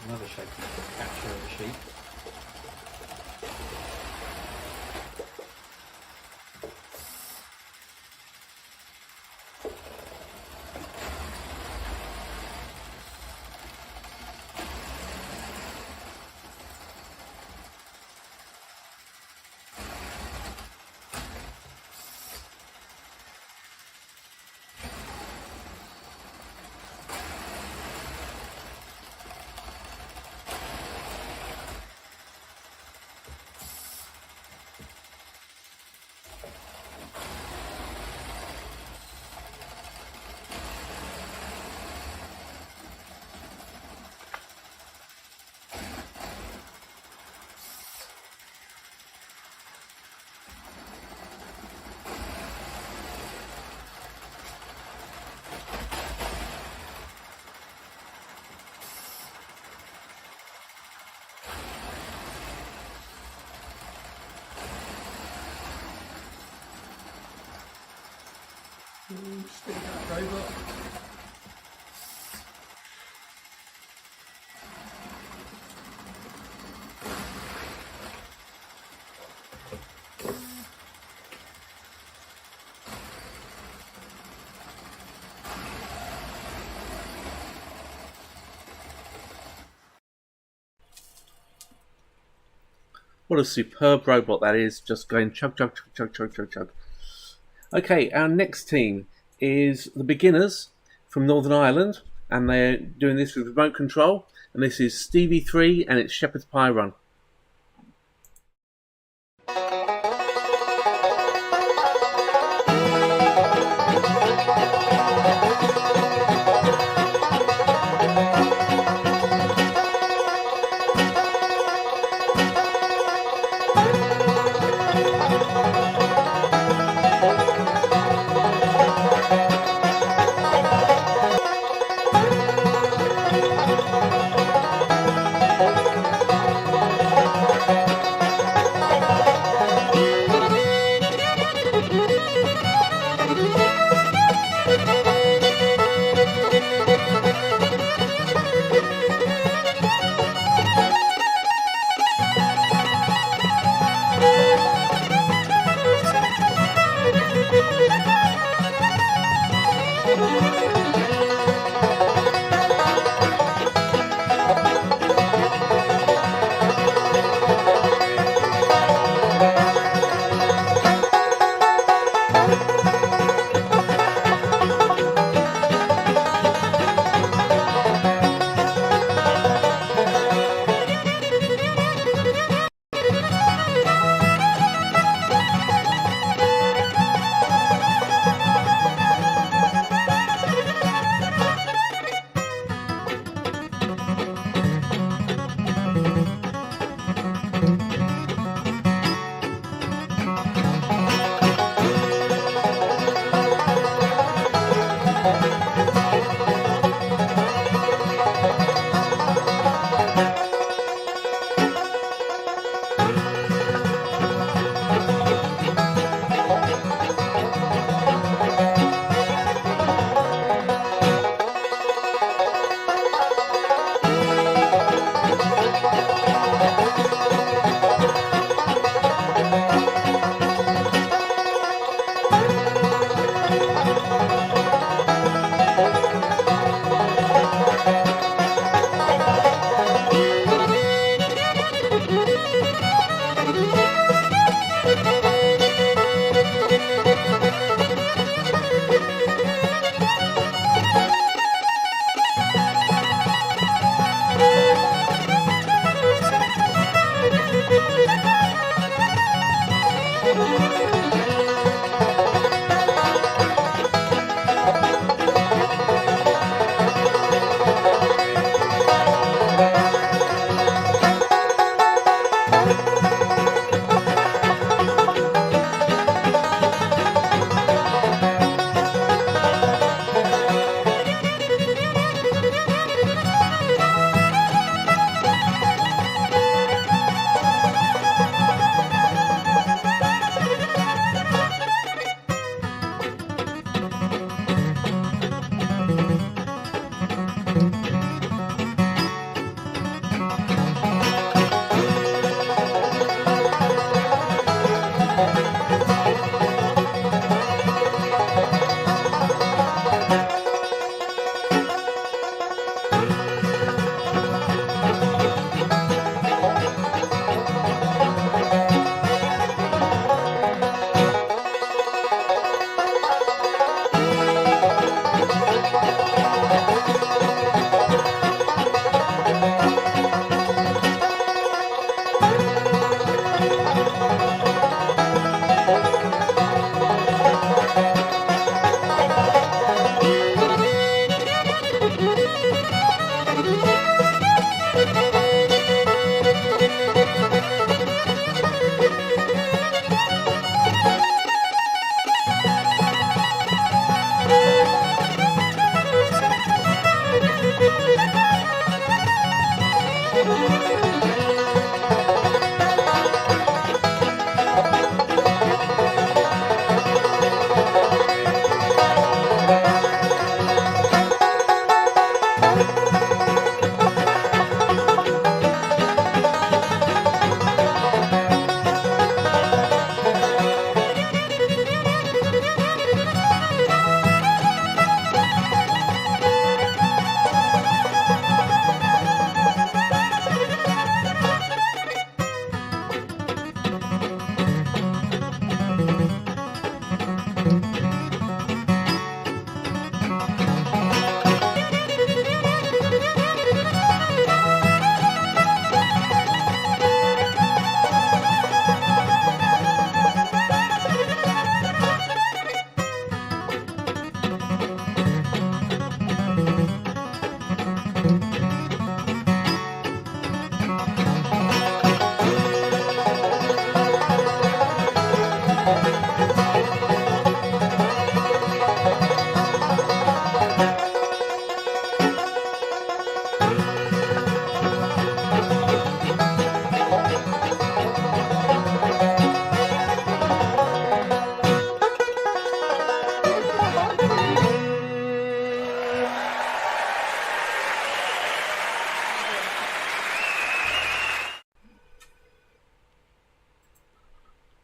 Speaker 11: Another shape to capture of the sheep. Stick that robot.
Speaker 1: What a superb robot that is, just going chug, chug, chug, chug, chug, chug, chug. Okay, our next team is the Beginners from Northern Ireland, and they're doing this with remote control, and this is Stevie Three and it's Shepherd's Pie Run.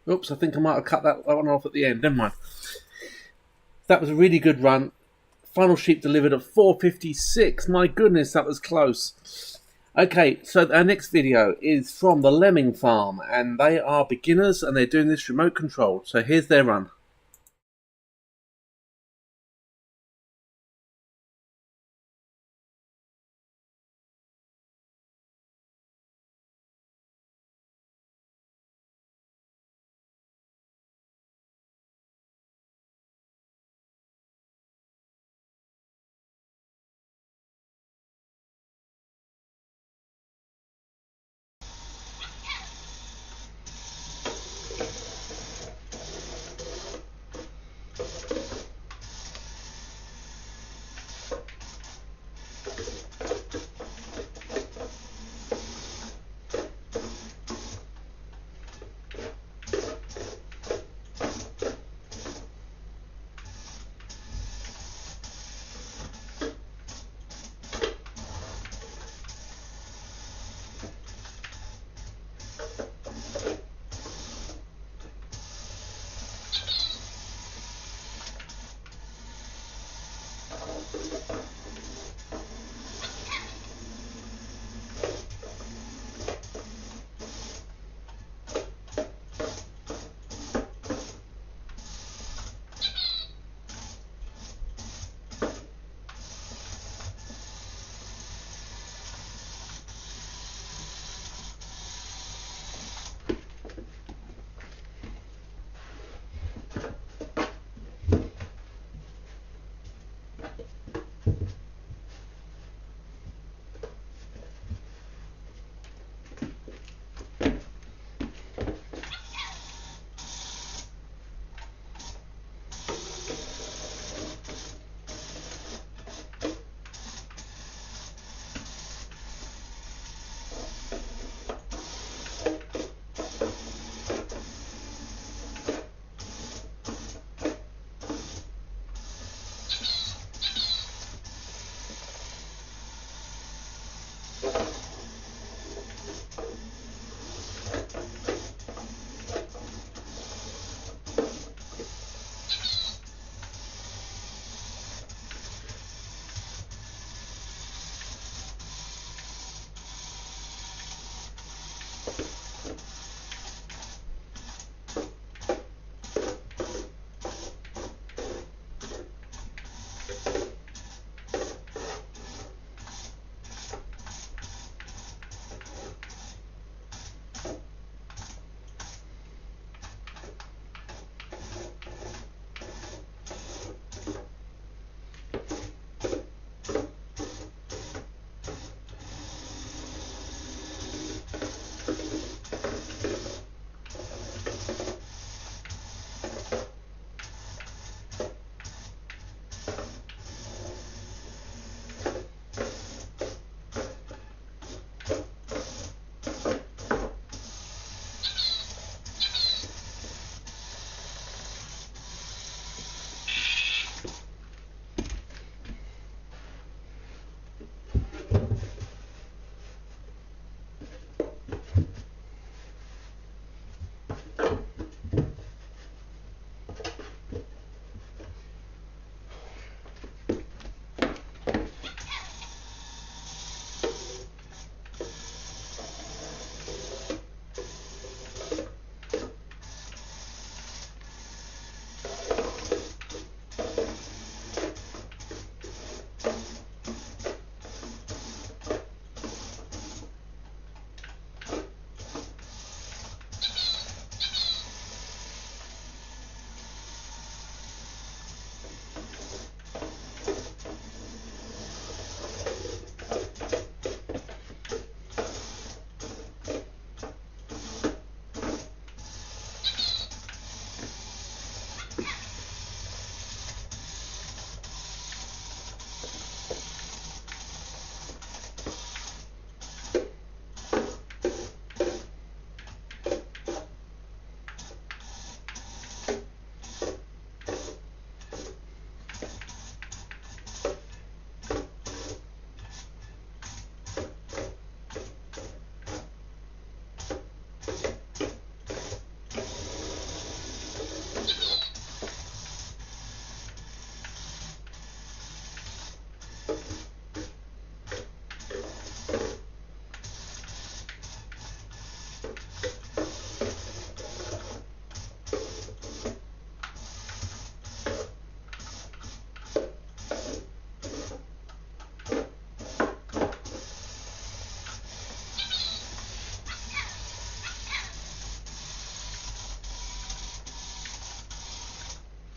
Speaker 1: Oops, I think I might have cut that one off at the end. Never mind. That was a really good run. Final sheep delivered at 4:56. My goodness, that was close. Okay, so our next video is from the Lemming Farm, and they are beginners and they're doing this remote controlled. So here's their run.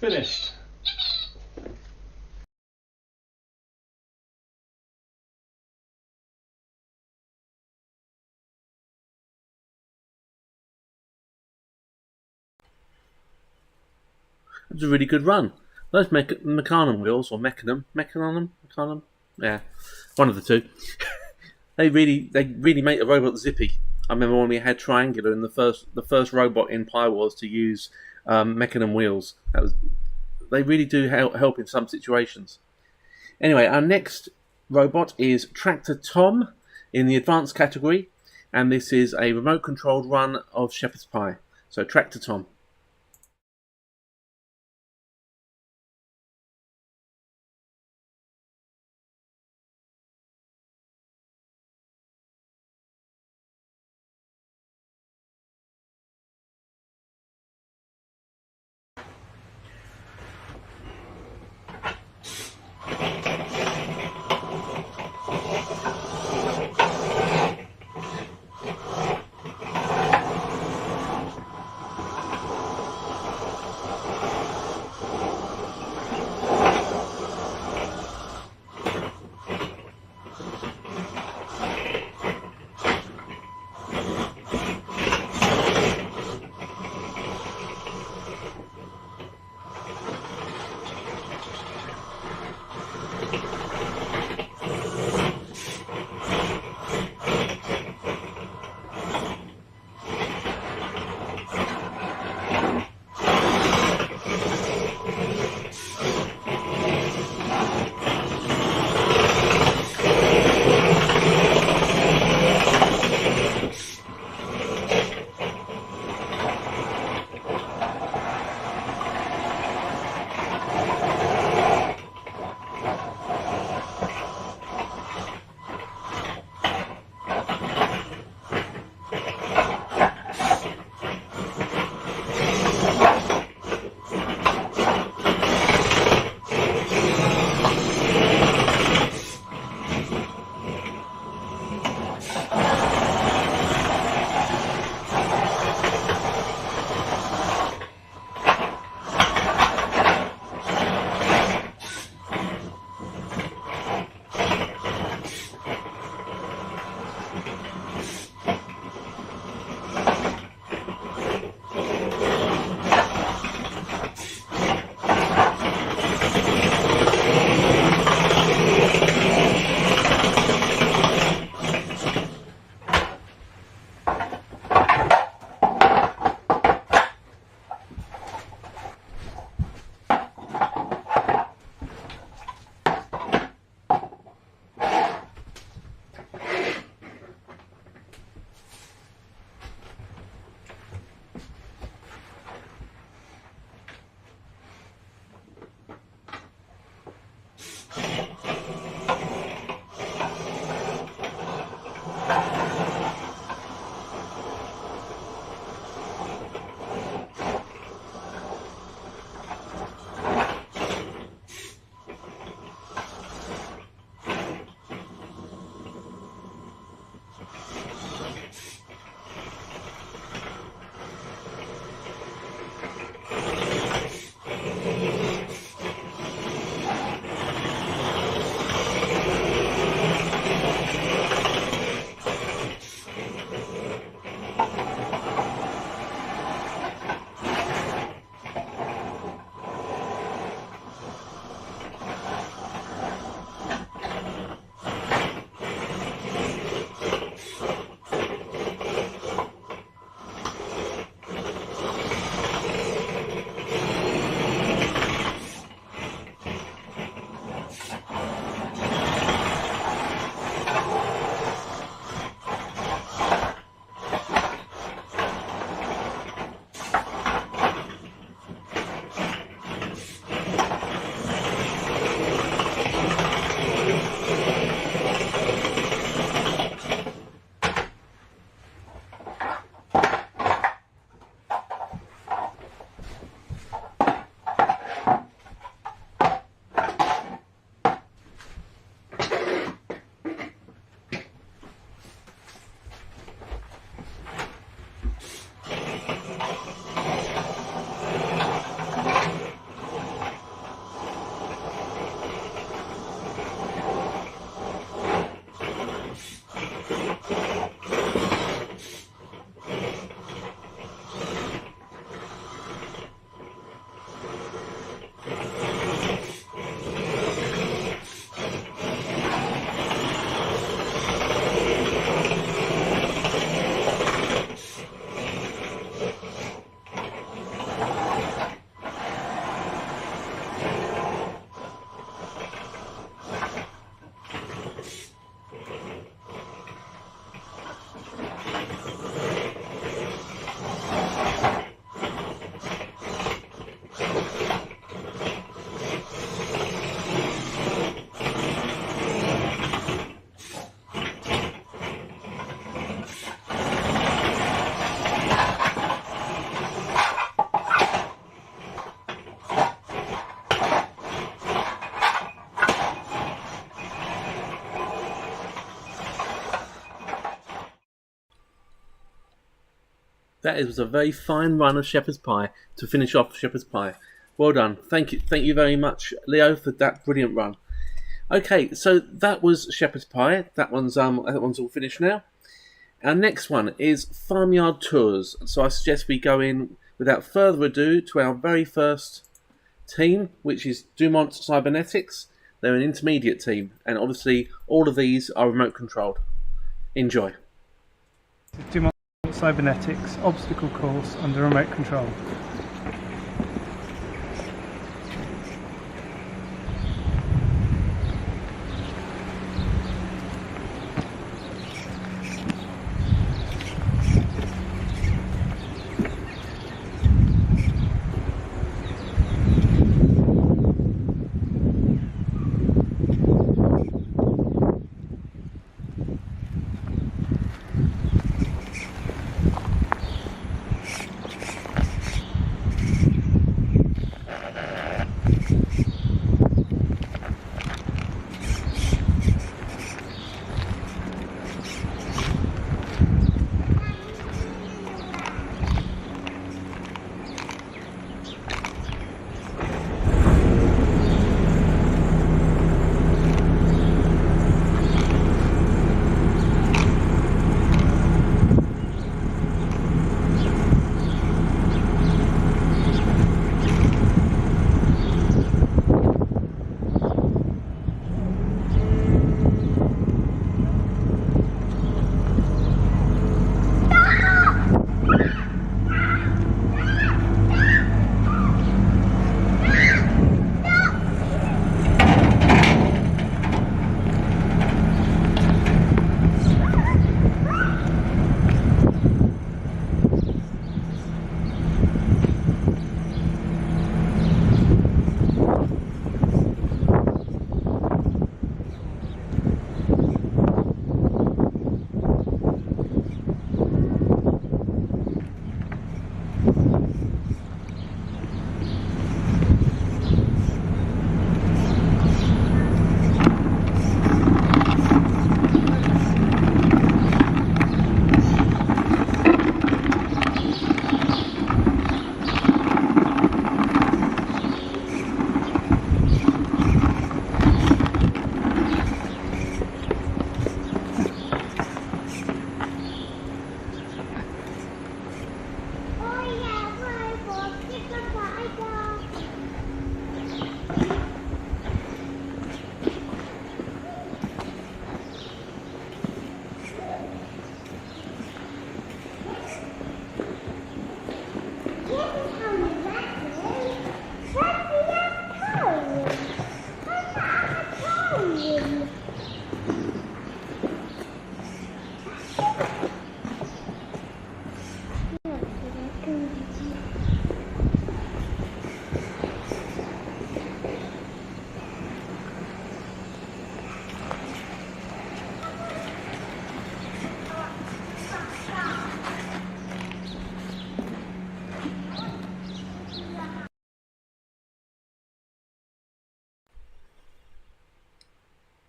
Speaker 2: Finished.
Speaker 1: It was a really good run. Those Mecanum wheels, or Mecanum, yeah, one of the two. they really make the robot zippy. I remember when we had Triangular in the first robot in Pi Wars to use Mecanum wheels. They really do help in some situations. Anyway, our next robot is Tractor Tom in the advanced category, and this is a remote controlled run of Shepherd's Pie. So Tractor Tom. That was a very fine run of shepherd's pie to finish off shepherd's pie. Well done. Thank you very much, Leo, for that brilliant run. Okay, so that was shepherd's pie. That one's all finished now. Our next one is Farmyard tours. So I suggest we go in without further ado to our very first team, which is Dumont Cybernetics. They're an intermediate team, and obviously all of these are remote controlled. Enjoy.
Speaker 2: Dumont Cybernetics obstacle course under remote control.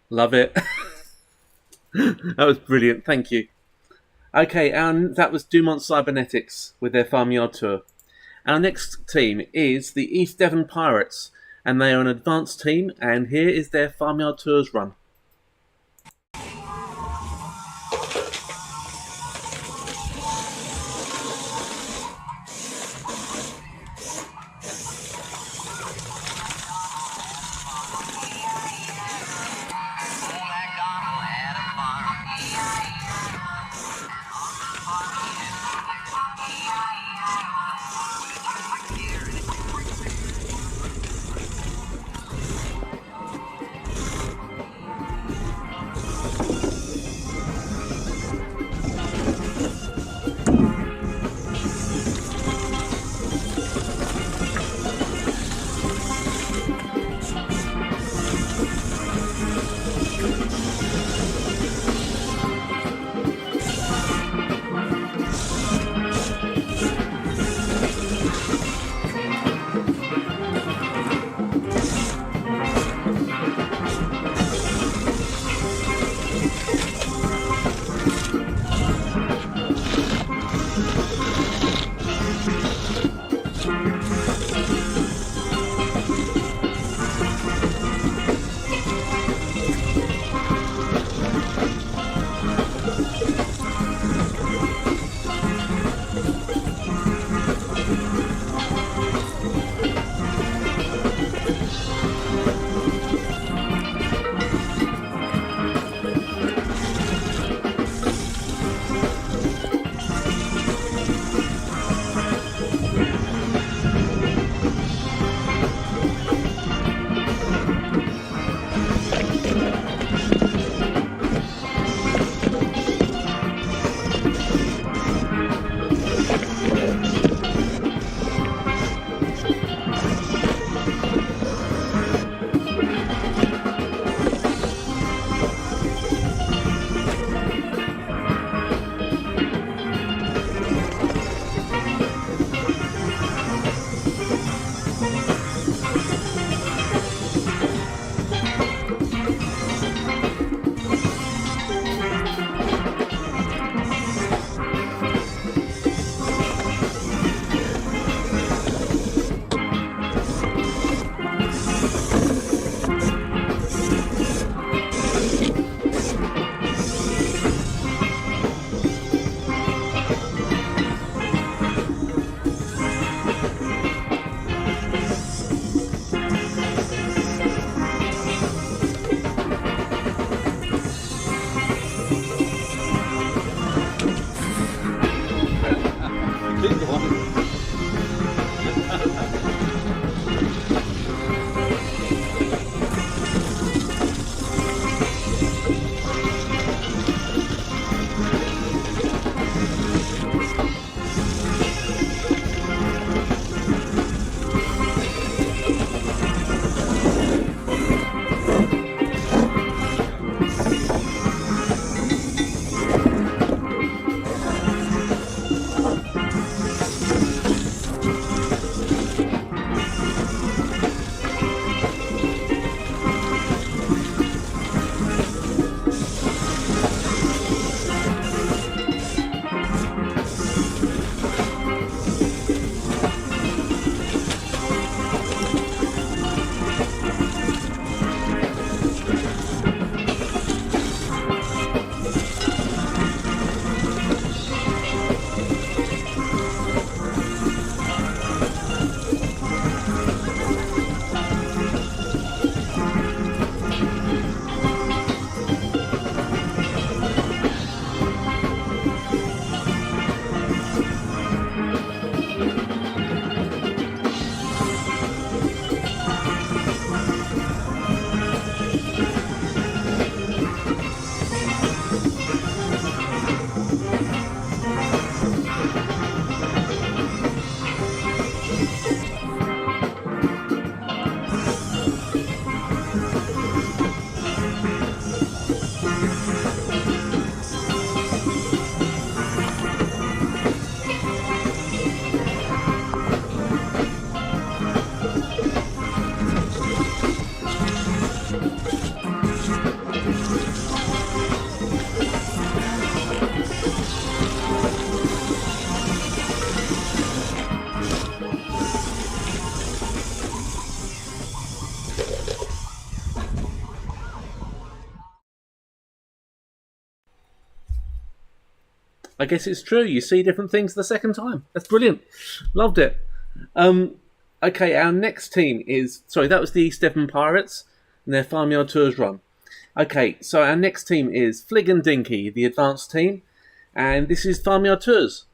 Speaker 1: Love it. That was brilliant. Thank you. Okay, and that was Dumont Cybernetics with their Farmyard tour. Our next team is the East Devon Pirates, and they are an advanced team, and here is their Farmyard tours run. I guess it's true. You see different things the second time. That's brilliant. Loved it. Okay, our next team is... Sorry, that was the East Devon Pirates and their Farmyard Tours run. Okay, so our next team is Flig and Dinky, the advanced team. And this is Farmyard Tours.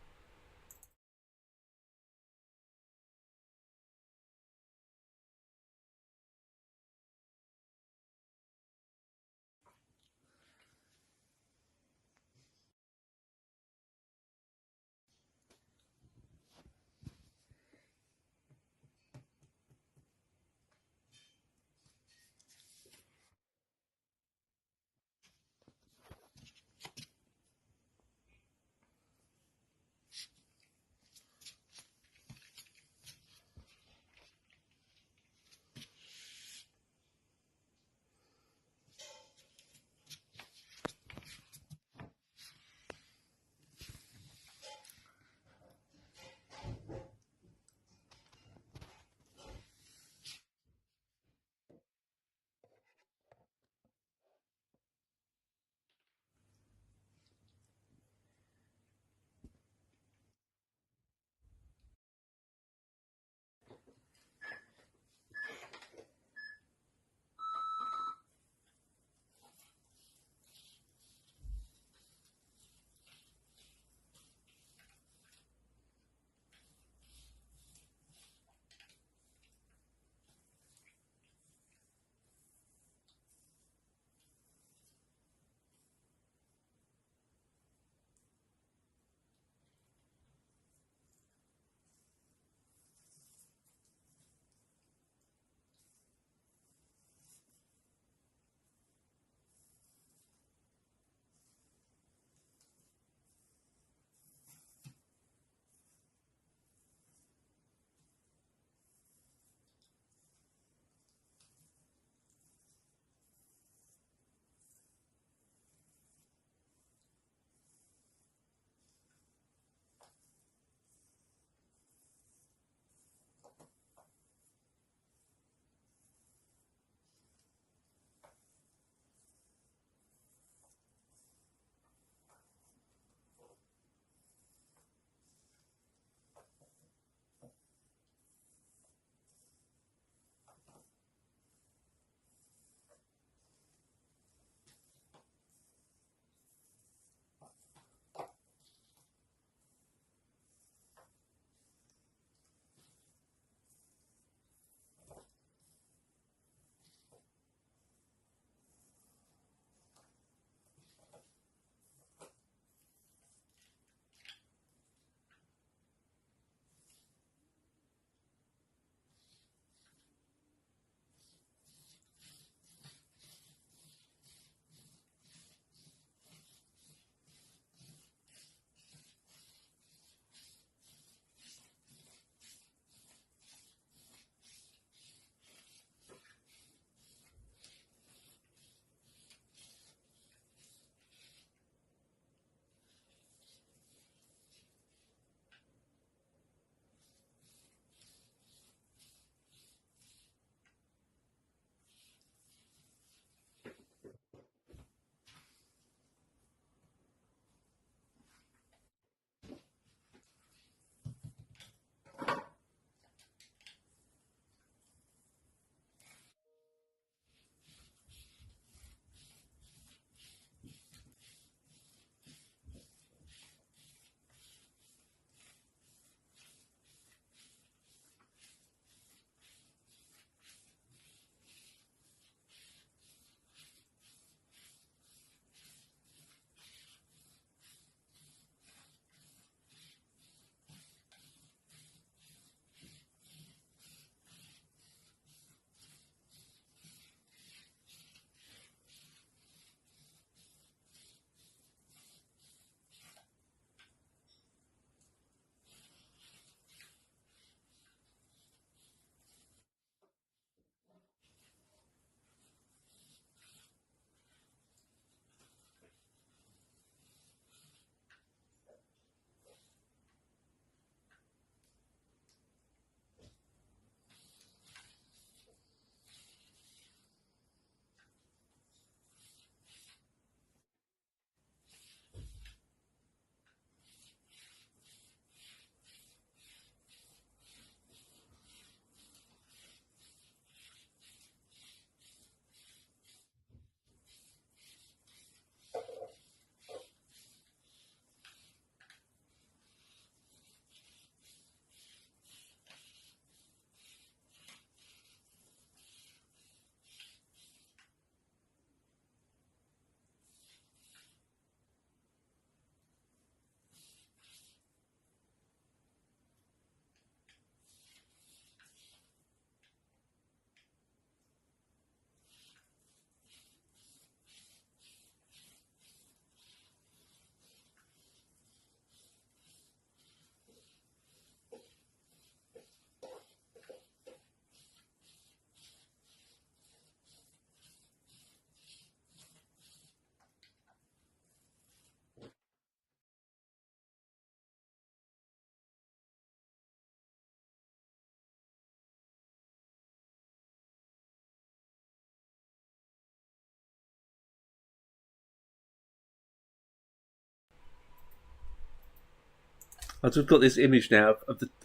Speaker 1: I've just got this image now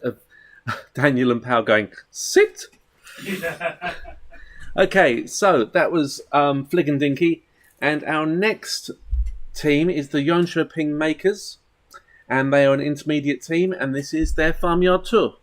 Speaker 1: of Daniel and Pal going, sit! Okay, so that was Flig and Dinky, and our next team is the Yonping Makers, and they are an intermediate team, and this is their Farmyard tour.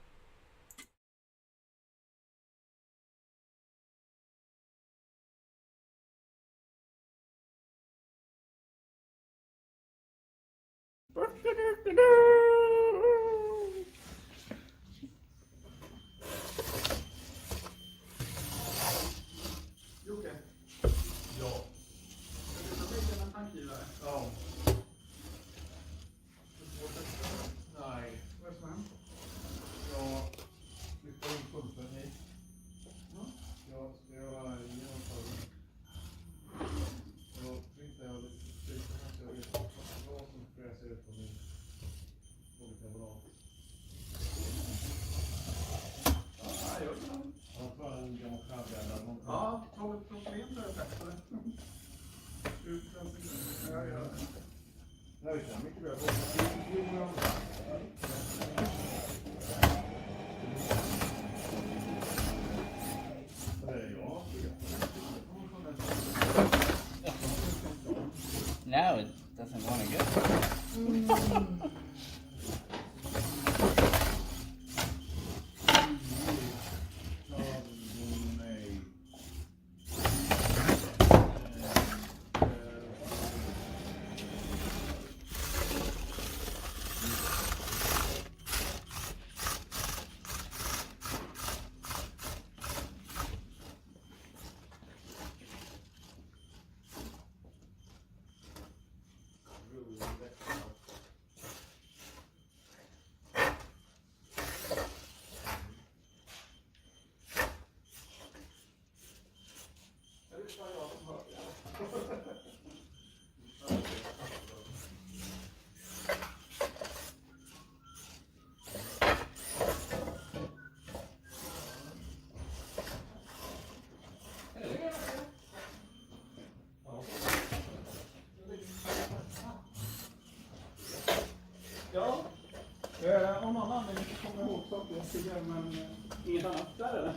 Speaker 7: Now it doesn't want to go.
Speaker 20: Om någon anledning så kommer jag ihåg saker jag ska göra, men inget annat där eller?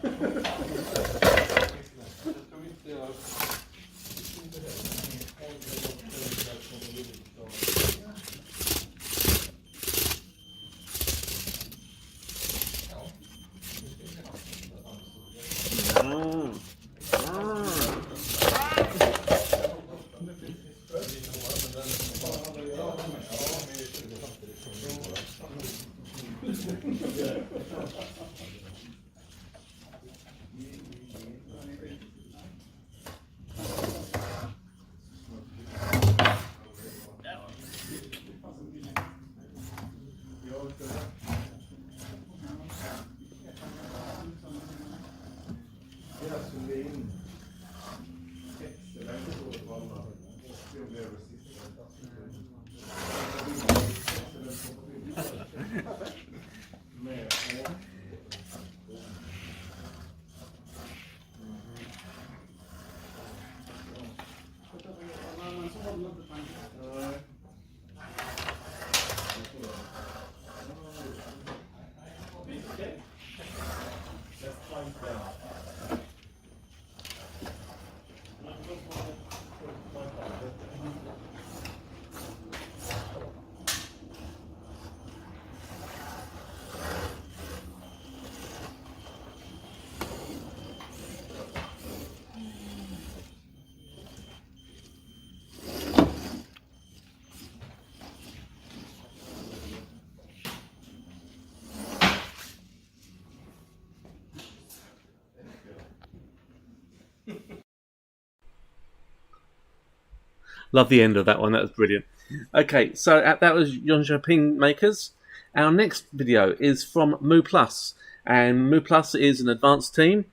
Speaker 1: Love the end of that one. That was brilliant. Okay, so that was Yonping Makers. Our next video is from Moo Plus, and Moo Plus is an advanced team,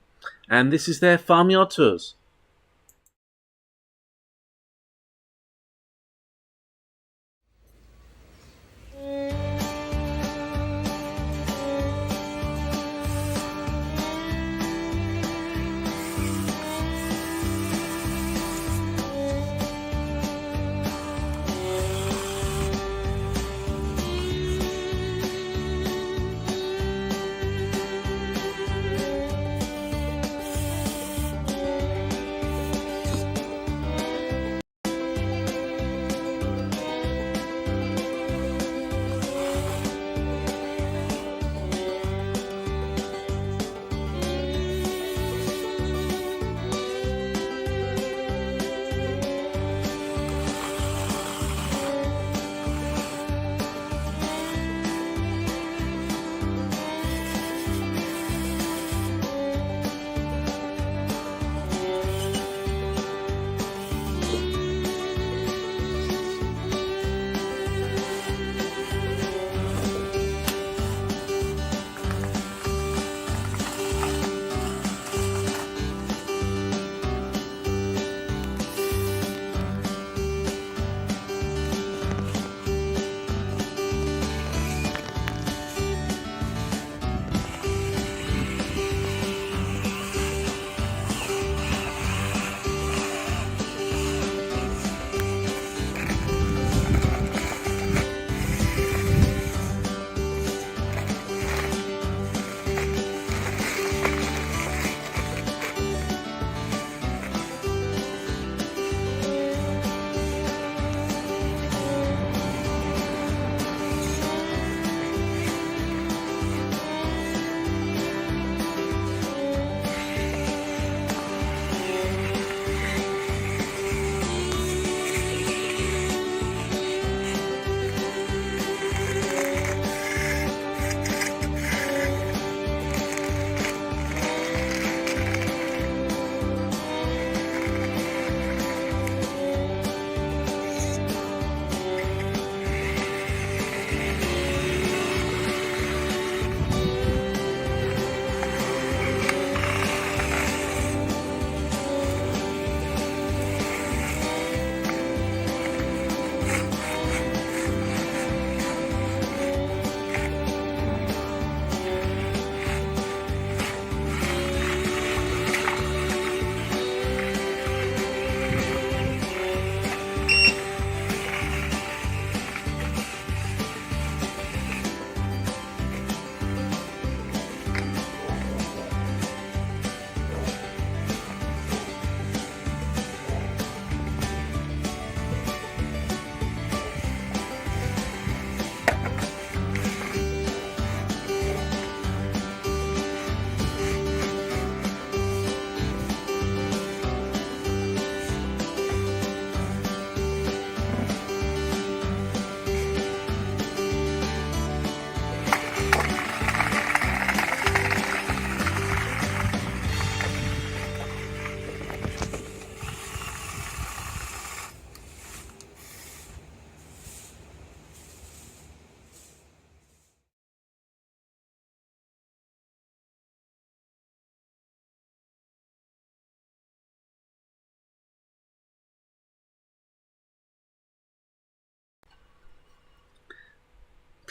Speaker 1: and this is their Farmyard tours.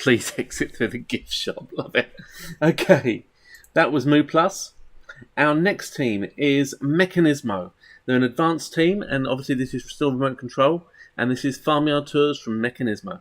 Speaker 1: Please exit through the gift shop. Love it. Okay, that was Moo Plus. Our next team is Mechanismo. They're an advanced team, and obviously this is still remote control, and this is Farmyard Tours from Mechanismo.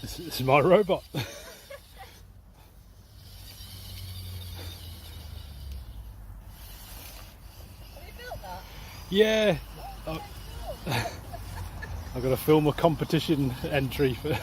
Speaker 20: This is my robot. Yeah. I've got to film a competition entry for.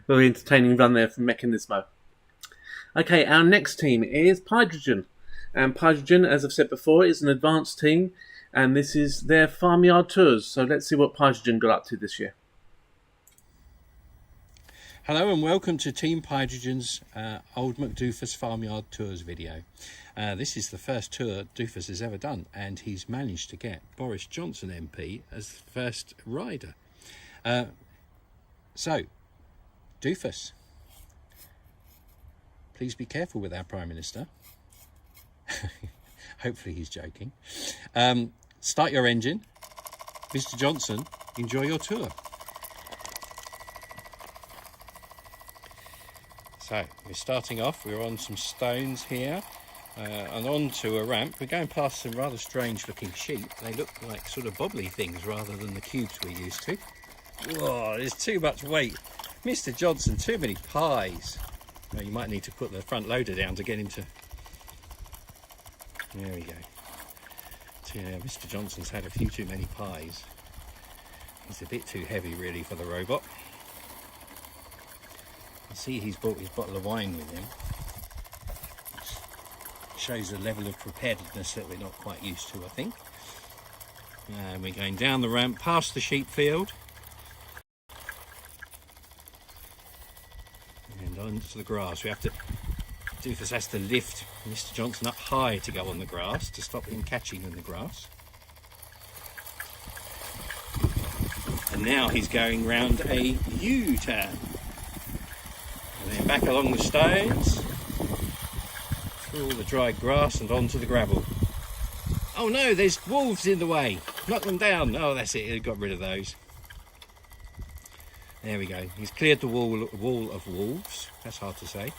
Speaker 1: Very entertaining run there from Mechanismo. Okay, our next team is Hydrogen. And Hydrogen, as I've said before, is an advanced team, and this is their Farmyard tours. So let's see what Hydrogen got up to this year.
Speaker 11: Hello and welcome to Team Hydrogen's Old McDoofus Farmyard Tours video. This is the first tour Doofus has ever done, and he's managed to get Boris Johnson MP as the first rider. So, Doofus, please be careful with our Prime Minister. Hopefully he's joking. Start your engine. Mr. Johnson, enjoy your tour. So we're starting off, we're on some stones here and onto a ramp. We're going past some rather strange looking sheep. They look like sort of bobbly things rather than the cubes we're used to. Whoa, there's too much weight. Mr. Johnson, too many pies. Well, you might need to put the front loader down to get him to... There we go. Yeah, Mr. Johnson's had a few too many pies. He's a bit too heavy really for the robot. I see he's brought his bottle of wine with him. Shows a level of preparedness that we're not quite used to, I think. And we're going down the ramp past the sheep field and onto the grass. Doofus has to lift Mr. Johnson up high to go on the grass to stop him catching in the grass. And now he's going round a U-turn. And then back along the stones, through all the dry grass and onto the gravel. Oh no, there's wolves in the way. Knock them down. Oh, that's it, he got rid of those. There we go. He's cleared the wall of wolves. That's hard to say.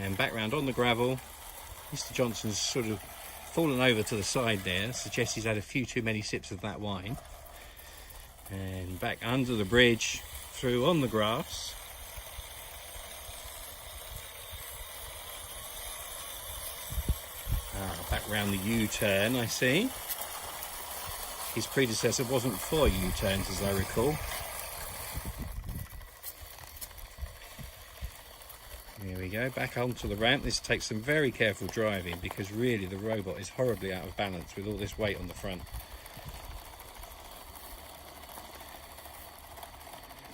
Speaker 11: And back round on the gravel. Mr. Johnson's sort of fallen over to the side there. Suggests he's had a few too many sips of that wine. And back under the bridge, through on the grass. Back round the U-turn, I see. His predecessor wasn't for U-turns, as I recall. There we go, back onto the ramp. This takes some very careful driving because really the robot is horribly out of balance with all this weight on the front.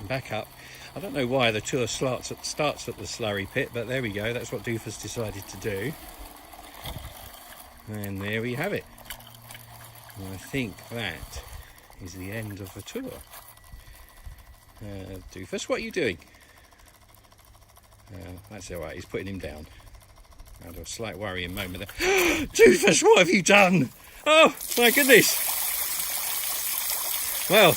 Speaker 11: And back up. I don't know why the tour starts at the slurry pit, but there we go, that's what Doofus decided to do. And there we have it. And I think that is the end of the tour. Doofus, what are you doing? That's alright, he's putting him down. I had a slight worrying moment there. Doofus, what have you done? Oh, my goodness. Well,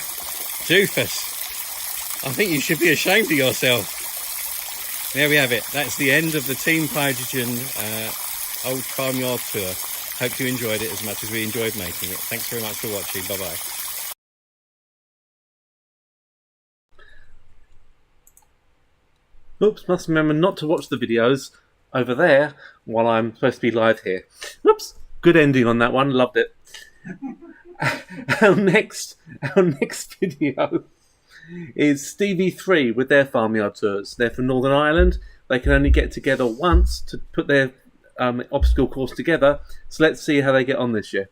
Speaker 11: Doofus, I think you should be ashamed of yourself. There we have it. That's the end of the Team Hydrogen Old Farmyard tour. Hope you enjoyed it as much as we enjoyed making it. Thanks very much for watching. Bye-bye.
Speaker 1: Oops, must remember not to watch the videos over there while I'm supposed to be live here. Oops, good ending on that one. Loved it. Our next video is Stevie Three with their Farmyard tours. They're from Northern Ireland. They can only get together once to put their obstacle course together, so let's see how they get on this year.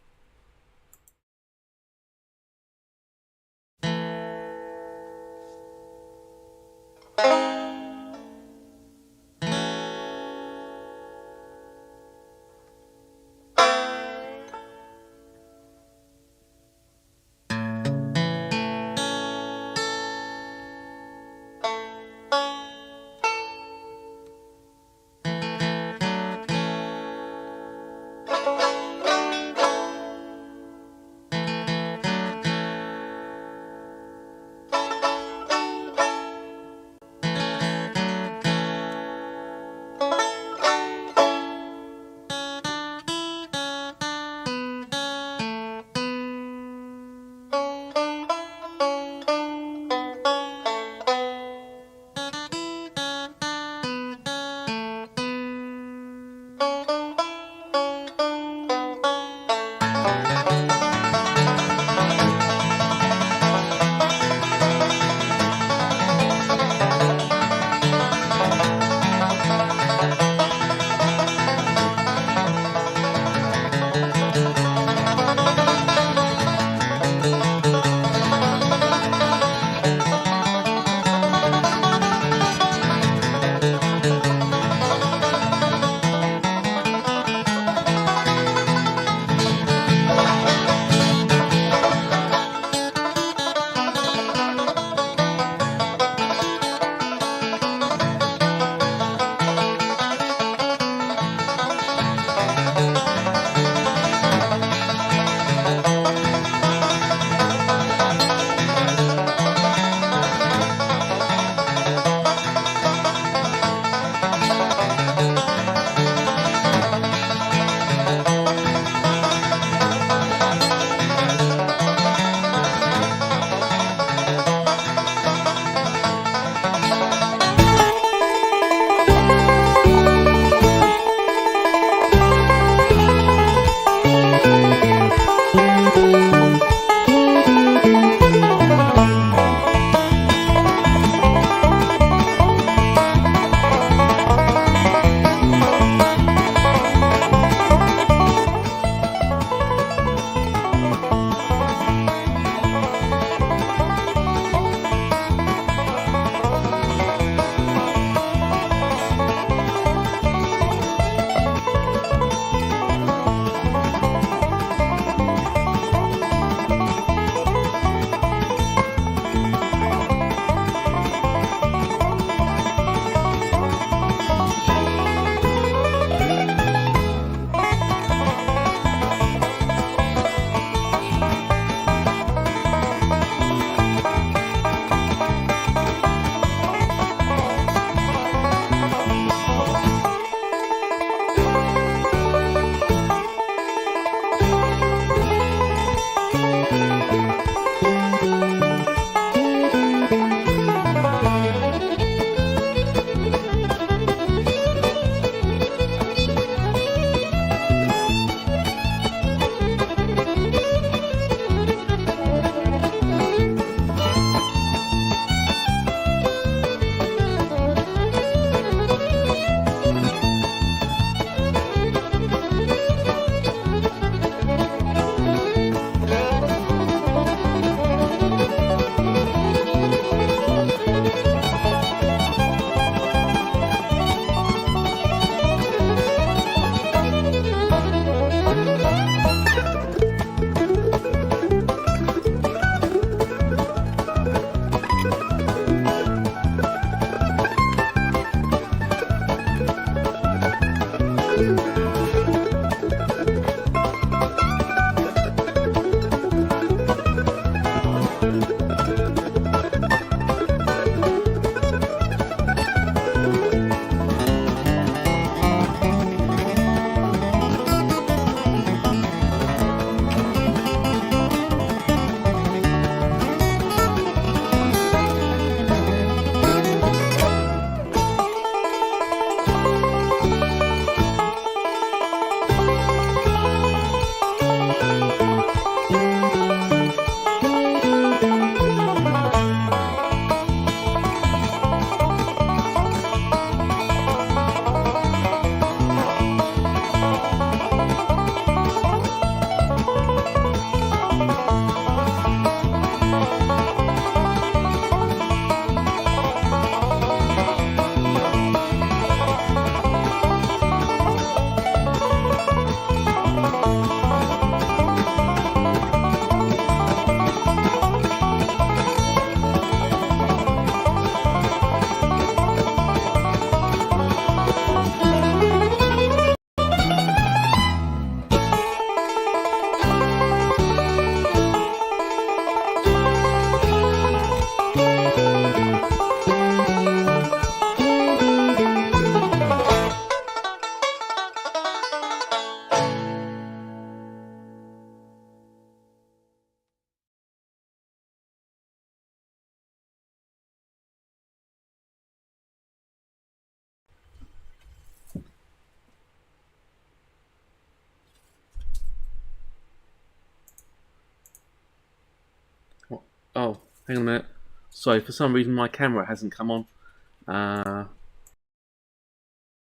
Speaker 1: Hang on a minute. Sorry, for some reason my camera hasn't come on.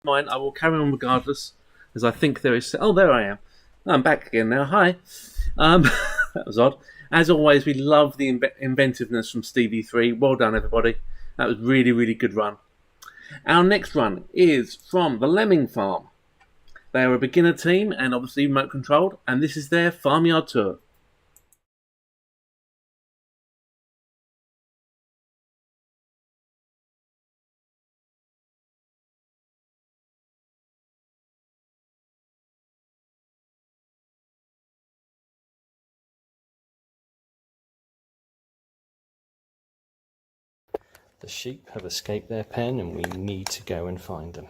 Speaker 1: Mine, I will carry on regardless, as I think there is... Oh, there I am. I'm back again now. Hi. That was odd. As always, we love the inventiveness from Stevie Three. Well done, everybody. That was really, really good run. Our next run is from the Lemming Farm. They are a beginner team and obviously remote controlled, and this is their Farmyard tour.
Speaker 13: The sheep have escaped their pen and we need to go and find them.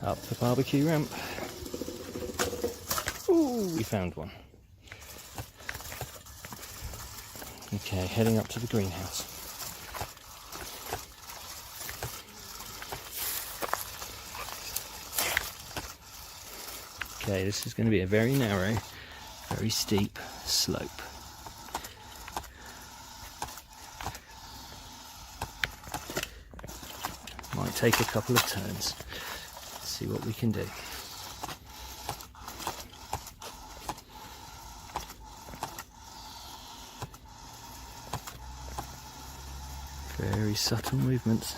Speaker 13: Up the barbecue ramp. Ooh, we found one. Okay, heading up to the greenhouse. Okay, this is going to be a very narrow, very steep slope. Might take a couple of turns. See what we can do. Very subtle movements.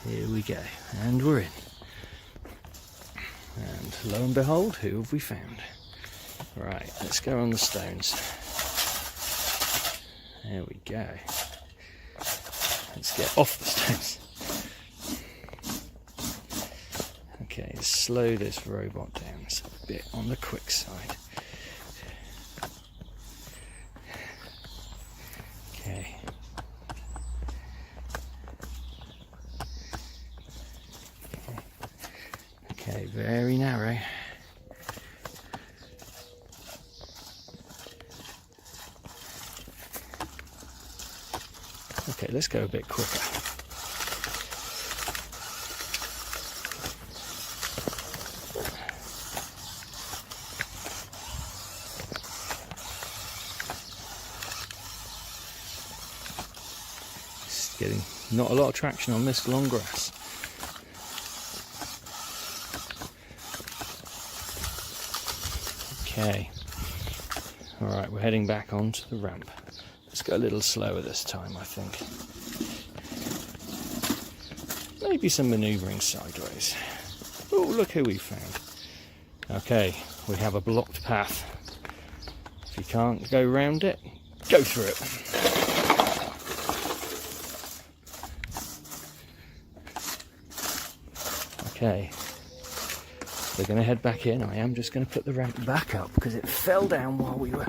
Speaker 13: Here we go, and we're in. And lo and behold, who have we found? Right, let's go on the stones. There we go. Let's get off the stones. Okay, slow this robot down. It's a bit on the quick side. Okay. Okay, very narrow. Okay, let's go a bit quicker. Getting not a lot of traction on this long grass. Okay, alright, we're heading back onto the ramp. Let's go a little slower this time, I think. Maybe some manoeuvring sideways. Oh, look who we found. Okay, we have a blocked path. If you can't go round it, go through it. Okay, they're going to head back in. I am just going to put the ramp back up because it fell down while we were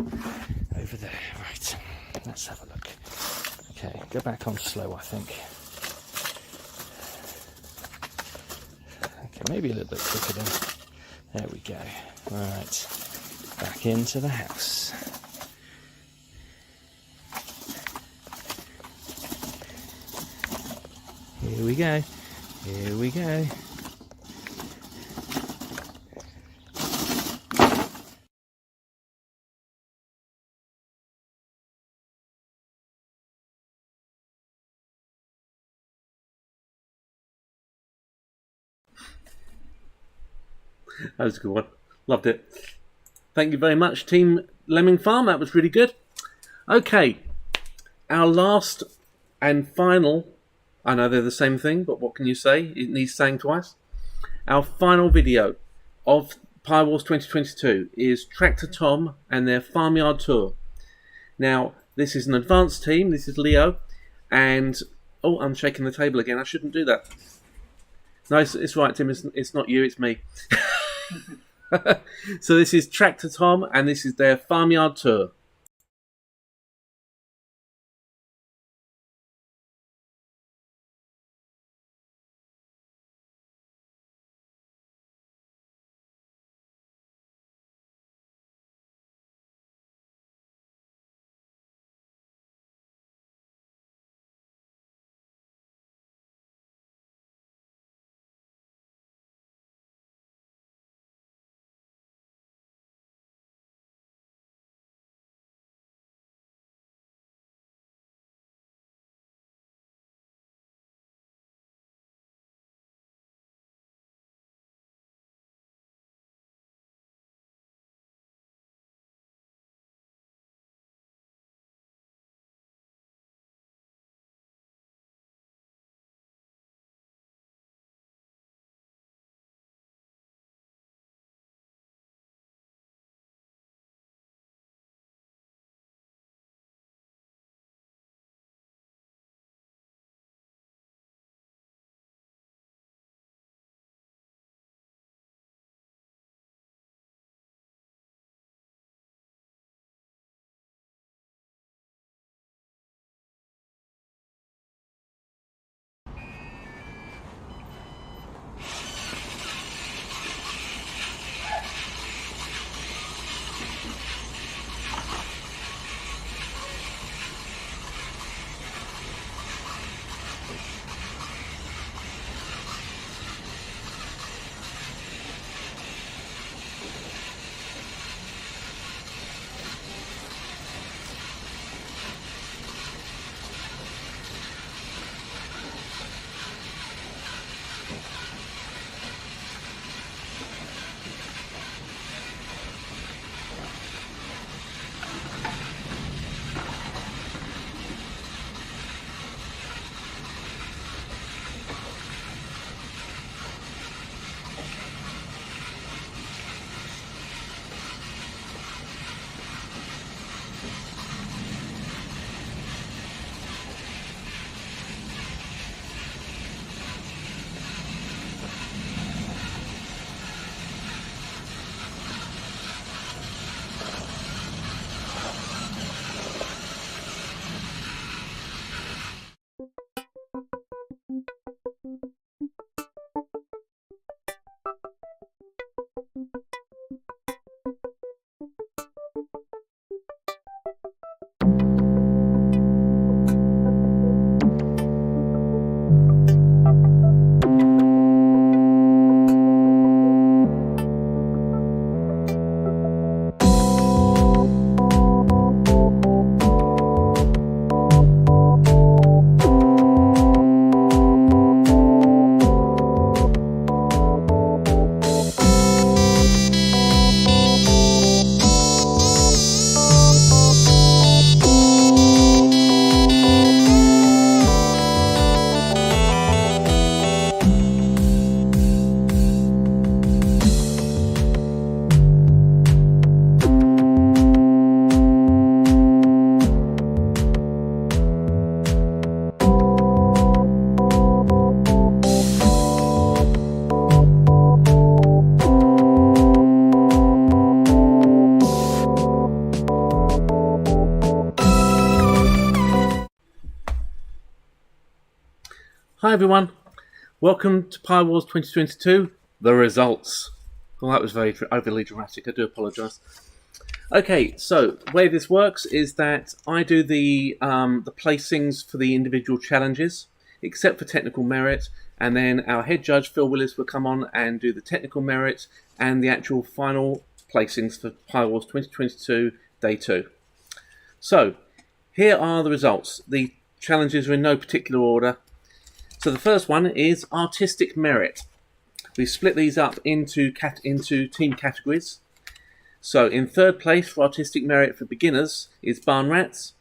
Speaker 13: over there. Right, let's have a look. Okay, go back on slow, I think. Okay, maybe a little bit quicker then. There we go. Right, back into the house. Here we go. Here we go.
Speaker 1: That was a good one. Loved it. Thank you very much, Team Lemming Farm. That was really good. Okay, our last and final, I know they're the same thing, but what can you say? It needs saying twice. Our final video of Pi Wars 2022 is Tractor Tom and their Farmyard tour. Now, this is an advanced team. This is Leo. And, oh, I'm shaking the table again. I shouldn't do that. No, it's right, Tim. It's not you, it's me. So this is Tractor Tom, and this is their Farmyard tour. Hi everyone, welcome to Pi Wars 2022, the results. Well, that was very overly dramatic, I do apologise. Okay, so the way this works is that I do the placings for the individual challenges, except for technical merit, and then our head judge Phil Willis will come on and do the technical merit and the actual final placings for Pi Wars 2022 Day 2. So, here are the results. The challenges are in no particular order. So the first one is artistic merit. We split these up into team categories. So in third place for artistic merit for beginners is Barn Rats.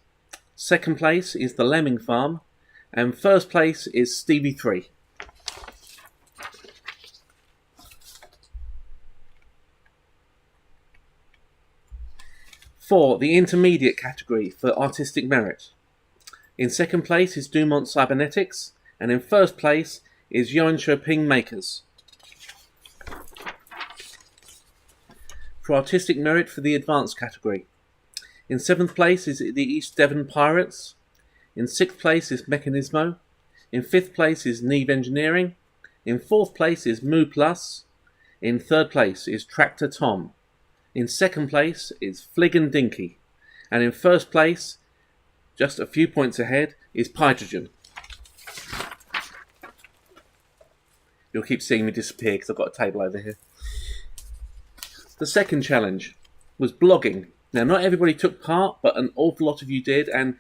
Speaker 1: Second place is the Lemming Farm. And first place is Stevie Three. For the intermediate category for artistic merit, in second place is Dumont Cybernetics, and in first place is Yonping Makers. For artistic merit for the advanced category, in seventh place is the East Devon Pirates, in sixth place is Mechanismo, in fifth place is Neave Engineering, in fourth place is Moo Plus, in third place is Tractor Tom, in second place is Flig and Dinky, and in first place, just a few points ahead, is Hydrogen. You'll keep seeing me disappear because I've got a table over here. The second challenge was blogging. Now, not everybody took part, but an awful lot of you did, and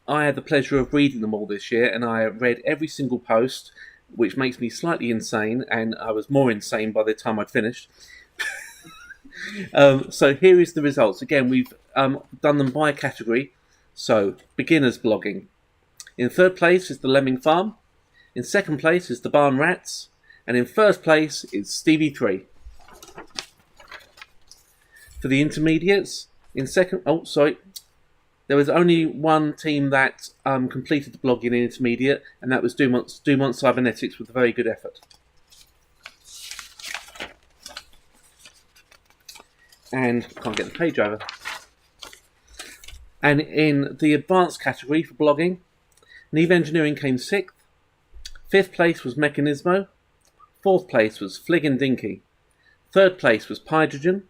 Speaker 1: I had the pleasure of reading them all this year, and I read every single post, which makes me slightly insane, and I was more insane by the time I'd finished. So here is the results. Again, we've done them by category. So, beginners blogging. In third place is the Lemming Farm. In second place is the Barn Rats. And in first place is Stevie Three. For the intermediates, there was only one team that completed the blogging in intermediate, and that was Dumont Cybernetics with a very good effort. And can't get the page over. And in the advanced category for blogging, Neave Engineering came 6th. 5th place was Mechanismo. 4th place was Flig and Dinky. 3rd place was Hydrogen.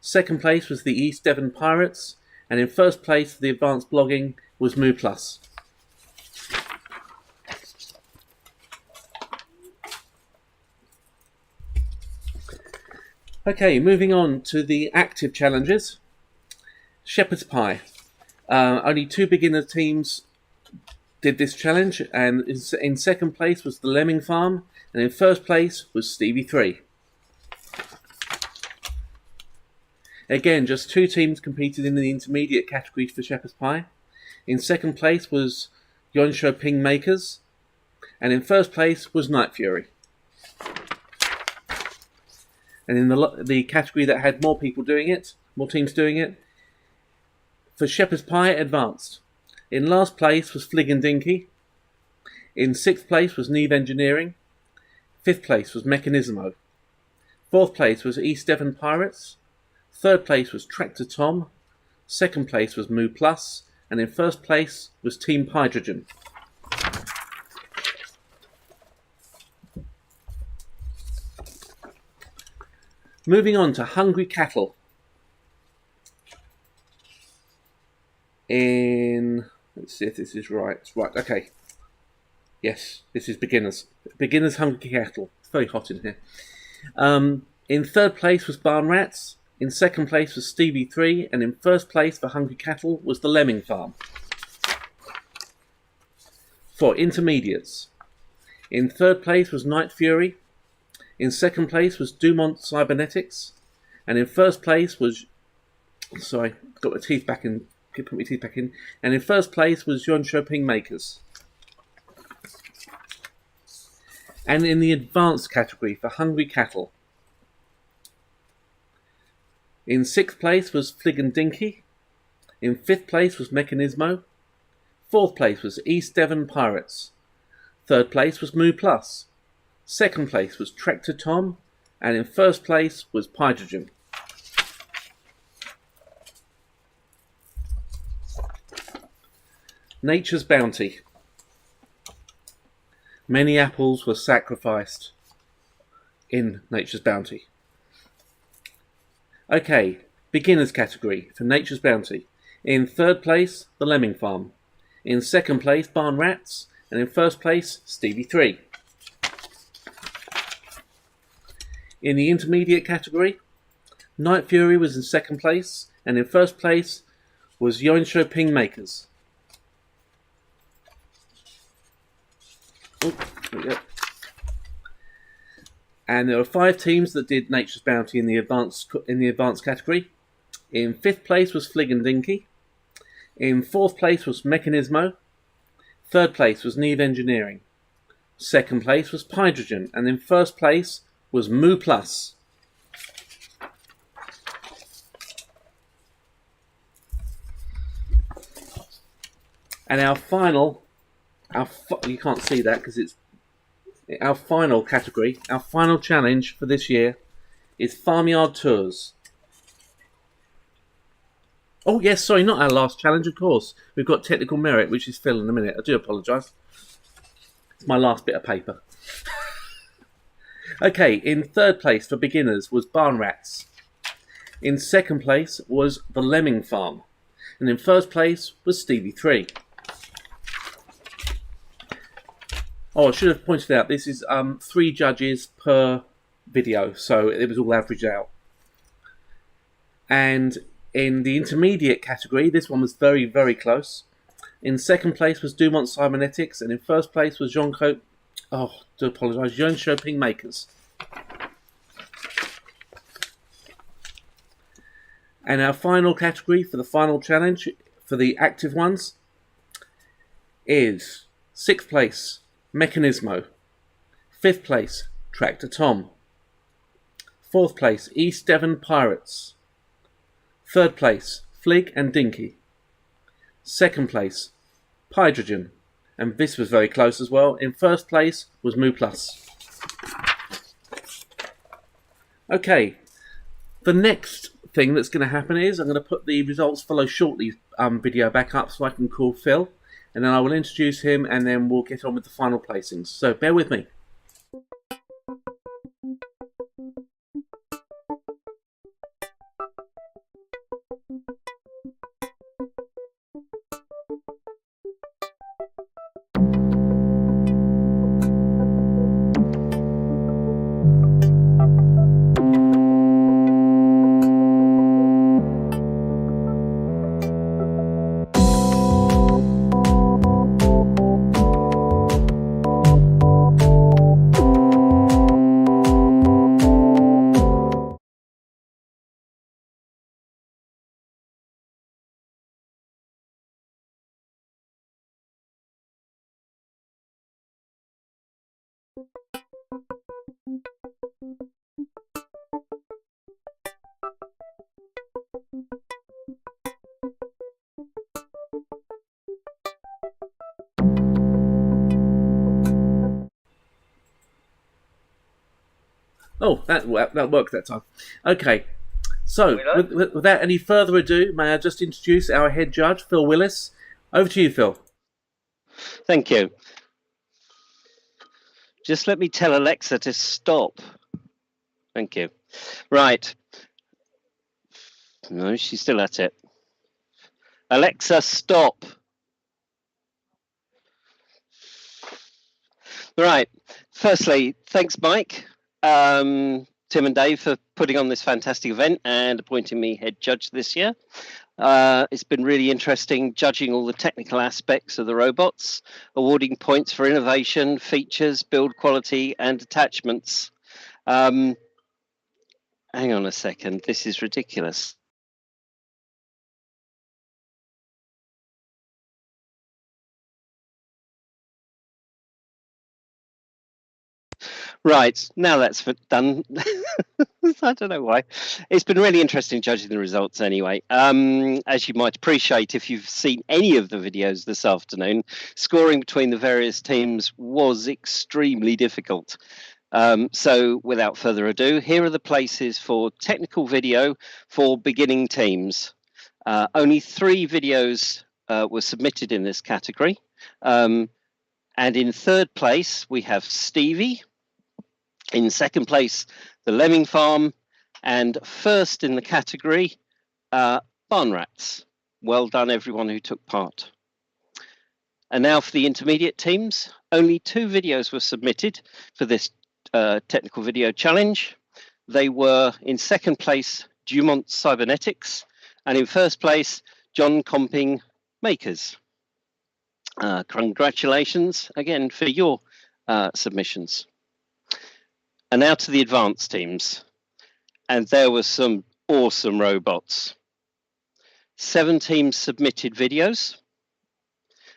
Speaker 1: 2nd place was the East Devon Pirates. And in 1st place for the advanced blogging was Moo Plus. Okay, moving on to the active challenges. Shepherd's Pie. Only 2 beginner teams did this challenge, and in second place was the Lemming Farm, and in first place was Stevie Three. Again, just 2 teams competed in the intermediate category for Shepherd's Pie. In second place was Yonping Makers, and in first place was Night Fury. And in the category that had more people doing it, more teams doing it, for Shepherd's Pie Advanced, in last place was Flig and Dinky. In 6th place was Neave Engineering. 5th place was Mechanismo. 4th place was East Devon Pirates. 3rd place was Tractor Tom. 2nd place was Moo Plus. And in 1st place was Team Hydrogen. Moving on to Hungry Cattle. Let's see if this is right. Right, okay. Yes, this is beginners. Beginners Hungry Cattle. It's very hot in here. In 3rd place was Barn Rats. In 2nd place was Stevie Three. And in 1st place for Hungry Cattle was the Lemming Farm. For intermediates, in 3rd place was Night Fury. In 2nd place was Dumont Cybernetics. And in 1st place was... Sorry, got my teeth back in. Put my teeth back in. And in 1st place was Yonping Makers. And in the advanced category for Hungry Cattle, in 6th place was Flig and Dinky. In 5th place was Mechanismo. 4th place was East Devon Pirates. 3rd place was Moo Plus. 2nd place was Tractor Tom. And in 1st place was Hydrogen. Nature's Bounty. Many apples were sacrificed in Nature's Bounty. Okay, beginners category for Nature's Bounty. In third place, the Lemming Farm. In second place, Barn Rats. And in first place, Stevie Three. In the intermediate category, Night Fury was in second place. And in first place was Yonping Makers. Oh, there we go. And there were 5 teams that did Nature's Bounty in the advanced category. In 5th place was Flig and Dinky. In 4th place was Mechanismo. 3rd place was Neave Engineering. 2nd place was Hydrogen, and in 1st place was Moo Plus. And our final, you can't see that because it's our final category, our final challenge for this year is Farmyard Tours. Oh yes, sorry, not our last challenge, of course. We've got Technical Merit, which is Phil in a minute. I do apologise. It's my last bit of paper. Okay, in 3rd place for beginners was Barn Rats. In 2nd place was the Lemming Farm. And in 1st place was Stevie Three. Oh, I should have pointed out, this is 3 judges per video, so it was all averaged out. And in the intermediate category, this one was very, very close. In 2nd place was Dumont Cybernetics, and in 1st place was Yonping Makers. And our final category for the final challenge, for the active ones, is 6th place, Mechanismo. 5th place, Tractor Tom. 4th place, East Devon Pirates. 3rd place, Flig and Dinky. 2nd place, Hydrogen. And this was very close as well. In 1st place was Moo Plus. Okay, the next thing that's going to happen is I'm going to put the results follow shortly video back up so I can call Phil. And then I will introduce him and then we'll get on with the final placings. So bear with me. Oh, that worked that time. Okay, so without any further ado, may I just introduce our head judge, Phil Willis. Over to you, Phil.
Speaker 21: Thank you. Just let me tell Alexa to stop. Thank you. Right. No, she's still at it. Alexa, stop. Right. Firstly, thanks, Mike, Tim and Dave for putting on this fantastic event and appointing me head judge this year. It's been really interesting judging all the technical aspects of the robots, awarding points for innovation, features, build quality, and attachments. Hang on a second, this is ridiculous. Right, now that's done. I don't know why. It's been really interesting judging the results anyway. As you might appreciate, if you've seen any of the videos this afternoon, scoring between the various teams was extremely difficult. So without further ado, here are the places for technical video for beginning teams. Only 3 videos were submitted in this category. And in third place, we have Stevie. In second place, the Lemming Farm. And first in the category, Barn Rats. Well done, everyone who took part. And now for the intermediate teams. Only 2 videos were submitted for this technical video challenge. They were in second place, Dumont Cybernetics, and in first place, Yonping Makers. Congratulations again for your submissions. And now to the advanced teams. And there were some awesome robots. 7 teams submitted videos.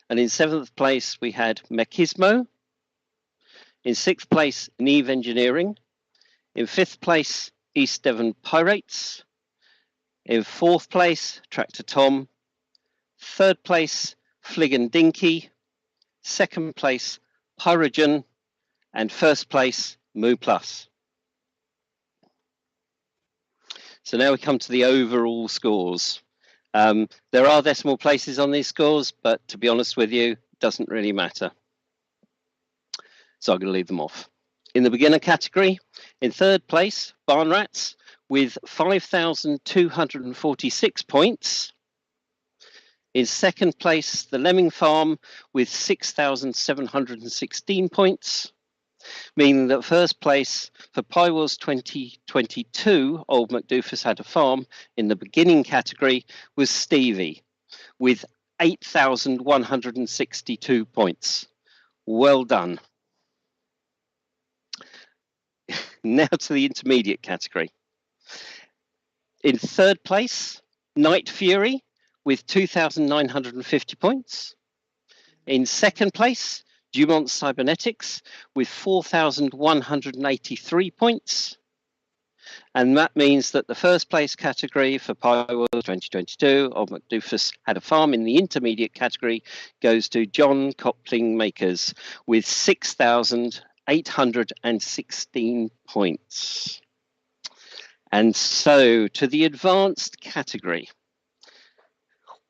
Speaker 21: And in 7th place, we had Machismo. In 6th place, Neave Engineering. In 5th place, East Devon Pirates. In 4th place, Tractor Tom. 3rd place, Flig and Dinky. 2nd place, Pyrogen. And 1st place, Moo Plus. So now we come to the overall scores. There are decimal places on these scores, but to be honest with you, it doesn't really matter. So I'm going to leave them off. In the beginner category, in 3rd place, Barn Rats with 5,246 points. In 2nd place, the Lemming Farm with 6,716 points. Meaning that first place for Pi Wars 2022, Old MacDoofus Had a Farm, in the beginning category was Stevie with 8,162 points. Well done. Now to the intermediate category. In 3rd place, Night Fury with 2,950 points. In 2nd place, Dumont Cybernetics with 4,183 points. And that means that the first place category for Pi Wars 2022, Old MacDoofus Had a Farm, in the intermediate category goes to Yonping Makers with 6,816 points. And so to the advanced category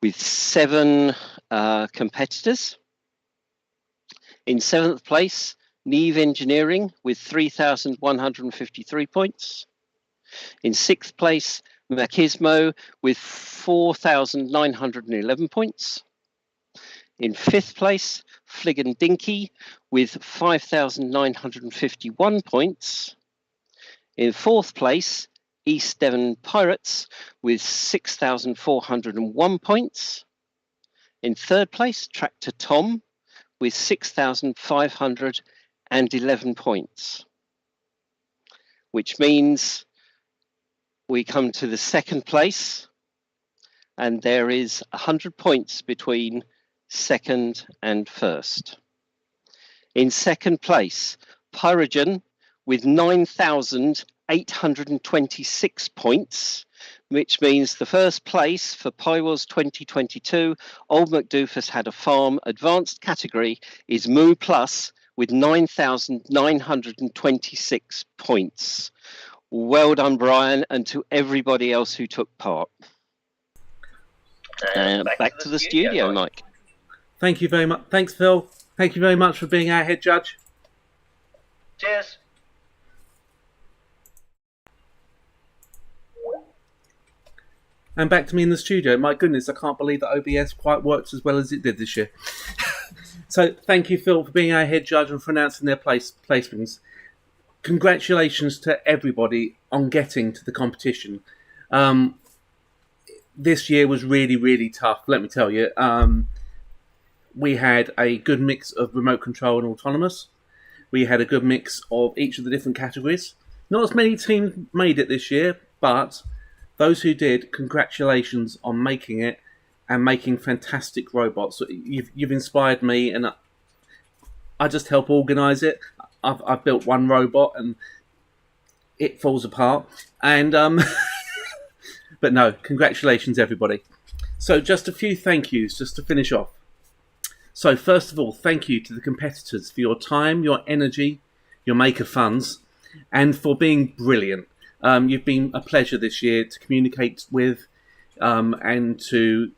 Speaker 21: with 7 competitors. In 7th place, Neave Engineering with 3,153 points. In 6th place, Machismo with 4,911 points. In 5th place, Flig and Dinky with 5,951 points. In 4th place, East Devon Pirates with 6,401 points. In 3rd place, Tractor Tom with 6,511 points, which means we come to the 2nd place, and there is 100 points between 2nd and 1st. In 2nd place, Pyrogen with 9,826 points, which means the first place for Pi Wars 2022, Old MacDoofus Had a Farm advanced category is Moo Plus with 9,926 points. Well done, Brian, and to everybody else who took part. Back to the studio, Mike.
Speaker 1: Thank you very much. Thanks, Phil. Thank you very much for being our head judge.
Speaker 21: Cheers.
Speaker 1: And back to me in the studio. My goodness, I can't believe that OBS quite works as well as it did this year. So thank you, Phil, for being our head judge and for announcing their placements. Congratulations to everybody on getting to the competition. This year was really, really tough, let me tell you. We had a good mix of remote control and autonomous. We had a good mix of each of the different categories. Not as many teams made it this year, but those who did, congratulations on making it and making fantastic robots. You've inspired me, and I just help organise it. I've built one robot and it falls apart. And but no, congratulations everybody. So just a few thank yous just to finish off. So first of all, thank you to the competitors for your time, your energy, your maker funds, and for being brilliant. You've been a pleasure this year to communicate with and to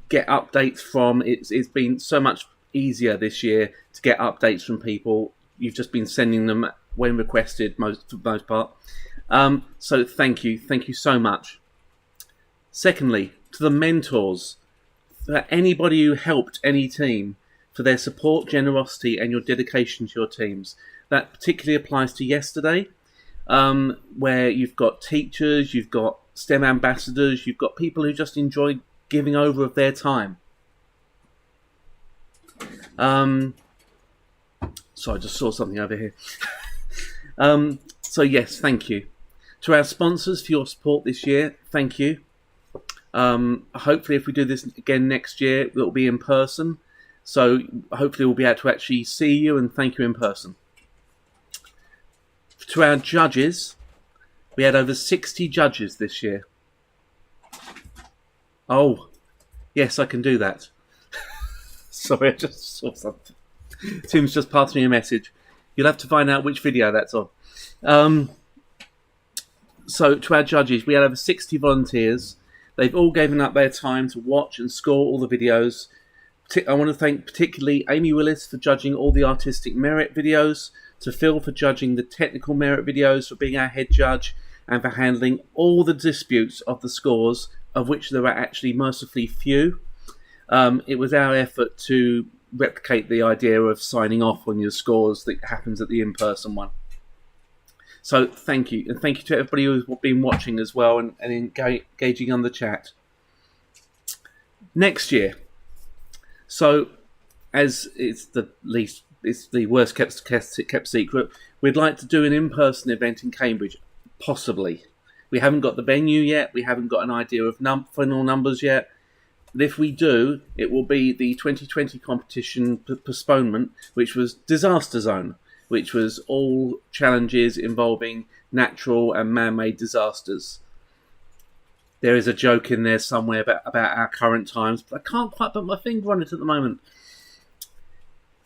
Speaker 1: get updates from. It's been so much easier this year to get updates from people. You've just been sending them when requested, for the most part. So thank you so much. Secondly, to the mentors, for anybody who helped any team, for their support, generosity, and your dedication to your teams. That particularly applies to yesterday, where you've got teachers, you've got STEM ambassadors, you've got people who just enjoy giving over of their time. So I just saw something over here. So yes, thank you. To our sponsors for your support this year, thank you. Hopefully if we do this again next year, it will be in person. So hopefully we'll be able to actually see you and thank you in person. To our judges, we had over 60 judges this year. Oh, yes, I can do that. Sorry, I just saw something. Tim's just passed me a message. You'll have to find out which video that's on. So to our judges, we had over 60 volunteers. They've all given up their time to watch and score all the videos. I want to thank particularly Amy Willis for judging all the artistic merit videos, to Phil for judging the technical merit videos, for being our head judge, and for handling all the disputes of the scores, of which there were actually mercifully few. It was our effort to replicate the idea of signing off on your scores that happens at the in-person one. So thank you, and thank you to everybody who's been watching as well and engaging on the chat. Next year, so as it's the worst kept secret, we'd like to do an in-person event in Cambridge, possibly. We haven't got the venue yet, we haven't got an idea of final numbers yet. But if we do, it will be the 2020 competition postponement, which was Disaster Zone, which was all challenges involving natural and man-made disasters. There is a joke in there somewhere about our current times, but I can't quite put my finger on it at the moment.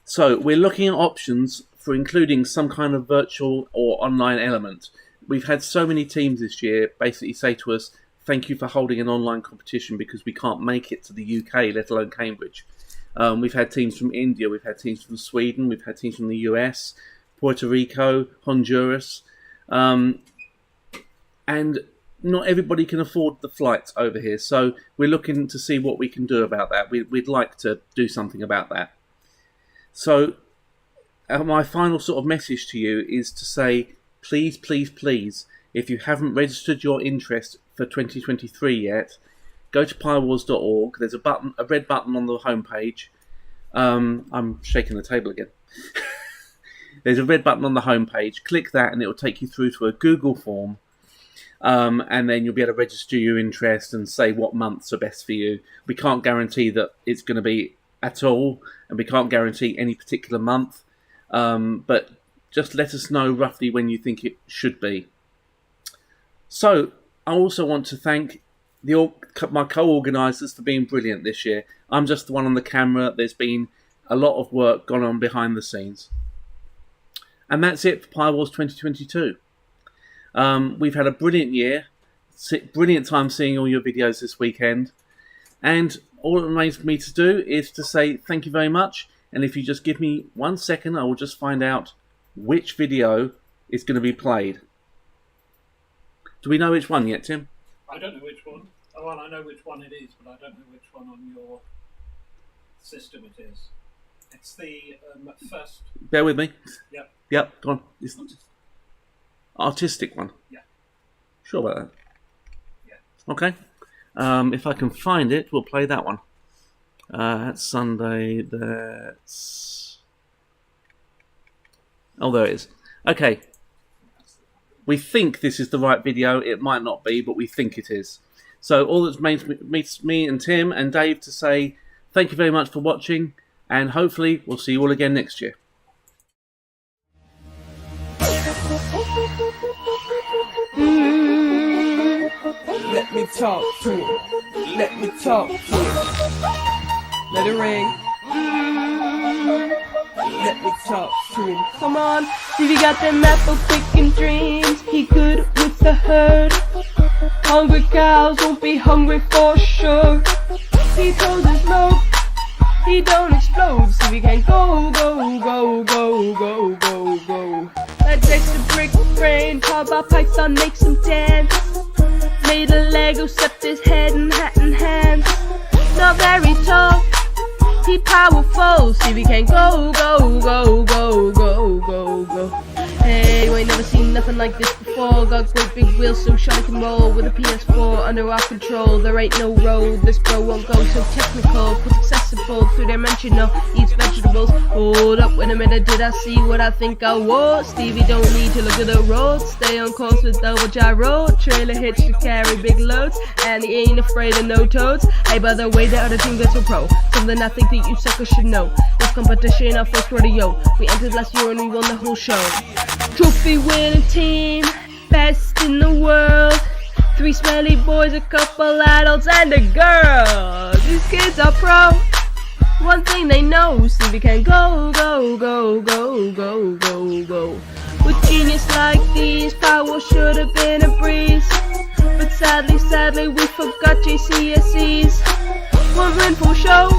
Speaker 1: So we're looking at options for including some kind of virtual or online element. We've had so many teams this year basically say to us, thank you for holding an online competition because we can't make it to the UK, let alone Cambridge. We've had teams from India, we've had teams from Sweden, we've had teams from the US, Puerto Rico, Honduras, and not everybody can afford the flights over here. So we're looking to see what we can do about that. We'd like to do something about that. So my final sort of message to you is to say, please, please, please, if you haven't registered your interest for 2023 yet, go to pirewars.org. There's a red button on the homepage. I'm shaking the table again. There's a red button on the homepage. Click that and it will take you through to a Google form. And then you'll be able to register your interest and say what months are best for you. We can't guarantee that it's going to be at all, and we can't guarantee any particular month. But just let us know roughly when you think it should be. So I also want to thank my co-organisers for being brilliant this year. I'm just the one on the camera. There's been a lot of work gone on behind the scenes. And that's it for Pi Wars 2022. We've had a brilliant year. Brilliant time seeing all your videos this weekend. And all it remains for me to do is to say thank you very much. And if you just give me 1 second, I will just find out which video is going to be played. Do we know which one yet, Tim?
Speaker 9: I don't know which one. Oh, well, I know which one it is, but I don't know which one on your system it is. It's the first...
Speaker 1: Bear with me.
Speaker 9: Yep.
Speaker 1: Yep, go on. It's artistic one?
Speaker 9: Yeah.
Speaker 1: Sure about that?
Speaker 9: Yeah.
Speaker 1: Okay. If I can find it, we'll play that one. That's Sunday. That's... Oh, there it is. Okay. We think this is the right video. It might not be, but we think it is. So all that remains me and Tim and Dave to say thank you very much for watching, and hopefully we'll see you all again next year.
Speaker 12: Let me talk to him. Let me talk to him. Let it ring. Let me talk to him. Come on, Stevie got them apple picking dreams. He good with the herd. Hungry cows won't be hungry for sure. He told his milk. He don't explode, Stevie can go, go, go, go, go, go, go. That Dexter brick brain, powered by Python, makes him dance. Made a Lego, stepped his head and hat in hand. Not very tall, he powerful. Stevie can go, go, go, go, go, go, go. Hey, you ain't never seen nothing like this before. Got great big wheels so sharp he can roll. With a PS4 under our control, there ain't no road. This bro won't go so technical. Put accessible, two-dimensional, eats vegetables. Hold up, wait a minute, did I see what I think I was? Stevie don't need to look at the road. Stay on course with double gyro. Trailer hitch to carry big loads, and he ain't afraid of no toads. Hey, by the way, the other team gets so pro. Something I think that you suckers should know. This competition, our first rodeo. We entered last year and we won the whole show. Trophy winning team, best in the world. 3 smelly boys, a couple adults, and a girl. These kids are pro. One thing they know, Stevie can go, go, go, go, go, go, go. With genius like these, power should have been a breeze. But sadly, we forgot JCSEs. One win for show,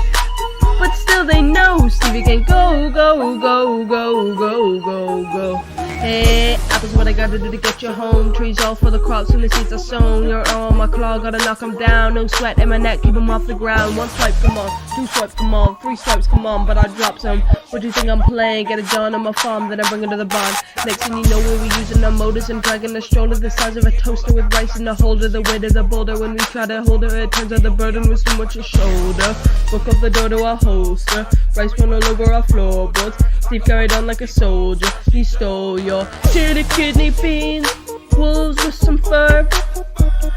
Speaker 12: but still they know Stevie can go, go, go, go, go, go, go. Hey, apples what I gotta do to get you home. Trees all for the crops when the seeds are sown. You're on my claw, gotta knock them down. No sweat in my neck, keep them off the ground. 1 swipe, come on, 2 swipes, come on, 3 swipes, come on, but I drop some. What do you think I'm playing? Get it done on my farm, then I bring it to the barn. Next thing you know, we'll be using our motors and dragging the stroller the size of a toaster with rice in the holder. The weight of the boulder, when we try to hold her, it turns out the burden was too much a shoulder. Broke up the door to our holster, rice went all over our floorboards. Steve carried on like a soldier, he stole your chili kidney beans, wolves with some fur.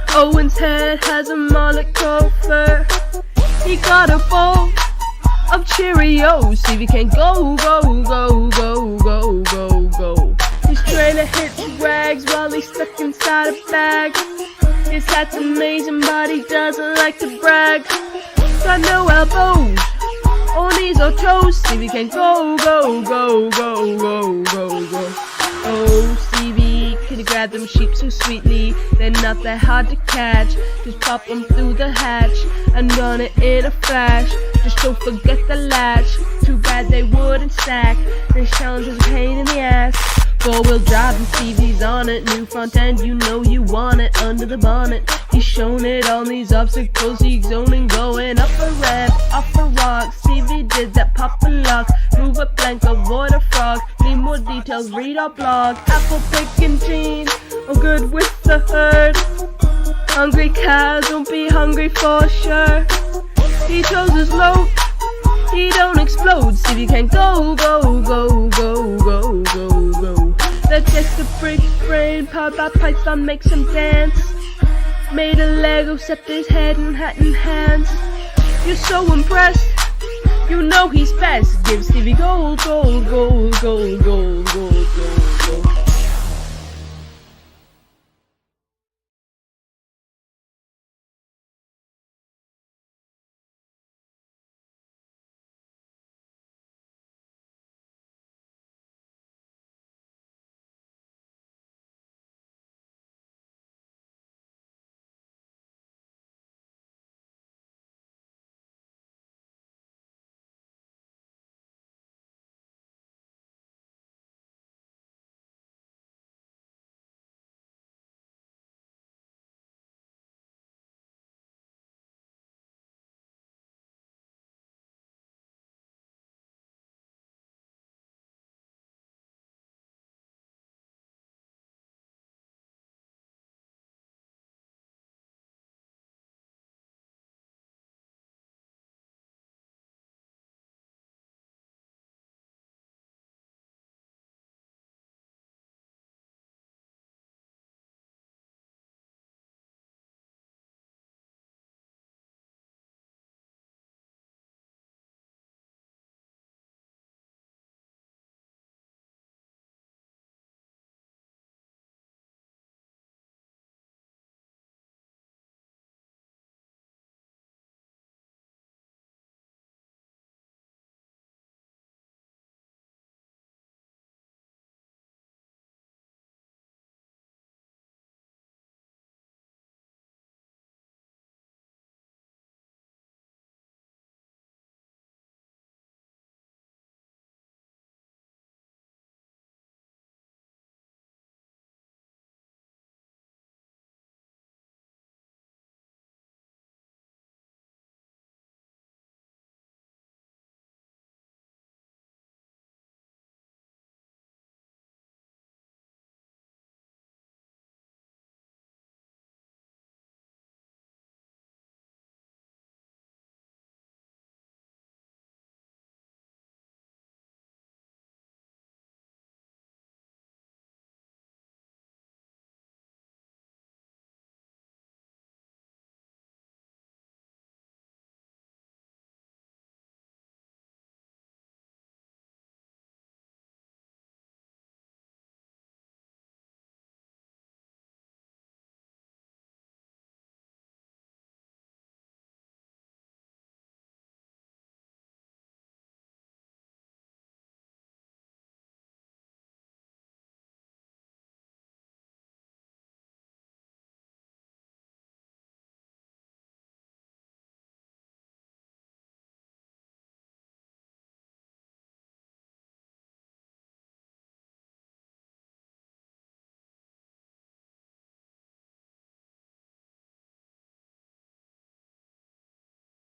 Speaker 12: Owen's head has a Monaco fur. He got a bowl of Cheerios. Stevie can go, go, go, go, go, go, go. His trailer hits rags while he's stuck inside a bag. His hat's amazing, but he doesn't like to brag. Got no elbows, or knees or toes. Stevie can go, go, go, go, go, go, go. Oh, Stevie, can you grab them sheep so sweetly? They're not that hard to catch. Just pop them through the hatch and run it in a flash. Just don't forget the latch. Too bad they wouldn't stack. This challenge is a pain in the ass. 4-wheel drive and Stevie's on it. New front end, you know you want it. Under the bonnet, he's shown it on these obstacles. He's zoning, going up a ramp, off a rock. Stevie did that pop a lock. Move a plank, avoid a frog. Need more details, read our blog. Apple picking team, I'm good with the herd. Hungry cows won't be hungry for sure. He chose his load, he don't explode. Stevie can go, go, go, go, go, go, go. That just a brick brain, powered by Python, makes him dance. Made a Lego, stepped his head and hat in hands. You're so impressed, you know he's best. Give Stevie gold, gold, gold, gold, gold, gold, gold.